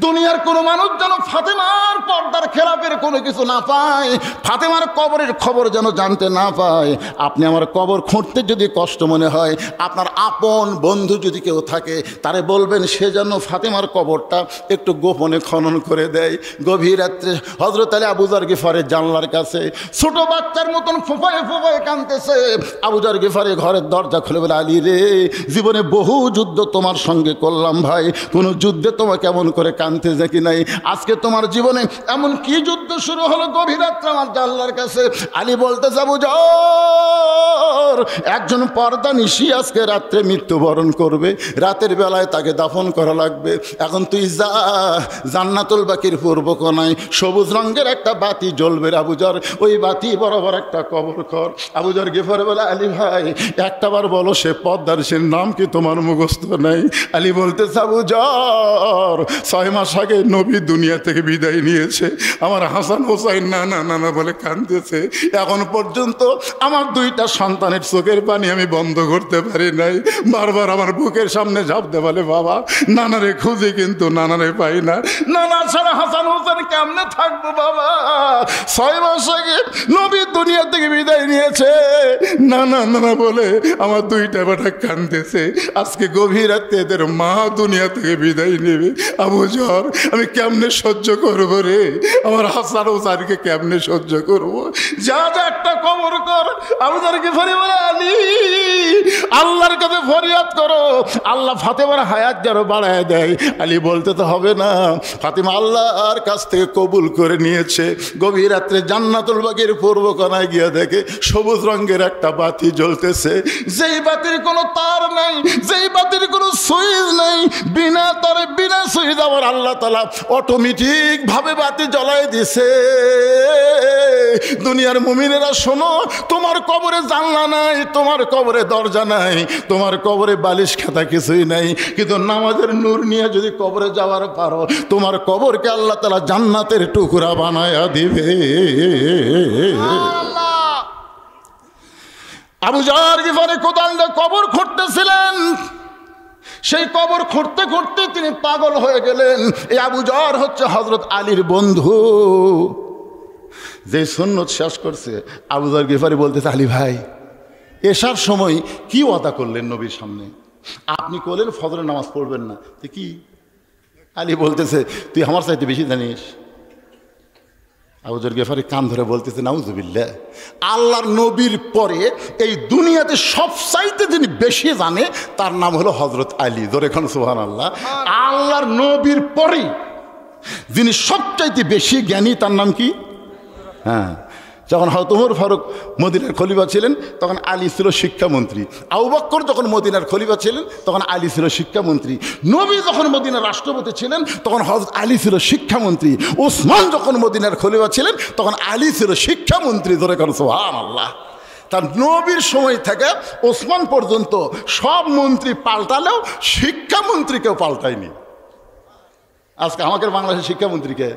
দুনিয়ার কোনো মানুষ যেন ফাতেমার পর্দার খেলাপের কোনো কিছু না পায়, ফাতেমার কবরের খবর যেন জানতে না পায়। আপনি আমার কবর খুঁড়তে যদি কষ্ট মনে হয়, আপনার আপন বন্ধু যদি কেউ থাকে তারে বলবেন সে যেন ফাতেমার কবরটা একটু গোপনে খনন করে দেয়। গভীর রাত্রে হযরত আলী আবু যর গিফারের জানলার কাছে ছোট বাচ্চার মতন ফোঁপায়ে ফোঁপায়ে কাঁদতেছে। আবু যর গিফারি ঘরের দরজা খুলে বলে, আলী রে, জীবনে বহু যুদ্ধ তোমার সঙ্গে করলাম ভাই, কোনো যুদ্ধে তোমাকে এমন করে কাঁদতে দেখি নাই। আজকে তোমার জীবনে এমন কি যুদ্ধ শুরু হলো গভীর রাত্রে আমার জানলার কাছে? আলী বলতেছে, আবু যর, একজন পর্দা নিশি আজকে রাত্রে মৃত্যুবরণ করবে, রাতের বেলায় তাকে দাফন করা লাগবে। এখন তুই যা, জান্নাতুল বাকির পূর্ব কোণায় সবুজ রঙের একটা বাতি জ্বলবে আবু যর, ওই বাতি বরাবর একটা কবর কর। আবু যর গিফার বলে, আলী ভাই একটাবার বলো সে পর্দার সে নাম কি তোমার মুখস্থ নাই? আলী বলতেছে, আবু যর, 6 মাস আগে নবী দুনিয়া থেকে বিদায় নিয়েছে, আমার হাসান হোসাইন না না না না বলে কাঁদতেছে, এখন পর্যন্ত আমার 2টা সন্তানের চোখের পানি আমি বন্ধ করতে পারি নাই। বারবার আমার বুকের সামনে ঝাঁপ দে বলে, বাবা নানারে খুঁজি কিন্তু নানারে পাই না, নানা ছাড়া হাসান হোসেন কেমনে থাকবো বাবা? 6 মাস আগে নবী দুনিয়া থেকে বিদায় নিয়েছে, না না না বলে আমার 2টা বেটা কাঁদতেছে। আজকে গভীর রাতে এদের মা দুনিয়া থেকে বিদায় নেবে। আবু যর, আমি কেমনে সহ্য করবো রে? আমার হাসান হোসেনকে কেমনে সহ্য করবো? যা যা একটা কবর কর। আবু যর গিফারি বলে, আলী আল্লাহর কাছে ফরিয়াদ করো, আল্লাহ ফাতেমার হায়াত যেন বাড়ায় দেয়। আলী বলতে তো হবে না, ফাতেমা আল্লাহর কাছ থেকে কবুল করে নিয়েছে। গভীর রাত্রে জান্নাতুল বাকির পূর্ব কোণায় গিয়ে দেখে সবুজ রঙের একটা বাতি জ্বলতেছে, যেই বাতির কোনো তার নাই, যেই বাতির কোনো সুইচ নাই, বিনা তারে বিনা সুইচ আমার আল্লাহ তাআলা অটোমেটিক ভাবে বাতি জ্বলাই দিছে। দুনিয়ার মুমিনেরা শোনো, তোমার কবরে জানলা নাই, তোমার কবরে দরজা নাই, তোমার কবরে বালিশ খাতা কিছুই নাই, কিন্তু নামাজের নূর নিয়ে যদি কবরে যাওয়ার পারো, তোমার কবরকে আল্লাহ তাআলা জান্নাতের টুকরা বানায়া দিবে। আবু যর গিফারি কোদাল দিয়ে কবর খুঁড়তেছিলেন, সেই কবর খুঁড়তে খুঁড়তে তিনি পাগল হয়ে গেলেন। এই আবু যর হচ্ছে হযরত আলীর বন্ধু, যে সুন্নত শেষ করছে। আবু যর গিফারি বলতেছে, আলী ভাই এশার সময় কি ওয়াদা করলেন নবীর সামনে? আপনি করলেন ফজরের নামাজ পড়বেন না, তো কি? আলী বলতেছে, তুই আমার চাইতে বেশি জানিস। আবু যর গিফারি কান ধরে বলতেছে, নাউজুবিল্লাহ, আল্লাহর নবীর পরে এই দুনিয়াতে সবচাইতে যিনি বেশি জানে তার নাম হলো হযরত আলী। ধরে এখন সুবহানাল্লাহ। আল্লাহর নবীর পরে যিনি সবচাইতে বেশি জ্ঞানী তার নাম কি? হ্যাঁ, যখন হযরত ওমর ফারুক মদিনার খলিফা ছিলেন তখন আলী ছিল শিক্ষামন্ত্রী। আবু বকর যখন মদিনার খলিফা ছিলেন তখন আলী ছিল শিক্ষামন্ত্রী। নবী যখন মদিনার রাষ্ট্রপতি ছিলেন তখন হযরত আলী ছিল শিক্ষামন্ত্রী। ওসমান যখন মদিনার খলিফা ছিলেন তখন আলী ছিল শিক্ষামন্ত্রী। ধরে করেন সুবহানাল্লাহ। তার নবীর সময় থেকে ওসমান পর্যন্ত সব মন্ত্রী পাল্টালেও শিক্ষামন্ত্রী কেউ পাল্টায়নি। আজকে আমাদের বাংলাদেশের শিক্ষামন্ত্রীকে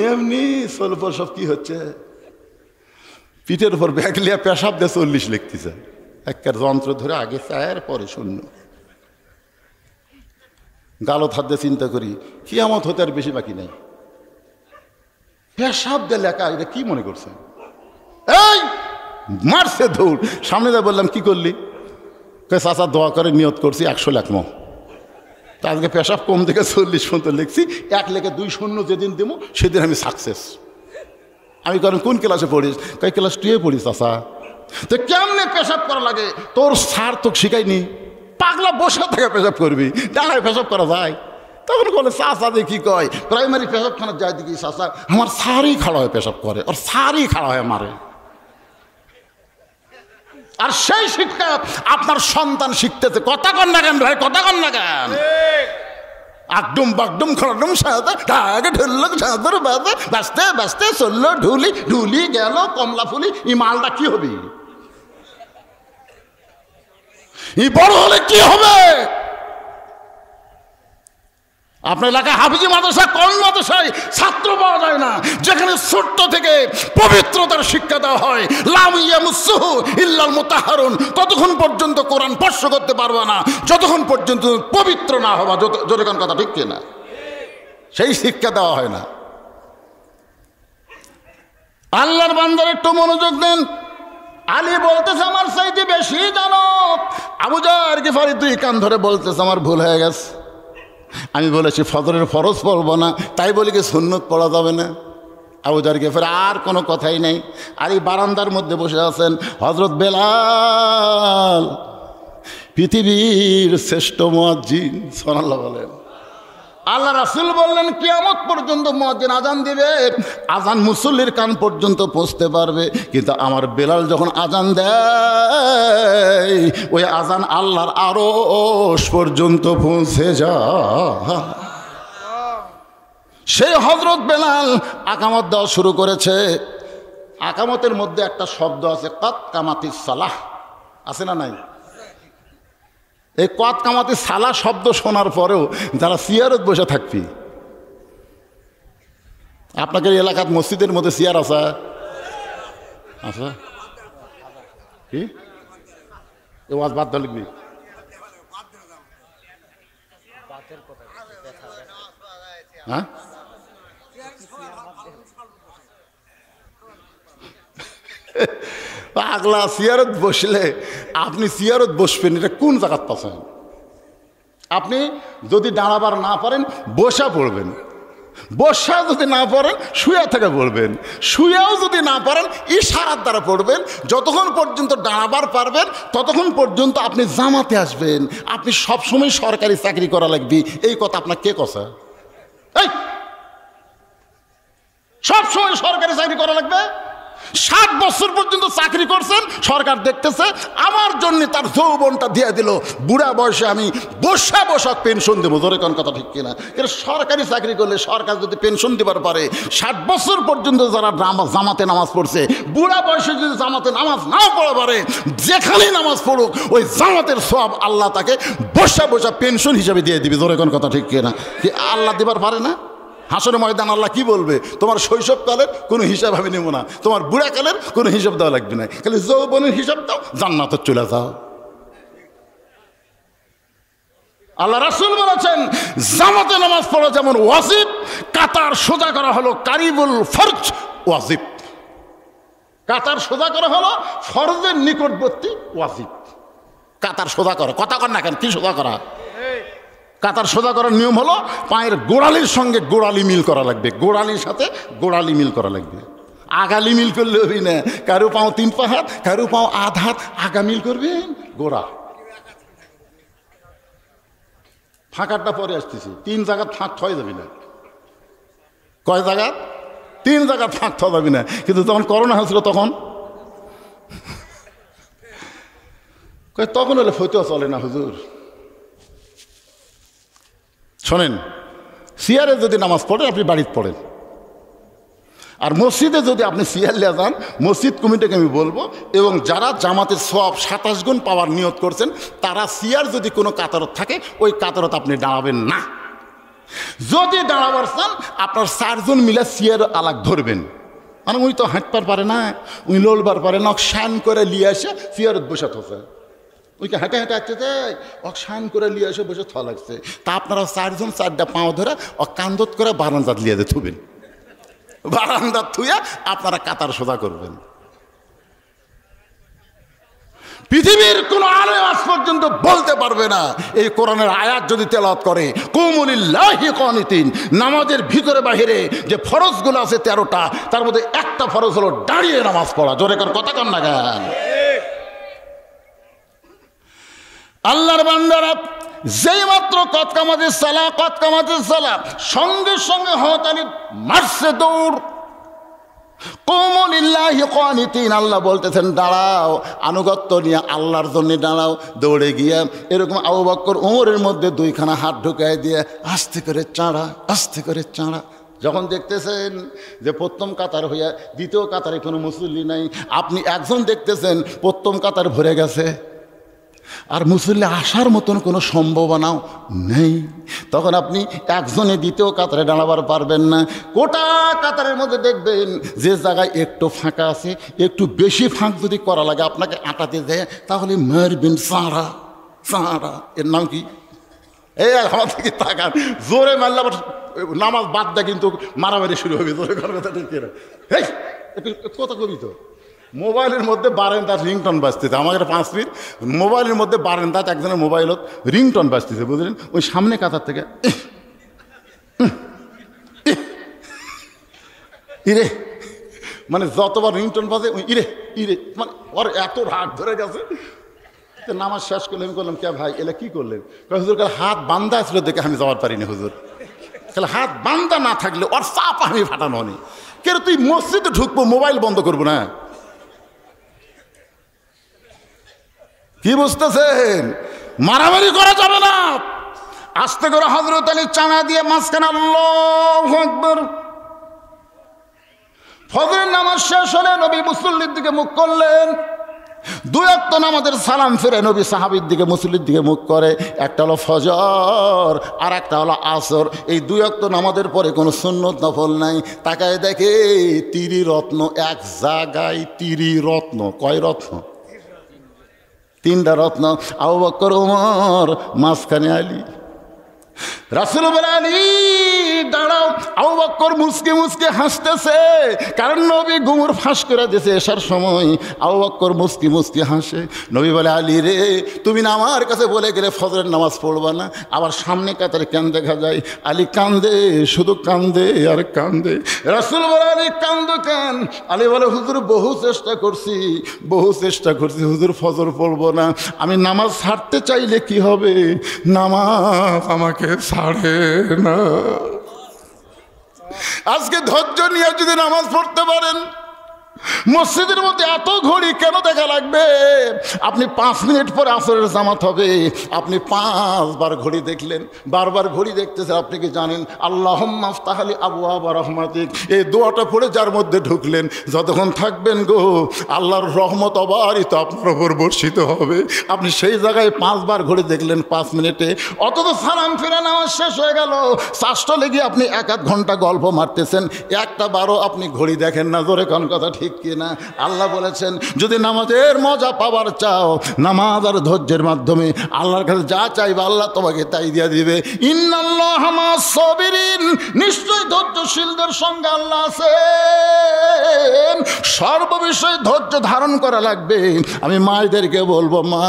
এমনি স্বল্প সব কি হচ্ছে, পিঠের উপর ব্যাগ লিয়া পেশাব দিয়ে 40 লিখতেছে, একটা যন্ত্র ধরে আগে চায়ের পরে শূন্য। গালত হাত দিয়ে চিন্তা করি কিয়ামত হতে আর বেশি বাকি নেই। পেশাব দিয়ে লেখা, এটা কি মনে করছে? এই মারছে দৌড়, সামনে যা বললাম কি করলি? চাচা দোয়া করে নিয়ত করছি 100 লেখমো। তা আজকে পেশাব কম থেকে 40 পর্যন্ত লিখছি, 1 লেখে 2 শূন্য যেদিন দেবো সেদিন আমি সাকসেস। আমি কারণ কোন ক্লাসে পড়িস? কই ক্লাস 2-এ পড়িস চাচা। তো কেমনে পেশাব করা লাগে তোর স্যার তোকে শিখায়নি? পাগলা বসে থেকে পেশাব করবি, দাঁড়ায় পেশাব করা যায়? তখন বলে চাচা দিয়ে কি কয়, প্রাইমারি পেশাবখানা যায় দেখি চাচা আমার স্যারই খাড়া হয়ে পেশাব করে, আর স্যারই খাড়া হয়ে মারে। আর সেই শিক্ষা আপনার সন্তান শিখতেছে। কথা কন না কেন ভাই, কথা কন না কেন? আকডুম বাকডুম খড়ডুম সাদা ঢাকে ঢুললো সাদর বাদে বাঁচতে বাঁচতে চললো ঢুলি, ঢুলি গেল কমলা ফুলি। এই মালটা কি হবে? এই বড় হলে কি হবে? আপনার এলাকায় হাফিজি মাদ্রাসা কোন মাদ্রাসায় ছাত্র পাওয়া যায় না যেখানে ছোট্ট থেকে পবিত্রতার শিক্ষা দেওয়া হয়, লাম ইয়ামুসসুহু ইল্লাল মুতাহহারুন, ততক্ষণ পর্যন্ত কোরআন স্পর্শ করতে পারবে না যতক্ষণ পর্যন্ত পবিত্র না হবা। জোরে কোন কথা ঠিক কিনা? সেই শিক্ষা দেওয়া হয় না। আল্লাহর বান্দার একটু মনোযোগ দেন। আলী বলতেছে আমার চাইতে বেশি জানো। আবু যার গিফারি দুই কান ধরে বলতেছে আমার ভুল হয়ে গেছে, আমি বলেছি ফজরের ফরজ পড়বো না, তাই বলি কি সুন্নত পড়া যাবে না? আবু যার গিফারি আর কোনো কথাই নেই। আলী বারান্দার মধ্যে বসে আছেন। হযরত বেলাল পৃথিবীর শ্রেষ্ঠ মুয়াজ্জিন, সুবহানাল্লাহ বলেন। আল্লাহ রাসূল বললেন কিয়ামত পর্যন্ত মুয়াজ্জিন আজান দিবে, আজান মুসল্লির কান পর্যন্ত পৌঁছতে পারবে, কিন্তু আমার বেলাল যখন আজান দেয় ওই আজান আল্লাহর আরশ পর্যন্ত পৌঁছে যায়। সেই হযরত বেলাল আকামত দেওয়া শুরু করেছে। আকামতের মধ্যে একটা শব্দ আছে, কদ কামাতিস সালাহ, আছে না নাই? এই কদ কামাতি সালা শব্দ শোনার পরেও যারা চেয়ারত বসে থাকবি, আপনাদের এলাকার মসজিদের মধ্যে চেয়ার আছে? আচ্ছা, কি ওয়াজ বাদ দা লিখবি? হ্যাঁ, পাগলা, চেয়ারত বসলে আপনি চেয়ারত বসবেন, এটা কোন জায়গাত পাচ্ছেন? আপনি যদি দাঁড়াবার না পারেন বসা পড়বেন, বসা যদি না পারেন শুয়ে থেকে পড়বেন, শুয়েও যদি না পারেন ইশারার দ্বারা পড়বেন। যতক্ষণ পর্যন্ত দাঁড়াবার পারবেন ততক্ষণ পর্যন্ত আপনি জামাতে আসবেন। আপনি সবসময় সরকারি চাকরি করা লাগবে, এই কথা আপনার কে কথা? এই সবসময় সরকারি চাকরি করা লাগবে? 60 বছর পর্যন্ত চাকরি করছেন, সরকার দেখতেছে, আমার জন্য তার যৌবনটা দিয়ে দিল, বুড়া বয়সে আমি বসা বসা পেনশন দেবো। ধরে কোন কথা ঠিক কিনা? কিন্তু সরকারি চাকরি করলে সরকার যদি পেনশন দেবার পারে, 60 বছর পর্যন্ত যারা জামাতে নামাজ পড়ছে, বুড়া বয়সে যদি জামাতে নামাজ নাও পড়া পারে, যেখানেই নামাজ পড়ুক ওই জামাতের সওয়াব আল্লাহ তাকে বসা বসা পেনশন হিসাবে দিয়ে দিবে। ধরে কোন কথা ঠিক কিনা? কি আল্লাহ দেবার পারে না? হাসরের ময়দান আল্লাহ কি বলবে? তোমার শৈশবকালের কোনো হিসাব আমি নেব না, তোমার বুড়াকালের কোনো হিসাব দেওয়া লাগবে না, খালি যৌবনের হিসাব দাও, জান্নাতে চলে যাও। আল্লাহ রাসূল বলেছেন জামাতে নামাজ পড়া যেমন ওয়াজিব, কাতার সোজা করা হলো কারিবুল ফরজ ওয়াজিব। কাতার সোজা করা হলো ফরজের নিকটবর্তী ওয়াজিব। কাতার সোজা করা, কথা কর না কেন? কি সোজা করা? কাতার সোজা করার নিয়ম হলো পায়ের গোড়ালির সঙ্গে গোড়ালি মিল করা লাগবে, গোড়ালির সাথে গোড়ালি মিল করা লাগবে। আগালি মিল করলে হবি না, কারো পাও 3 পা হাত, কারো পাও আধ হাত, আগা মিল করবেন, গোড়া। ফাঁকারটা পরে আসতেছি, 3 জায়গা ফাঁক থয়ে যাবি না। কয় জায়গা? 3 জায়গা ফাঁক থওয়া যাবি না। কিন্তু যখন করোনা হয়েছিল তখন হলে ফতুয়া চলে না হুজুর। শোনেন, চেয়ারে যদি নামাজ পড়েন আপনি বাড়িতে পড়েন, আর মসজিদে যদি আপনি চেয়ার লিয়ে যান, মসজিদ কমিটিকে আমি বলবো, এবং যারা জামাতের সওয়াব 27 গুণ পাওয়ার নিয়ত করছেন তারা চেয়ার যদি কোনো কাতারত থাকে ওই কাতারত আপনি দাঁড়াবেন না। যদি দাঁড়াবার চান আপনার 4 জন মিলে চেয়ার আলাগ ধরবেন, মানে উনি তো হাঁটবার পারে না, উনি লড়বার পারে না, শান করে লিয়ে এসে চেয়ারত বসে থাকে, ওইকে হেঁটে হেঁটে আসছে শান করে লিয়ে এসে বসে থা লাগছে, তা আপনারা 4 জন 4টা পাও ধরে কান্দত করে বারান্দাত লিয়ে থুবেন, বারান্দাত থুয়ে আপনারা কাতার সোজা করবেন। পৃথিবীর কোন আলেম আজ পর্যন্ত বলতে পারবে না এই কোরআনের আয়াত যদি তেলাওয়াত করে কুমু লিল্লাহি কানিতিন, নামাজের ভিতরে বাহিরে যে ফরজগুলো আছে 13টা, তার মধ্যে একটা ফরজ হলো দাঁড়িয়ে নামাজ পড়া। জোরে কর, কথা কন না কেন? আল্লাহর বান্দারা যেই মাত্র কদ কামাতিস সালাহ সঙ্গে সঙ্গে হতালি মারছে দৌড়। কুমু লিল্লাহি কানিতিন, আল্লাহ বলতেছেন দাঁড়াও, আনুগত্য নিয়ে আল্লাহর জন্য দাঁড়াও। দৌড়ে গিয়া এরকম আবু বকর ওমরের মধ্যে 2খানা হাত ঢুকাই দিয়ে আস্তে করে চাঁড়া, আস্তে করে চাঁড়া। যখন দেখতেছেন যে প্রথম কাতার হইয়া দ্বিতীয় কাতারে কোনো মুসল্লি নাই, আপনি একজন দেখতেছেন প্রথম কাতার ভরে গেছে, আর মুসল্লি আসার মতন কোনো সম্ভাবনাও নেই। তখন আপনি একজনে দ্বিতীয় কাতারে দাঁড়াবার পারবেন না। গোটা কাতারের মধ্যে দেখবেন যে জায়গায় একটু ফাঁকা আছে, একটু বেশি ফাঁক যদি করা লাগে আপনাকে আটাতে দেয়, তাহলে মারবেন সাঁড়া সাঁড়া। এর নাম কি? এই আমার থেকে তাকান, জোরে মারলে আবার নামাজ বাদ দেয়, কিন্তু মারামারি শুরু হবে। জোরে করবে তা ঠিক না? এই কথা কবি তো মোবাইলের মধ্যে বারেন্দার রিংটন বাজতেছে। আমাদের 5 মিনিট মোবাইলের মধ্যে বারেন্দাত একজনের মোবাইলত রিংটন বাজতেছে, বুঝলেন? ওই সামনে কাতার থেকে ইরে, মানে যতবার রিংটন বাজে ওই ইরে ইরে, মানে ওর এত রাগ ধরে গেছে। নামাজ শেষ করলে আমি করলাম, কে ভাই এলা কি করলেন? হুজুর কাল হাত বান্ধা ছিল দেখে আমি যাওয়ার পারিনি হুজুর। তাহলে হাত বান্ধা না থাকলে ওর চাপ আমি ফাটানো হয়নি। কেন তুই মসজিদে ঢুকবো, মোবাইল বন্ধ করবো না? কি বুঝতেছেন? মারামারি করা যাবে না। আস্তে করে হযরত আলী চানা দিয়ে মাঝখানে আল্লাহু আকবার। ফজরের নামাজ শেষ হলে নবী মুসল্লির দিকে মুখ করলেন। 2 ওয়াক্ত নামাজের সালাম ফিরে নবী সাহাবীর দিকে মুসল্লির দিকে মুখ করে। একটা হলো ফজর আর একটা হলো আসর। এই 2 ওয়াক্ত নামাজের পরে কোনো সুন্নত নফল নাই। তাকায় দেখে 3 রত্ন এক জায়গায়। 3 রত্ন। কয় রত্ন? 3টা রত্ন। আবু বকর, ওমর, মাঝখানে আলী। রাসূল বলে, আলী দাঁড়াও। আবু বকর মুসকে মুসকে হাসতেছে, কারণ নবী ঘুমুর ফাঁস করে দিয়েছে এসার সময়। আবু বকর মুসকি মুসকি হাসে। নবী বলে, আলী রে, তুমি না আমার কাছে বলে গেলে ফজরের নামাজ পড়বা না। আবার সামনে কাতারে কেন দেখা যায়? আলী কান্দে, শুধু কান্দে আর কান্দে। রাসূল বলে, আলী কান্দো কেন? আলী বলে, হুজুর বহু চেষ্টা করছি, বহু চেষ্টা করছি হুজুর, ফজর পড়বো না। আমি নামাজ ছাড়তে চাইলে কি হবে? নামাজ আমাকে ছাড়ে না। আজকে ধৈর্য নিয়ে যদি নামাজ পড়তে পারেন, মসজিদের মধ্যে এত ঘড়ি কেন দেখা লাগবে? আপনি 5 মিনিট পরে আসরের জামাত হবে, আপনি 5 বার ঘড়ি দেখলেন, বারবার ঘড়ি দেখতেছেন। আপনি কি জানেন আল্লাহুম্মা আফতাহ লি আবওয়াবা রাহমাতিক, এই দোয়াটা পড়ে যার মধ্যে ঢুকলেন, যতক্ষণ থাকবেন গো আল্লাহর রহমত অবারিত আপনার উপর বর্ষিত হবে। আপনি সেই জায়গায় 5 বার ঘড়ি দেখলেন 5 মিনিটে, অথচ সালাম ফিরে নামাজ শেষ হয়ে গেল। চাষটা লেগে আপনি 1-1 ঘন্টা গল্প মারতেছেন, একটা বারও আপনি ঘড়ি দেখেন না। জোরে কোন কথা ঠিক কিনা? আল্লাহ বলেছেন, যদি নামাজের মজা পাওয়ার চাও, নামাজ আর ধৈর্যের মাধ্যমে আল্লাহর কাছে যা চাইবে আল্লাহ তোমাকে তাই দিয়ে দিবে। ইন্নাল্লাহা মা'আস সাবিরিন, নিশ্চয় ধৈর্যশীলদের সঙ্গে আল্লাহ আছেন। সর্ববিষয়ে ধৈর্য ধারণ করা লাগবে। আমি মায়েদেরকে বলবো, মা,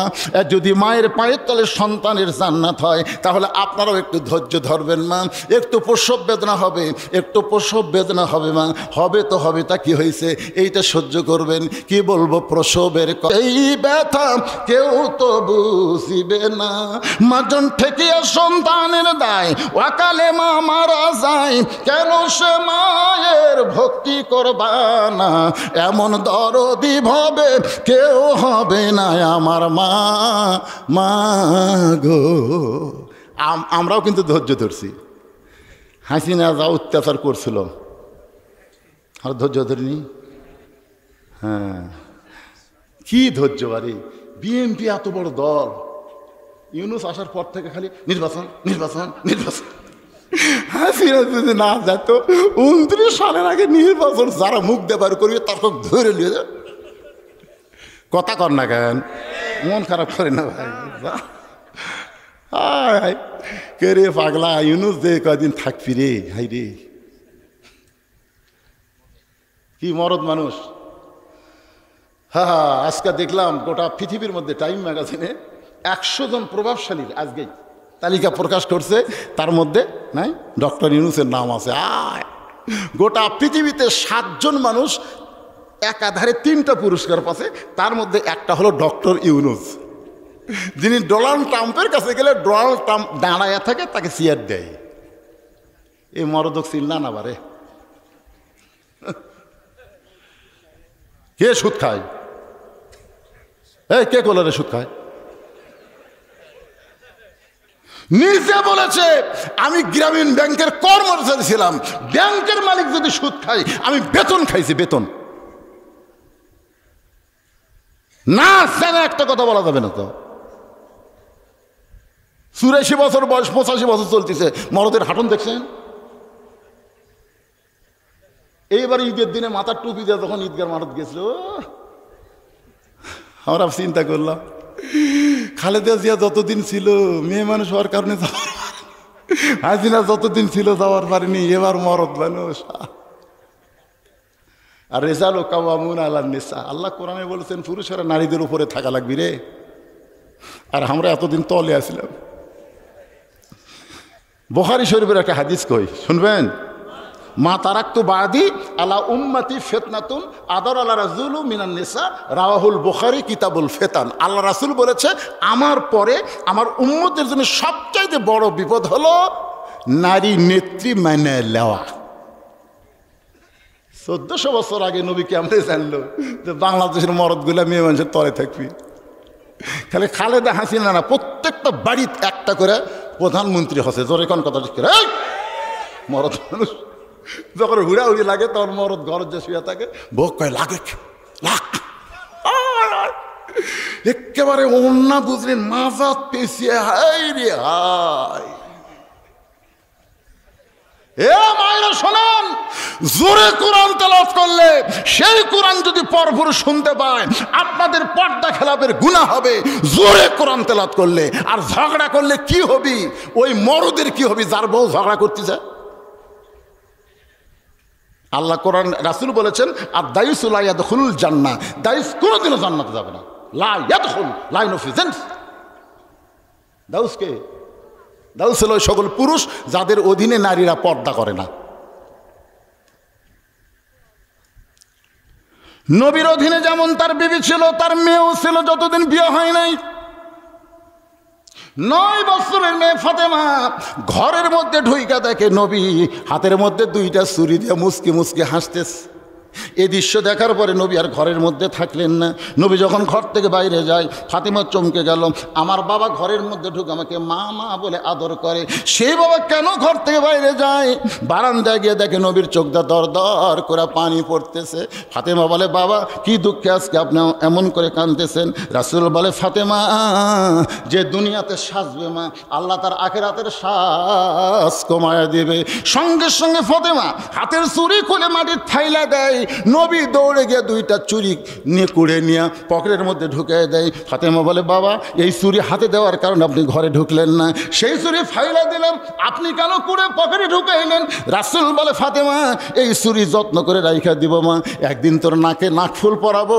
যদি মায়ের পায়ের তলে সন্তানের জান্নাত হয়, তাহলে আপনারাও একটু ধৈর্য ধরবেন মা। একটু প্রসব বেদনা হবে, একটু প্রসব বেদনা হবে মা, হবে তো হবে, তা কি হয়েছে, এইটা সহ্য করবেন। কি বলবো, প্রসবের এই ব্যথা কেউ তো বুঝিবে না। মাজন ঠেকিয়া সন্তানের দায়, অকালে মা মারা যায়, কেন সে মায়ের ভক্তি করবা না? এমন দরদি ভাবে কেউ হবে না আমার মা, মা গো। আমরাও কিন্তু ধৈর্য ধরছি। হাসিনা যা অত্যাচার করছিল, আর ধৈর্য ধরিনি। হ্যাঁ, কি ধৈর্য বাড়ি। বিএনপি এত বড় দল, ইউনূস আসার পর থেকে খালি নির্বাচন নির্বাচন নির্বাচন। হাসিনা যদি না যেত 29 সালের আগে নির্বাচন, যারা মুখ দেবার করবে তার সব ধরে নিয়ে যাবে। কথা কর না কেন? মন খারাপ করে না ভাই। কে রে পাগলা, ইউনূস দে কয়দিন থাকবি রে। হাই রে, কি মরদ মানুষ। হ্যাঁ, আজকে দেখলাম গোটা পৃথিবীর মধ্যে টাইম ম্যাগাজিনে 100 জন প্রভাবশালীর আজকেই তালিকা প্রকাশ করছে, তার মধ্যে নাই ডক্টর ইউনূসের নাম আছে। গোটা পৃথিবীতে 7 জন মানুষ একাধারে 3টা পুরস্কার পাচ্ছে, তার মধ্যে একটা হলো ডক্টর ইউনূস, যিনি ডোনাল্ড ট্রাম্পের কাছে গেলে ডোনাল্ড ট্রাম্প দাঁড়াইয়া থাকে, তাকে চেয়ার দেয়। এই মরদক চিল্লা না বারে। কে সুদ খায়? কে কলরে সুদ খায়? নিজে বলেছে, আমি গ্রামীণ ব্যাংকের কর্মচারী ছিলাম, ব্যাংকের মালিক যদি সুদ খায়, আমি বেতন খাইছি, বেতন না। সেনা একটা কথা বলা যাবে না তো। 84 বছর বয়স, 85 বছর চলতেছে, মরদের হাঁটন দেখছেন? এইবার ঈদের দিনে মাথার টুপি দিয়ে যখন ঈদগার মারত গেছিল, আমরা চিন্তা করলাম খালেদা জিয়া যতদিন ছিল মেয়ে মানুষ হওয়ার কারণে হাসিনা যতদিন ছিল যাওয়ার পারেনি, এবার মরদ মানুষ। আর রেজাল ও কাওয়ামুন আলান নিসা, আল্লাহ কোরআনে বলেছেন পুরুষেরা নারীদের উপরে থাকা লাগবি রে। আর আমরা এতদিন তলে আসলাম। বুখারী শরীফের একটা হাদিস কই, শুনবেন? মা তারাক্তু বাদি আলা উম্মতি ফিতনাতুন আদার আলা রাজুলু মিনান নিসা, রাওয়াহুল বুখারী কিতাবুল ফিতান। আল্লাহ রাসূল বলেছে আমার পরে আমার উম্মতের জন্য সবচাইতে বড় বিপদ হলো নারী নেত্রী মেনে নেওয়া। 1400 বছর আগে নবী কেমনে জানলো যে বাংলাদেশের মরদগুলা মেয়ে মানুষের তলে থাকবি? খালি খালেদা হাসিনা না, প্রত্যেকটা বাড়িতে একটা করে প্রধানমন্ত্রী হচ্ছে। জোরে কোন কথা ঠিক, মরদ মানুষ যখন হুড়াহুড়ি লাগে তখন মরদ ঘরের যে শুয়ে থাকে, বউ কয় লাগে একেবারে অন্যা বুঝলেন মাজাত পেছিয়ে, হাই রে হাই। এ মায়েরা শোনেন, জোরে কোরআন তেলাওয়াত করলে সেই কোরআন যদি পরপুরুষ শুনতে পায় আপনাদের পর্দা খেলাপের গুনাহ হবে। জোরে কোরআন তেলাওয়াত করলে। আর ঝগড়া করলে কি হবি? ওই মরদের কি হবি যার বউ ঝগড়া করতেছে? আল্লাহ কোরআন রাসূল বলেছেন আর দায়ুসু লা ইয়াদখুলুল জান্নাহ, দায়ুস কোনোদিনও জান্নাতে যাবে না। লা ইয়াদখুল লাইন অফ জেন্টস। দাউসকে দাউস হলো সকল পুরুষ যাদের অধীনে নারীরা পর্দা করে না। নবীর অধীনে যেমন তার বিবি ছিল, তার মেয়েও ছিল যতদিন বিয়ে হয় নাই। 9 বছরের মেয়ে ফাতেমা ঘরের মধ্যে ঢুইকা দেখে নবী হাতের মধ্যে 2টা ছুরি দিয়ে মুসকি মুসকি হাসতেছে। এই দৃশ্য দেখার পরে নবী আর ঘরের মধ্যে থাকলেন না। নবী যখন ঘর থেকে বাইরে যায়, ফাতেমা চমকে গেল। আমার বাবা ঘরের মধ্যে ঢুকে আমাকে মা মা বলে আদর করে, সেই বাবা কেন ঘর থেকে বাইরে যায়? বারান্দায় গিয়ে দেখে নবীর চোখ দিয়ে দর দর করে পানি পড়তেছে। ফাতেমা বলে, বাবা কি দুঃখে আজকে আপনি এমন করে কাঁদতেছেন? রাসূল বলে, ফাতেমা যে দুনিয়াতে সাজবে মা, আল্লাহ তার আখিরাতের শ্বাস কমায়া দেবে। সঙ্গে সঙ্গে ফাতেমা হাতের চুরি খুলে মাটির থাইলা দেয়। নবী দৌড়ে গিয়ে 2টা চুরি নিয়ে কুড়ে নিয়ে পকেটের মধ্যে ঢুকিয়ে দেয়। ফাতেমা বলে, বাবা এই চুরি হাতে দেওয়ার কারণে আপনি ঘরে ঢুকলেন না, সেই চুরি ফাইলা দিলাম, আপনি কেন কুড়ে পকেটে ঢুকাইলেন? রাসূল বলে, ফাতেমা এই চুরি যত্ন করে রাইখা দিব মা, একদিন তোর নাকে নাকফুল পরাবো,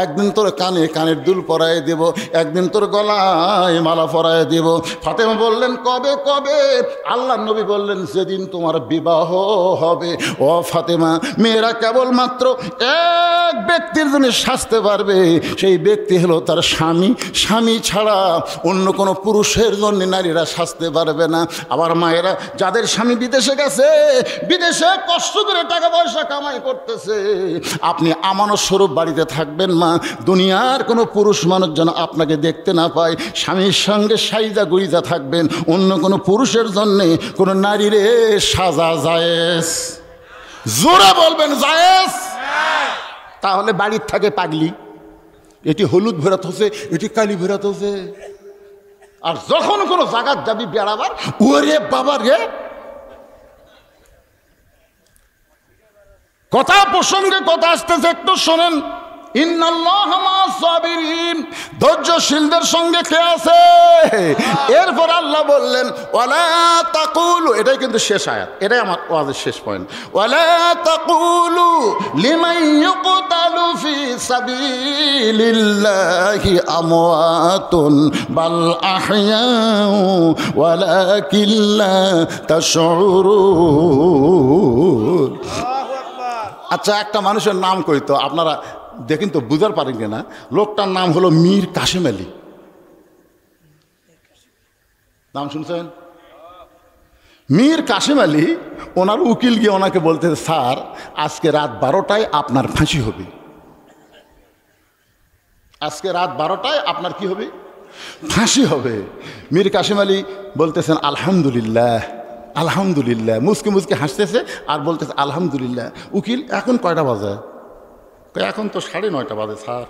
একদিন তোর কানে কানের দুল পরায় দেব, একদিন তোর গলায় মালা পরায় দেব। ফাতেমা বললেন, কবে কবে? আল্লাহ নবী বললেন, যেদিন তোমার বিবাহ হবে। ও ফাতেমা, মেয়েরা কেবল মাত্র এক ব্যক্তির জন্য সাজতে পারবে, সেই ব্যক্তি হলো তার স্বামী। স্বামী ছাড়া অন্য কোনো পুরুষের জন্য নারীরা সাজতে পারবে না। আবার মায়েরা যাদের স্বামী বিদেশে গেছে, বিদেশে কষ্ট করে টাকা পয়সা কামাই করতেছে, আপনি আমানত স্বরূপ বাড়িতে থাকবেন মা, দুনিয়ার কোনো পুরুষ মানুষ যেন আপনাকে দেখতে না পায়। স্বামীর সঙ্গে সাইজা গুইজা থাকবেন, অন্য কোনো পুরুষের জন্যে কোনো নারীরে সাজা জায়েজ। জোরে বলবেন জায়েজ। তাহলে বাড়ির থাকে পাগলি, এটি হলুদ ভেরাত হচ্ছে, এটি কালি ভেরাত হচ্ছে। আর যখন কোনো জায়গার যাবি বেড়াবার, ওরে বাবা রে, কথা প্রসঙ্গে কথা আসতেছে, একটু শোনেন। ইন্নাল্লাহা মা'আস সাবিরিন, ধৈর্যশীলদের সঙ্গে কে আছে? এরপর আল্লাহ বললেন, ওয়ালা তাকুলু, এটাই কিন্তু শেষ আয়াত, এটাই আমার ওয়াজের শেষ পয়েন্ট। ওয়ালা তাকুলু লিমান ইউকতালু ফি সাবিলিল্লাহি আমওয়াতুন বাল আহইয়াউ ওয়ালাকিন লা তাশউরুন। আচ্ছা, একটা মানুষের নাম কই তো, আপনারা দেখেন তো বুঝার পারেন কিনা। লোকটার নাম হলো মীর কাসেম আলী। নাম শুনছেন? মীর কাসেম আলী, ওনার উকিল গিয়ে ওনাকে বলতে, স্যার আজকে রাত 12টায় আপনার ফাঁসি হবে। আজকে রাত 12টায় আপনার কি হবে? ফাঁসি হবে। মীর কাসেম আলী বলতেছেন, আলহামদুলিল্লাহ আলহামদুলিল্লাহ, মুসকে মুসকে হাসতেছে আর বলতেছে আলহামদুলিল্লাহ। উকিল, এখন কয়টা বাজে? এখন তো 9:30 বাজে স্যার।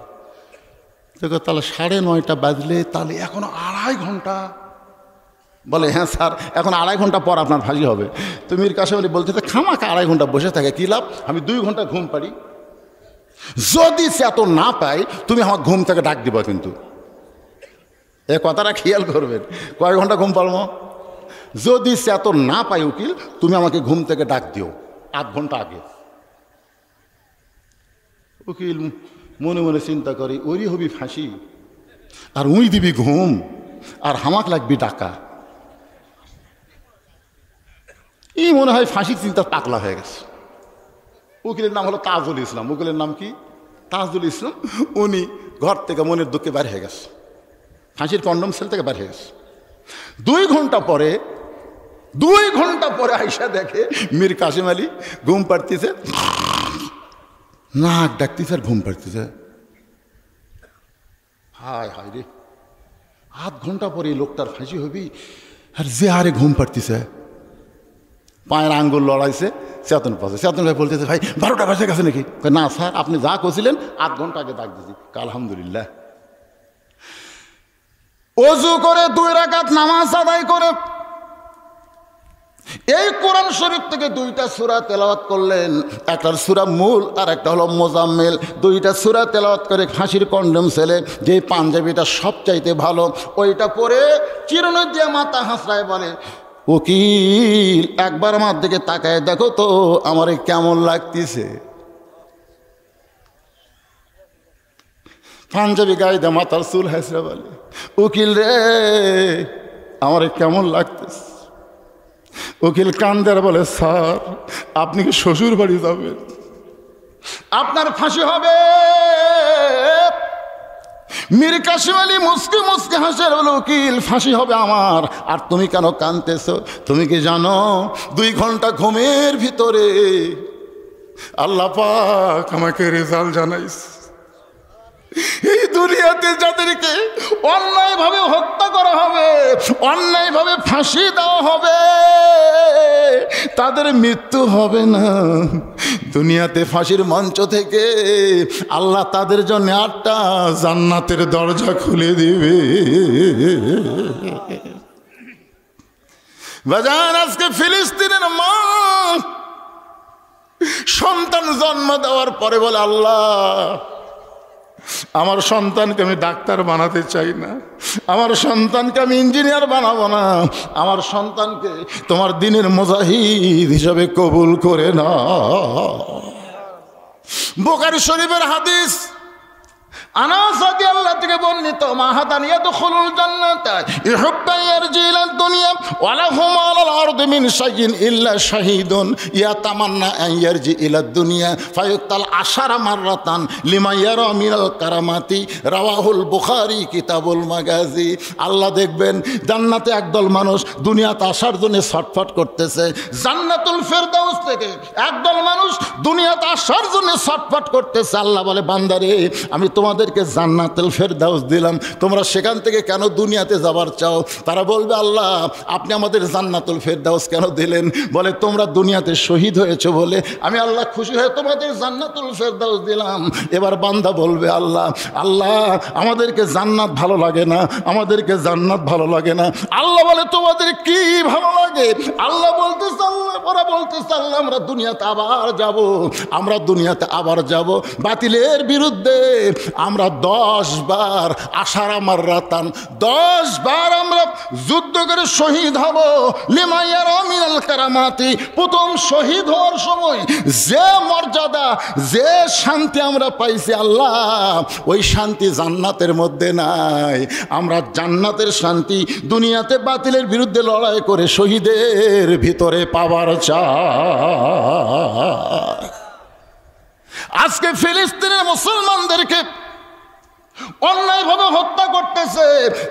দেখো তাহলে 9:30 বাজলে তাহলে এখনো 2.5 ঘন্টা। বলে হ্যাঁ স্যার, এখন 2.5 ঘন্টা পর আপনার ফাঁসি হবে। তো মীর কাসেম আলী বলতে খামাখা 2.5 ঘন্টা বসে থাকে, কী লাভ, আমি 2 ঘন্টা ঘুম পারি। যদি সে এত না পায় তুমি আমার ঘুম থেকে ডাক দিবা, কিন্তু এ কথাটা খেয়াল করবেন। কয় ঘন্টা ঘুম পারবো? যদি সে এত না পায় উকিল, তুমি আমাকে ঘুম থেকে ডাক দিও 8 ঘন্টা আগে। উকিল মনে মনে চিন্তা করি, ওরই হবি ফাঁসি আর উই দিবি ঘুম আর হামাক লাগবি ডাকা। এই মনে হয় ফাঁসির চিন্তা পাগলা হয়ে গেছে। উকিলের নাম হলো তাজুল ইসলাম। উকিলের নাম কি? তাজুল ইসলাম। উনি ঘর থেকে মনের দুঃখে বের হয়ে গেছে, ফাঁসির কন্ডম সেল থেকে বের হয়ে গেছে। 2 ঘন্টা পরে আইসা দেখে মীর কাসেম আলী ঘুম পাড়তেছে, নাক ডাকতেছে আর ঘুম পাড়তেছে। হায় হায় রে, 8 ঘন্টা পরে লোকটার ফাঁসি হবি আর যে হারে ঘুম পাড়তেছে। পায়ের আঙ্গুল লড়াইছে, চেতন পাচ্ছে। চেতন ভাই বলতেছে, ভাই 12টা বাজে গেছে নাকি? না স্যার, আপনি যা করছিলেন 8 ঘন্টা আগে ডাক দিয়েছি। আলহামদুলিল্লাহ। ওযু করে 2 রাকাত নামাজ আদায় করে এই কোরআন শরীফ থেকে 2টা সূরা তেলাওয়াত করলেন। একটা সূরা মূল আর একটা হলো মোজাম্মেল। 2টা সূরা তেলাওয়াত করে ফাঁসির কন্ডম সেলে যে পাঞ্জাবিটা সবচাইতে ভালো, ওইটা পরে চিরুনি দিয়ে মাথা হাসড়ায় বলে, উকিল একবার আমার দিকে তাকায় দেখো তো আমারে কেমন লাগতেছে। পাঞ্জাবি গায়ে দিয়ে মাথার চুল হাসড়া বলে, উকিল রে আমারে কেমন লাগতেছে। উকিল কান্দার বলে, স্যার আপনি কি শ্বশুর বাড়ি যাবেন? আপনার ফাঁসি হবে। মীর কাসেম আলী মুস্কি মুস্কি হাসে বলে, উকিল ফাঁসি হবে আমার, আর তুমি কেন কাঁদতেছো? তুমি কি জানো 2 ঘন্টা ঘুমের ভিতরে আল্লাহ পাক আমাকে রেজাল্ট জানাইছে। এই দুনিয়াতে যাদেরকে অন্যায়ভাবে হত্যা করা হবে, অন্যায়ভাবে ফাঁসি দেওয়া হবে, তাদের মৃত্যু হবে না। দুনিয়াতে ফাঁসির মঞ্চ থেকে আল্লাহ তাদের জন্য 8টা জান্নাতের দরজা খুলে দিবে। বাজান, আজকে ফিলিস্তিনের মা সন্তান জন্ম দেওয়ার পরে বলে, আল্লাহ আমার সন্তানকে আমি ডাক্তার বানাতে চাই না, আমার সন্তানকে আমি ইঞ্জিনিয়ার বানাবো না, আমার সন্তানকে তোমার দ্বীনের মুজাহিদ হিসাবে কবুল করে না। বুখারী শরীফের হাদিস, আনাস রাদিয়াল্লাহু থেকে বর্ণিত, মাহাদান ইয়াদখুলুল জান্নাতা ইহুব্বা ইয়ারজি ইলাদ দুনিয়া ওয়া লাহুম আলাল আরদি মিন শাইইন ইল্লা শাহীদুন ইয়াতামান্না আন ইয়ারজি ইলাদ দুনিয়া ফায়ুক্তাল 10 মাররাতান লিমা ইয়ারা মিনাল কারামাতি। রাওয়াহুল বুখারী কিতাবুল মাগাজি। আল্লাহ দেখবেন জান্নাতে একদল মানুষ দুনিয়াতে আসার জন্য ছটফট করতেছে, জান্নাতুল ফেরদাউস থেকে একদল মানুষ দুনিয়াতে আসার জন্য ছটফট করতেছে। আল্লাহ বলে, বান্দারে আমি তোমাদেরকে জান্নাতুল ফেরদাউস দিলাম, তোমরা সেখান থেকে কেন দুনিয়াতে যাবার চাও? তারা বলবে, আল্লাহ আপনি আমাদের জান্নাতুল ফেরদাউস কেন দিলেন? বলে, তোমরা দুনিয়াতে শহীদ হয়েছো বলে আমি আল্লাহ খুশি হয়ে তোমাদের জান্নাতুল ফেরদাউস দিলাম। এবার বান্দা বলবে, আল্লাহ আল্লাহ আমাদেরকে জান্নাত ভালো লাগে না, আমাদেরকে জান্নাত ভালো লাগে না। আল্লাহ বলে, তোমাদের কি ভালো লাগে? আল্লাহ বলতেছে, ওরা বলতেছে, আল্লাহ আমরা দুনিয়াতে আবার যাব, আমরা দুনিয়াতে আবার যাব, বাতিলের বিরুদ্ধে আমরা 10 বার 10 মাররাতান 10 বার আমরা যুদ্ধ করে শহীদ হব। লিমা ইয়ারা মিনাল কারামাতি। প্রথম শহীদ হওয়ার সময় যে মর্যাদা, যে শান্তি আমরা পাইছি, আল্লাহ ওই শান্তি জান্নাতের মধ্যে নাই। আমরা জান্নাতের শান্তি দুনিয়াতে বাতিলের বিরুদ্ধে লড়াই করে শহীদের ভিতরে পাওয়ার চাই। আজকে ফিলিস্তিনের মুসলমানদেরকে অন্যায়ভাবে হত্যা করতেছে,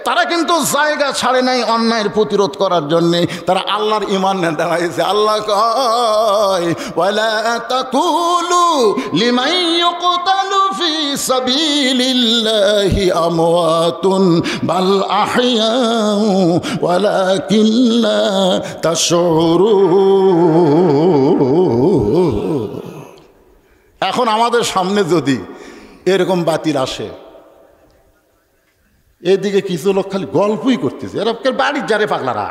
তারা কিন্তু জায়গা ছাড়ে নাই অন্যায়ের প্রতিরোধ করার জন্যে। তারা আল্লাহর ঈমান দাঁড়াইছে। আল্লাহ কয়, ওয়ালা তাকুলু লিমান ইউকতালু ফি সাবিলিল্লাহি আমওয়াতুন বাল আহইয়াউ ওয়ালাকিন লা তাশউরুন। এখন আমাদের সামনে যদি এরকম বাতিল আসে, এদিকে কিছু লোক খালি গল্পই করতেছে, এরা বাড়ির যারে পাগলারা।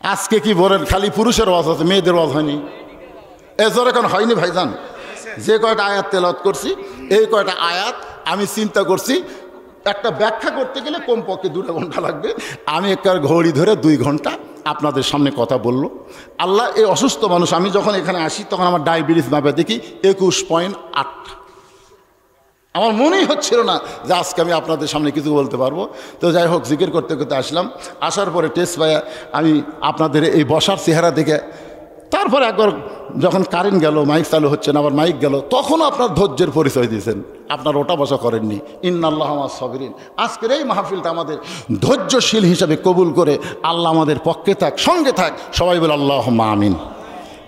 আজকে কি বলেন, খালি পুরুষের ওয়াজ আছে, মেয়েদের ওয়াজ হয়নি? এজোর এখন হয়নি ভাইজান? যে কয়টা আয়াত তেলাওয়াত করছি, এই কয়টা আয়াত আমি চিন্তা করছি একটা ব্যাখ্যা করতে গেলে কমপক্ষে 2 ঘন্টা লাগবে। আমি একটা ঘড়ি ধরে 2 ঘন্টা আপনাদের সামনে কথা বললো। আল্লাহ, এই অসুস্থ মানুষ, আমি যখন এখানে আসি তখন আমার ডায়াবেটিস মাপে দেখি 21.8। আমার মনেই হচ্ছিল না যে আজকে আমি আপনাদের সামনে কিছু বলতে পারবো। তো যাই হোক, জিকির করতে করতে আসলাম। আসার পরে টেস্ট পাইয়া আমি আপনাদের এই বসার চেহারা দেখে, তারপরে একবার যখন কারেন্ট গেল, মাইক চালু হচ্ছে না, আবার মাইক গেল, তখনও আপনার ধৈর্যের পরিচয় দিয়েছেন, আপনার ওটা বসা করেননি। ইন্নাল্লাহ মা'আস সাবিরিন। আজকের এই মাহফিলটা আমাদের ধৈর্যশীল হিসাবে কবুল করে আল্লাহ আমাদের পক্ষে থাক, সঙ্গে থাক। সবাই বলে আল্লাহুম্মা আমিন।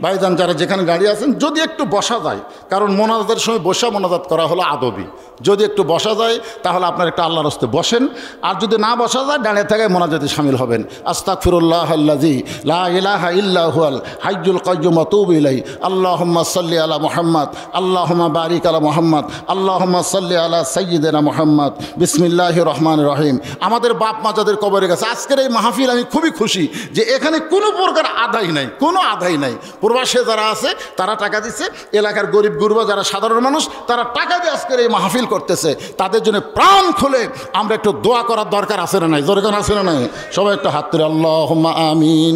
ভাইজান, যারা যেখানে দাঁড়িয়ে আছেন, যদি একটু বসা যায়, কারণ মোনাজাতের সময় বসা মোনাজাত করা হলো আদবি, যদি একটু বসা যায় তাহলে আপনার একটা আল্লাহর রাস্তায় বসেন, আর যদি না বসা যায় দাঁড়িয়ে থাকায় মোনাজাতে শামিল হবেন। আস্তাগফিরুল্লাহ আল্লাযী লা ইলাহা ইল্লা হুয়াল হাইয়ুল কাইয়্যুম ওয়া আতুবু ইলাইহি। আল্লাহুম্মা সাল্লি আলা মুহাম্মাদ, আল্লাহুম্মা বারিক আলা মুহাম্মাদ, আল্লাহুম্মা সাল্লি আলা সাইয়্যিদিনা মুহাম্মাদ। বিসমিল্লাহির রহমানির রহিম। আমাদের বাপ মা যাদের কবরে গেছে, আজকের এই মাহফিল আমি খুবই খুশি যে এখানে কোনো প্রকার আদায় নাই, কোনো আদায় নাই। প্রবাসে যারা আছে তারা টাকা দিচ্ছে, এলাকার গরিব গুরবা যারা সাধারণ মানুষ তারা টাকা দিয়ে আজকের এই মাহফিল করতেছে। তাদের জন্য প্রাণ খুলে আমরা একটু দোয়া করার দরকার আছে না নাই? জোরে আছে না নাই? সবাই একটু হাত তুলে আল্লাহুম্মা আমিন।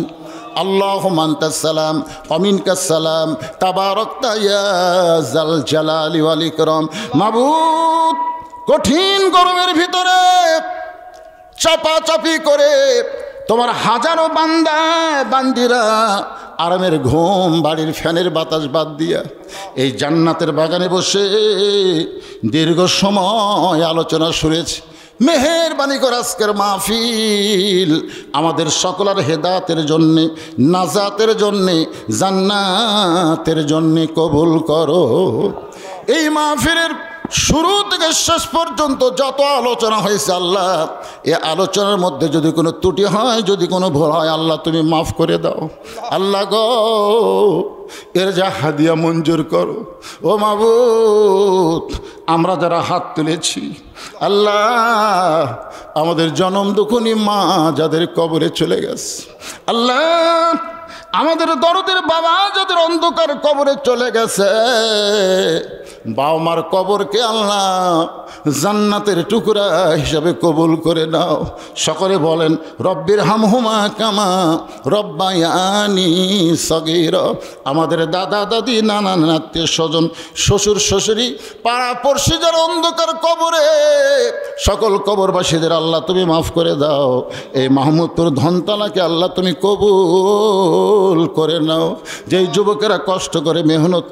আল্লাহুম্মা আনতাস সালাম ওয়া মিনকাস সালাম তাবারাকতা ইয়া যাল জালালি ওয়াল ইকরাম। মাবুদ, কঠিন গরমের ভিতরে চাপাচাপি করে তোমার হাজারো বান্দা বান্দিরা আরামের ঘুম, বাড়ির ফ্যানের বাতাস বাদ দিয়া এই জান্নাতের বাগানে বসে দীর্ঘ সময় আলোচনা শুনেছে। মেহেরবানি করে আজকের মাহফিল আমাদের সকলের হেদায়েতের জন্যে, নাজাতের জন্যে, জান্নাতের জন্যে কবুল করো। এই মাহফিলের শুরু থেকে শেষ পর্যন্ত যত আলোচনা হয়েছে আল্লাহ, এ আলোচনার মধ্যে যদি কোনো ত্রুটি হয়, যদি কোনো ভুল হয়, আল্লাহ তুমি মাফ করে দাও। আল্লাহ গো, এর যা হাদিয়া মঞ্জুর করো। ও মাবুদ, আমরা যারা হাত তুলেছি আল্লাহ, আমাদের জনম দুঃখনী মা যাদের কবরে চলে গেছে, আল্লাহ আমাদের দরদের বাবা যাদের অন্ধকার কবরে চলে গেছে, বাবা মার কবরকে আল্লাহ জান্নাতের টুকরা হিসাবে কবুল করে নাও। সকলে বলেন রব্বির হামহুমা কামা রব্বায়ানি সগীরা। আমাদের দাদা দাদি, নানা নানা, আত্মীয় স্বজন, শ্বশুর শাশুড়ি, পাড়া পড়শি যারা অন্ধকার কবরে, সকল কবরবাসীদের আল্লাহ তুমি মাফ করে দাও। এই মাহমুদপুর ধনতলাকে আল্লাহ তুমি কবুল করে নাও। যেই যুবকেরা কষ্ট করে মেহনত